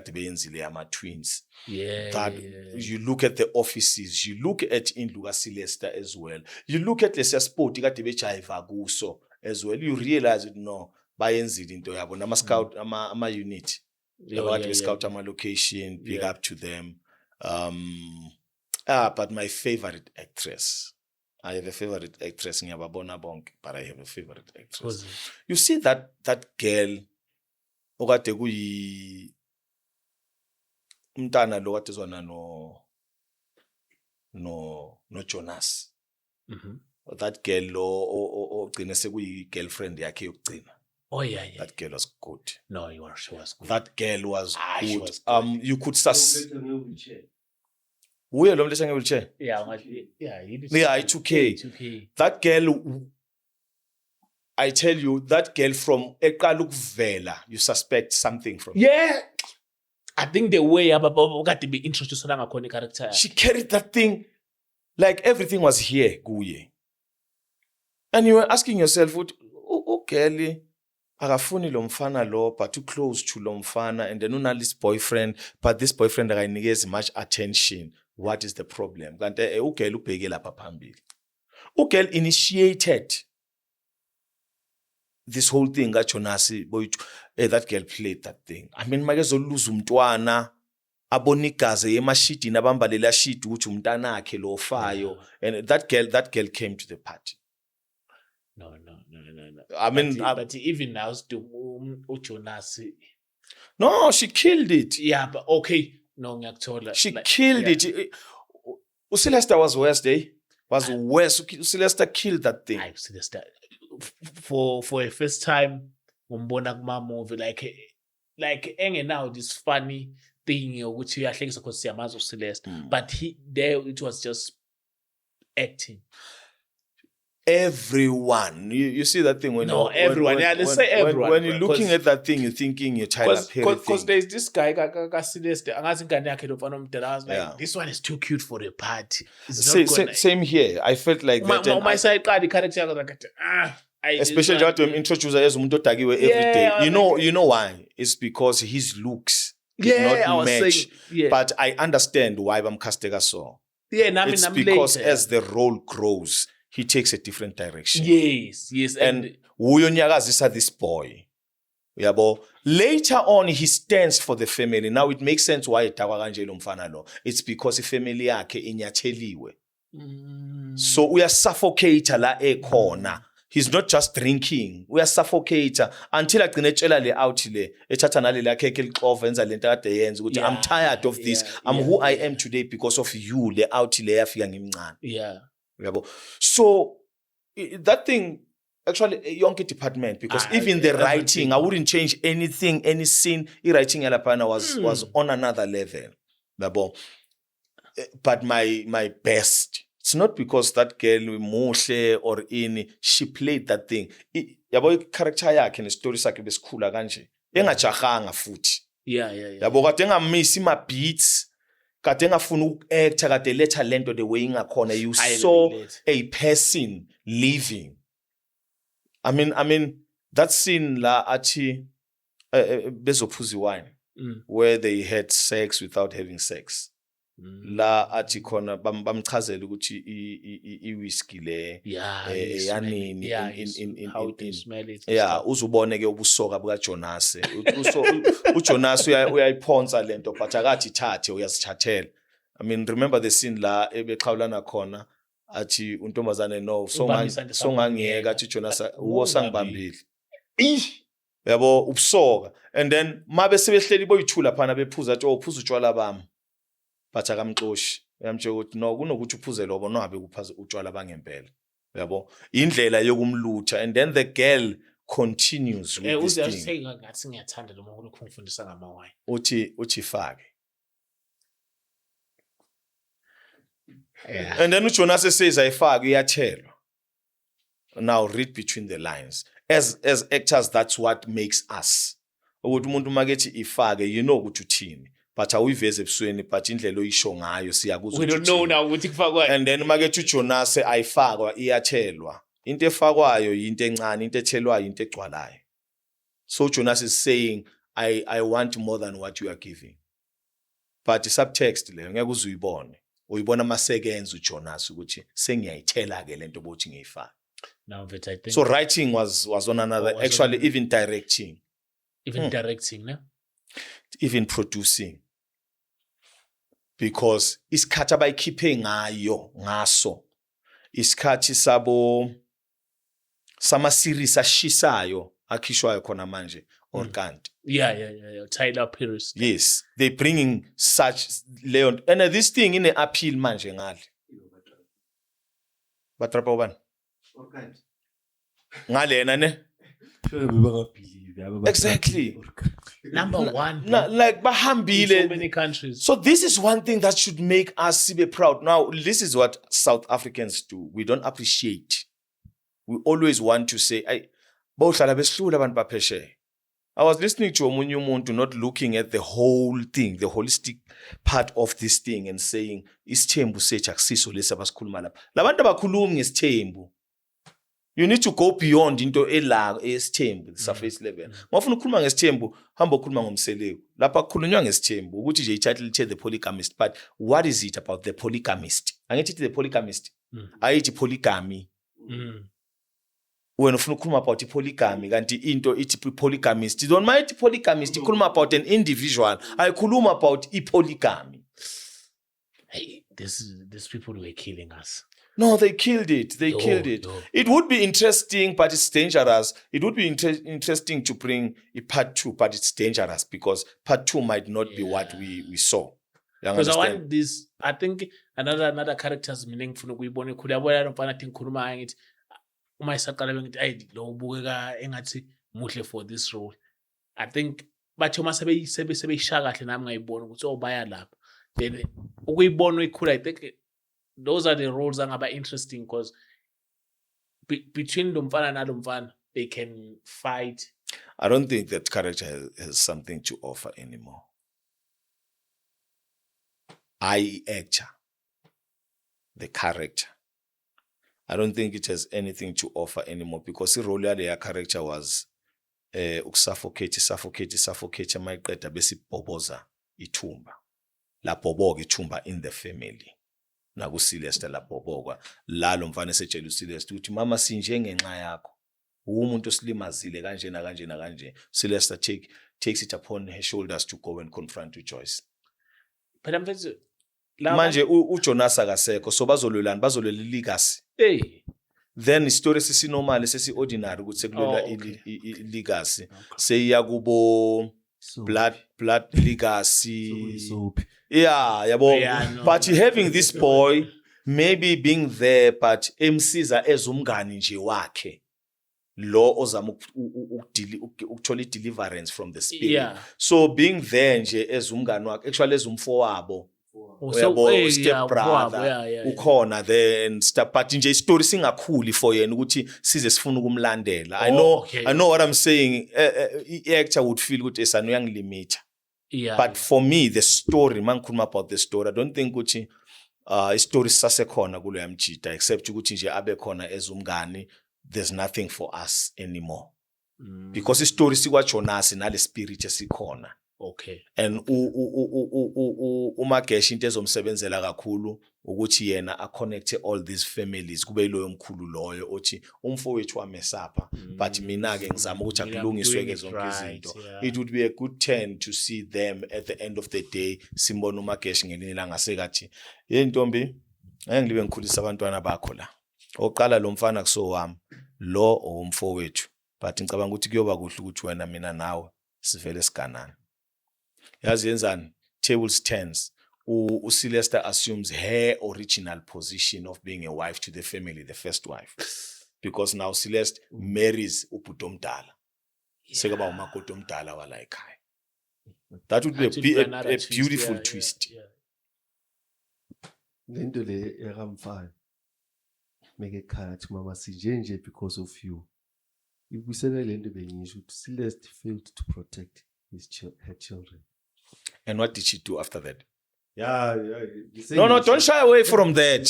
twins. Yeah. You look at the offices, you look at Induka Celesta as well. You look at the sport, guso as well. You realize it no by into yabo. Scout ama unit. Scout ama location, big up to them. But my favorite actress, I have a favorite actress in Yababona Bonk, but I have a favorite actress. You see that girl, okade kuyi umntana lo watezwana no Jonas. That girl lo ogcine sekuyi girlfriend yakhe yokugcina. Oh yeah. That girl was good. No, she was good. That girl was good. She was good. You could Uye lo mlesa nge-wheelchair? Yeah, I2K. That girl, I tell you, that girl from eqala ukuvela, you suspect something from her. Yeah. I think the way got to be introduced to the character. She carried that thing like everything was here, kuye. And you were asking yourself, girl, akafuni lo mfana lo, but too close to lo mfana, and then una this boyfriend, but this boyfriend akayinikezi much attention. What is the problem? Kanti ugirl ubheke lapha phambili. Ugirl initiated this whole thing kaJonas, that girl played that thing. I mean, makezoluza umntwana abona igazi emashidini abambalela shidi ukuthi umntana akhe lo fayo, and that girl came to the party. No. I mean, but even now, Jonas. No, she killed it. Yeah, but okay. No, she killed it. Celesta was worse, was worse. Celesta killed that thing. Celesta, for a first time, umbona movie like now this funny thing which I think is because Siamazo Celeste, but it was just acting. Everyone, you see that thing when everyone. Let's say everyone. When you're looking at that thing, you're thinking you're Tyler Perry. Because there's this guy, Celeste. I was like, this one is too cute for a party. Same here. I felt like that. On my side, the character was like, especially when you introduce as Mundo Tagiwe every day. You know why? It's because his looks did not match. But I understand why Bamkastega saw. It's because as the role grows, he takes a different direction. Yes. And uyonyakazisa this boy. Yabo. Later on, he stands for the family. Now it makes sense why etakwa kanje lo mfana lo. It's because ifamily yakhe inyatheliwe. So we are suffocator la ekhona. He's not just drinking. We are suffocator until agcine etshela le out le ethatha nale lakhe kelixova enza lento kade yenza ukuthi I'm tired of this. I'm who I am today because of you. Le out le yafika ngimncane. Yeah. So that thing actually a yonke department, because even the writing, I wouldn't change anything, any scene. The writing Alapana was on another level. But my best, it's not because that girl Moshe or she played that thing. Yabo character yakhe ne story sakhe besikhula kanje. Engajahanga futhi. Yeah. Yabo kade engamisi ma beats. kade engafuna uku-acta kade letha lento the way ingakhona you I saw relate. a person living. I mean that scene la athi bezophuza wine where they had sex without having sex. La athi khona bamchazela ukuthi I whiskey le yanini how to smell it. yeah uzubone ke ubusoka buka Jonas uJonas uyayiphonsa lento but akathi thathe uyasithathela. I mean remember the scene la ebexhawulana khona athi untombazane no so ngangiyeka athi Jonas uwosangibambile yabo ubusoka and then mabe sebehleli boyithula phana bephuza athi uphuza utshwala bami but akamxoshi uyamtshela ukuthi no kunokuthi uphuze lobo no habe kuphaza utshwala bangempela yabo indlela yokumlutha and then the girl continues with this thing ngathi ngiyathanda lo muntu ukufundisa ngamawine uthi fake and then uJonas says ayifake iyathelwa. Now read between the lines as actors that's what makes us ukuthi umuntu makethi ifake you know ukuthi uthini but awuyiveze ebusweni but indlela oyisho ngayo siyakuzwa we don't know now ukuthi kufakwa and then makethi uJonas ayifakwa iyathelwa into efakwayo into encane into ethelwayo into egcwalayo. So Jonas is saying I want more than what you are giving but subtext leyo ngeke uzuyibone uyibona masekenza uJonas ukuthi sengiyayithela ke lento bothi ngiyifaka. Now that I think So writing was on another actually even directing directing no even producing because isikhathi abayikhiphe ngaso isikhathi sama series ashisayo akhishwayo khona manje or kanti yeah Tyler Perry yes they bringing such Leon and this thing in appeal manje ngale batrapa ubani ngalena ne exactly number one like in bahambile so many countries. So this is one thing that should make us be proud. Now, this is what South Africans do. We don't appreciate. We always want to say, I was listening to omunye umuntu not looking at the whole thing, the holistic part of this thing and saying, isithembu sethu akusiso lesi abasikhuluma lapha. Labantu abakhulumi ngesithembu. You need to go beyond into ela esithembu, the surface level. Mawufuna ukukhuluma ngesithembu, hamba ukhuluma ngomseleku. Lapha kukhulunywa ngesithembu ukuthi nje i-title lithe the polygamist, but what is it about the polygamist? Angithi the polygamist. Ayithi polygamy. Wena ufuna ukukhuluma about polygamy kanti into ithi polygamist. Don't mind polygamist, ikhuluma about an individual. Ayikhuluma about polygamy. Hey, these people were killing us. No, they killed it. They killed it. No. It would be interesting, but it's dangerous. It would be interesting to bring a part 2, but it's dangerous because part 2 might not be what we saw. Because I want this. I think another characters meaning ngifuna ukuyibona ikhulu yabona lo mfana athi ngikhuluma ngithi uma isaqala bengithi ayi lo ubukeka engathi muhle for this role. I think bathe uma sebeyishaya kahle nami ngayibona ukuthi baya lapha. Then ukuyibona ikhulu I think those are the roles that are interesting because between Lumfana and Lumfana, they can fight. I don't think that character has something to offer anymore. Actor, the character. I don't think it has anything to offer anymore because the role of their character was suffocate mayiqeda bese boboza ithumba. La boboga ithumba in the family. Naku Celeste la bobokwa la lo mfana esetshela uCeleste ukuthi mama sinjengenxa yakho umuntu oslimazile kanje na kanje na kanje. Celeste takes it upon her shoulders to go and confront uJoyce. But I'm just manje uJonas akasekho so bazolwelana bazolwela legacy. Hey, then story sesinormal sesi ordinary ukuthi sekulwela legacy seyiya kubo blood legacy. Yeah, yabo. Yeah, no. But having this boy maybe being there but emsiza ezumngani nje wakhe lo ozama ukuthola deliverance from the spirit. Yeah. So being there nje ezumngani wakhe actually ezumfowabo uyabo step brother ukhona then step but nje istory singakhuli for yena ukuthi size sifuna ukumlandela. I know what I'm saying. I actor would feel ukuthi esanu uyangilimita Yeah. But for me, the story, mangikhuluma about the story, I don't think ukuthi story sasekhona kulo yamjida except ukuthi nje abe khona ezumngani, there's nothing for us anymore. Because story sikwa Jonas nale spirit esikhona. Okay. And uMagesh into ezomsebenzela kakhulu ukuthi yena a connect all these families kube loyo mkhulu loyo othi umfowethu wamesapha but mina ke ngizama ukuthi akulungiswe ke zonke izinto. It would be a good turn to see them at the end of the day simbona uMagesh ngelinye ilanga sekathi yentombi ngilibe ngikhulisa abantwana bakho la. Oqala lo mfana kuso wami lo umfowethu but ngicabanga ukuthi kuyoba kuhle ukuthi wena mina nawe sivele siganana. Yazi yenzani tables turns uSylvester assumes her original position of being a wife to the family, the first wife, because now Celeste marries ubhuti omdala sekaba umakoti omdala wala ekhaya. That would be a beautiful twist. Lento le yakamfana make ekhaya to mama sinje because of you. Ibusele lento bengisho ukuthi Celeste failed to protect her children. And what did she do after that? Yeah. No, don't shy away from that.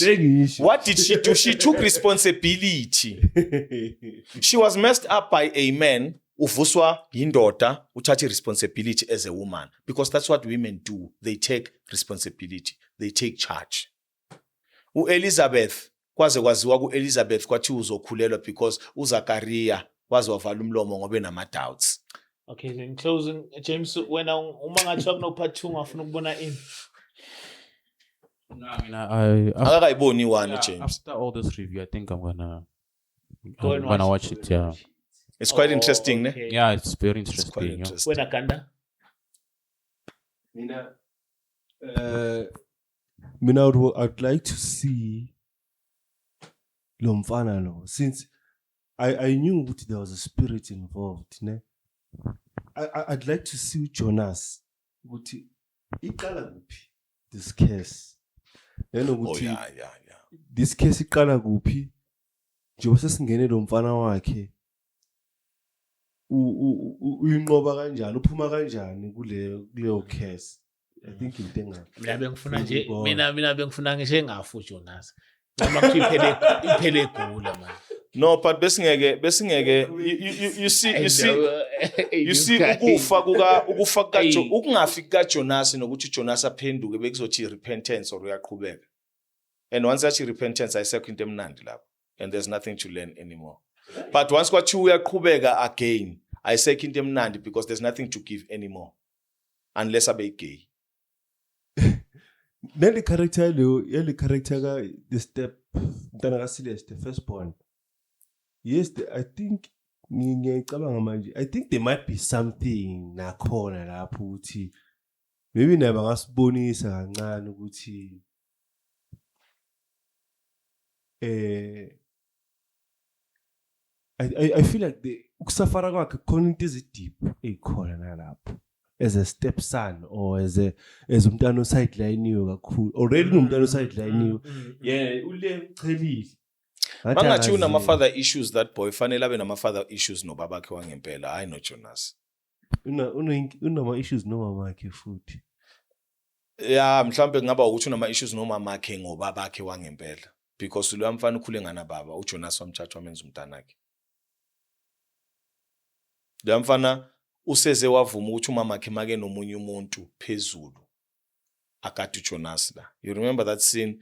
What What did she do? She took responsibility. She was messed up by a man. Uvuswa yindoda, uthathe responsibility as a woman. Because that's what women do. They take responsibility. They take charge. U-Elizabeth, kwaze kwaziwa ku-Elizabeth kwathi uzokhulelwa because uZakaria waze wavala umlomo ngobe nama-doubts. Okay, then closing, James, when uma ngathi no part 2 ngafuna ukubona ini. No, I mean, I Akakayiboni wani James. after all this review, I think I'm gonna Go and watch it. Yeah, It's quite interesting, ne? Okay. yeah, it's very It's interesting. quite Yeah. interesting. When Akanda? Mina I'd like to see lo mfana lo, since I knew that there was a spirit involved, ne? I'd like to see Jonas ukuthi iqala kuphi this case. Then Oh ukuthi yeah. this case iqala kuphi njengoba sesingene lo mfana wakhe uyinqoba kanjani, uphuma kanjani kuleyo case. I think into enga Mina bengifuna nje mina bengifuna ngisho engafu Jonas. Noma kuthi iphele egula man. No, but besingeke you see ukufa kuka ukungafi kaJonas nokuthi Jonas aphenduke bekuzothi repentance or uyaqhubeka. And once that repentance ayisekho into emnandi lapho and there's nothing to learn anymore. But once kwathi uyaqhubeka again ayisekho into emnandi because there's nothing to give anymore unless abe gay. Neli character lo, yeli character ka the step mntana ka Celeste, the firstborn. Yes, I think ngiyacabanga manje. I think there might be something nakhona lapho ukuthi maybe naba ngasibonisa kancane ukuthi I feel like the ukusafara kwakhe khona into ezideep ezikhona nalapho as a stepson or as umntana osideline kakhulu, already umntana osideline yeah ule mchelile. Mangathi unama father issues that boy fanele abe nama father issues nobabakhe wangempela hayi no Jonas. Unama issues nomamakhe futhi. Yeah, mhlambe kungaba ukuthi unama issues nomamakhe ngobabakhe wangempela because lo mfana ukhule ngana baba uJonas wamthatha wamenza umntana wakhe. Lo mfana useze wavuma ukuthi umamakhe make nomunye umuntu phezulu akade uJonas la. You remember that scene?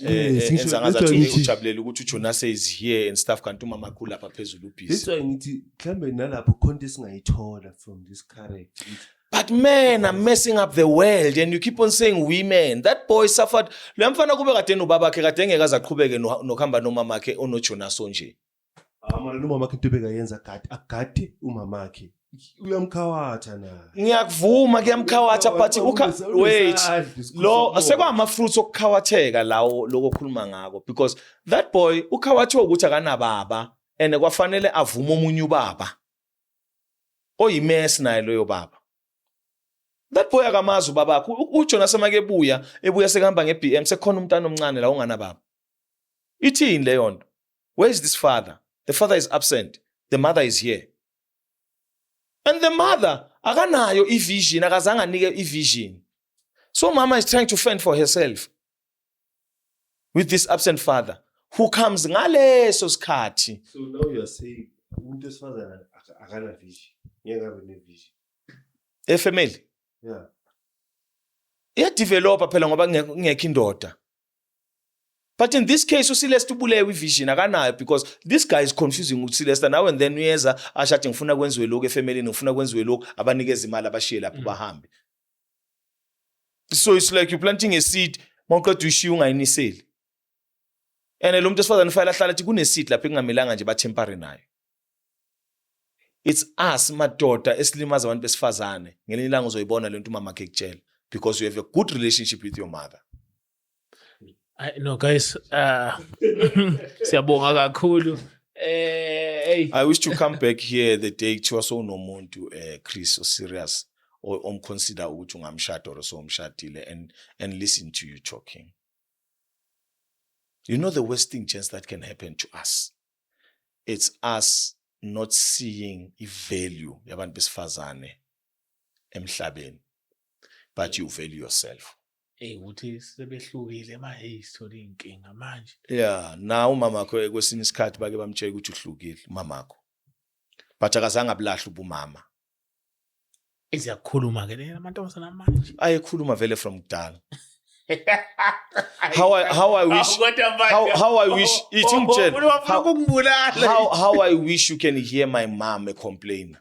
Enza ngazathi ujabulela ukuthi uJonas is here and stuff kanti umamakhe ulapha phezulu ubhizi. That's why ngithi mhlambe nalapho khona esingayithola from this character. But men are messing up the world and you keep on saying women. That boy suffered. Lo mfana kube kade nobabakhe kade engeke azaqhubeke nokuhamba nomamakhe onoJonas onje. Manje umamakhe into bekayenza agade umamakhe. Uyamkhawatha na. Ngiyakuvuma kuyamkhawatha but wait. Lo asekwama fruits okukhawatheka lawo lokukhuluma ngako because that boy ukhawathiwe ukuthi akana baba and kwafanele avume omunye ubaba. Oyimess naye loyo baba. That boy akamazi ubabakhe uJonas makebuya ebuya sekahamba ngeBM sekhona umntana omncane la ongana baba. Ithini leyo nto? Where is this father? The father is absent. The mother is here. And the mother akanayo i-vision, akazange anike i-vision. So mama is trying to fend for herself with this absent father who comes ngaleso sikhathi. So now you are saying umuntu wesifazane akana vision. Ngeke abe ne vision. Efamily Yeah. iyadevelopa phela ngoba kungekho indoda. But in this case, uSilesta ubulewe ivision akanayo because this guy is confusing uSilesta now and then uyeza ashathi ngifuna kwenziwe lokho efamily ngifuna kwenziwe lokho abanikeza imali abashiye lapho bahambe. So it's like you planting a seed mawuqeda uyishiya ungayiniseli. And lo muntu esifazane ufayela hlala ethi kune seed lapho engamelanga nje bathempare nayo. It's us madoda esilimaza abantu besifazane ngelinye ilanga uzoyibona lento umama akhe ekutshela because you have a good relationship with your mother. No guys, siyabonga kakhulu. Hey. I wish to come back here the day kuthiwa sowunomuntu Chris o serious or consider ukuthi ungamshada or so umshadile and listen to you talking. You know the worst thing chance that can happen to us. It's us not seeing value yabantu besifazane emhlabeni, but you value yourself. Uthi sebehlukile hey sithola inkinga manje. Yeah, now umamakho kwesinye isikhathi bake bamtshela ukuthi uhlukile umamakho. But akazange abulahla ubumama. Iziyakhuluma ke le amantombazana manje. Ayekhuluma vele from kudala. How I wish how I wish you can hear my mom complain.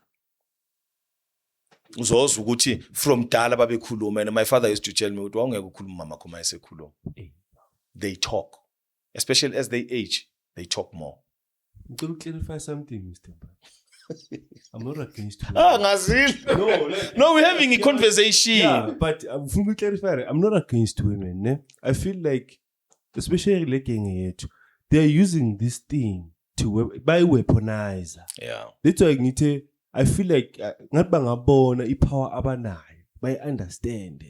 Uzozwa ukuthi from dala babekhuluma and my father used to tell me ukuthi wawungeke ukhuluma mama khoma esekhuluma. They talk, especially as they age, they talk more. I'm going to clarify something, Mr. I'm not against you. No, we're having a conversation. Yeah, but I'm going to clarify. I'm not against women. Ne? I feel like, especially like they're using this thing to by weaponize. Yeah. That's why I feel like not bangabona ipower abanayo. By understand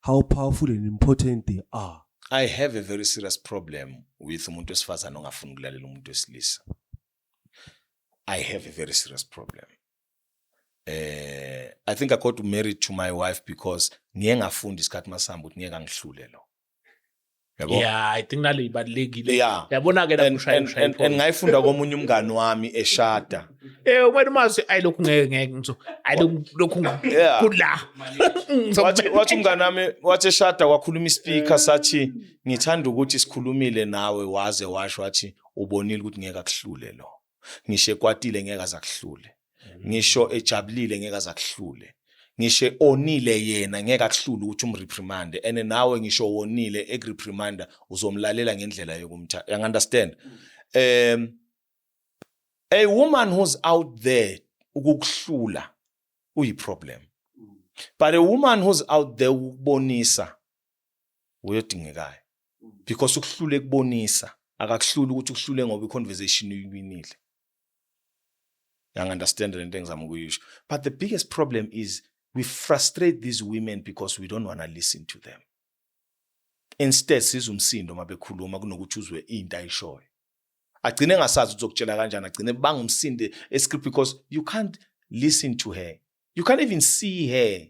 how powerful and important they are. I have a very serious problem with umuntu wesifazane ongafuni ukulalela umuntu wesilisa. I have a very serious problem. I think I got married to my wife because ngiye ngafundi isikhathi masamba ukuthi ngeke ngihlule lo. Yeah, I think nalo ibalekile. Yeah. Yabona ke and ngayifunda komunye umngani wami eshada. Wena mazi ayilokhu ngeke ngizo. Ayilokhu kula. Wathi umngani wami wathi eshada kwakhuluma ispeaker sathi ngithanda ukuthi sikhulumile nawe waze washo wathi ubonile ukuthi ngeke akuhlule lo. Ngisho ekwatile ngeke azakuhlule. Ngisho ejabulile ngeke azakuhlule. Ngisho onile yena ngeke akuhlule ukuthi umreprimande and nawe ngisho wonile ekureprimanda uzomlalela ngendlela yokumthatha. You understand? A woman who's out there ukukuhlula uyi problem. But a woman who's out there ukubonisa uyodingekayo. Because ukuhlule kubonisa akakuhlule ukuthi ukuhlule ngoba iconversation uyiwinile. You understand the things I'm going to use. But the biggest problem is we frustrate these women because we don't want to listen to them. Instead, sizumsindo mabekhuluma kunokuthi uzwe into ayishoyo. Agcine ngasazi uzokutshela kanjani, agcine bangumsinde escript because you can't listen to her. You can't even see her.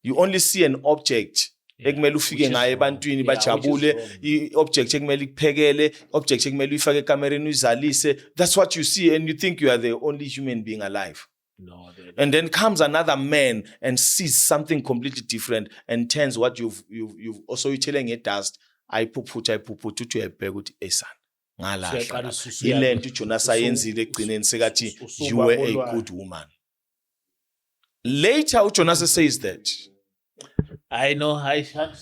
You only see an object. Ekumele ufike ngaye ebantwini bajabule, i-object ekumele ikuphekele, object ekumele uyifake ekamereni uyizalise. That's what you see and you think you are the only human being alive. No, and then comes another man and sees something completely different and turns what you've also telling it dust. I puputa uthi uyabheka uthi esana ngalahla. Ilento uJonas ayenzile egcineni sekathi you were a good woman. Later uJonas says that I know I shall.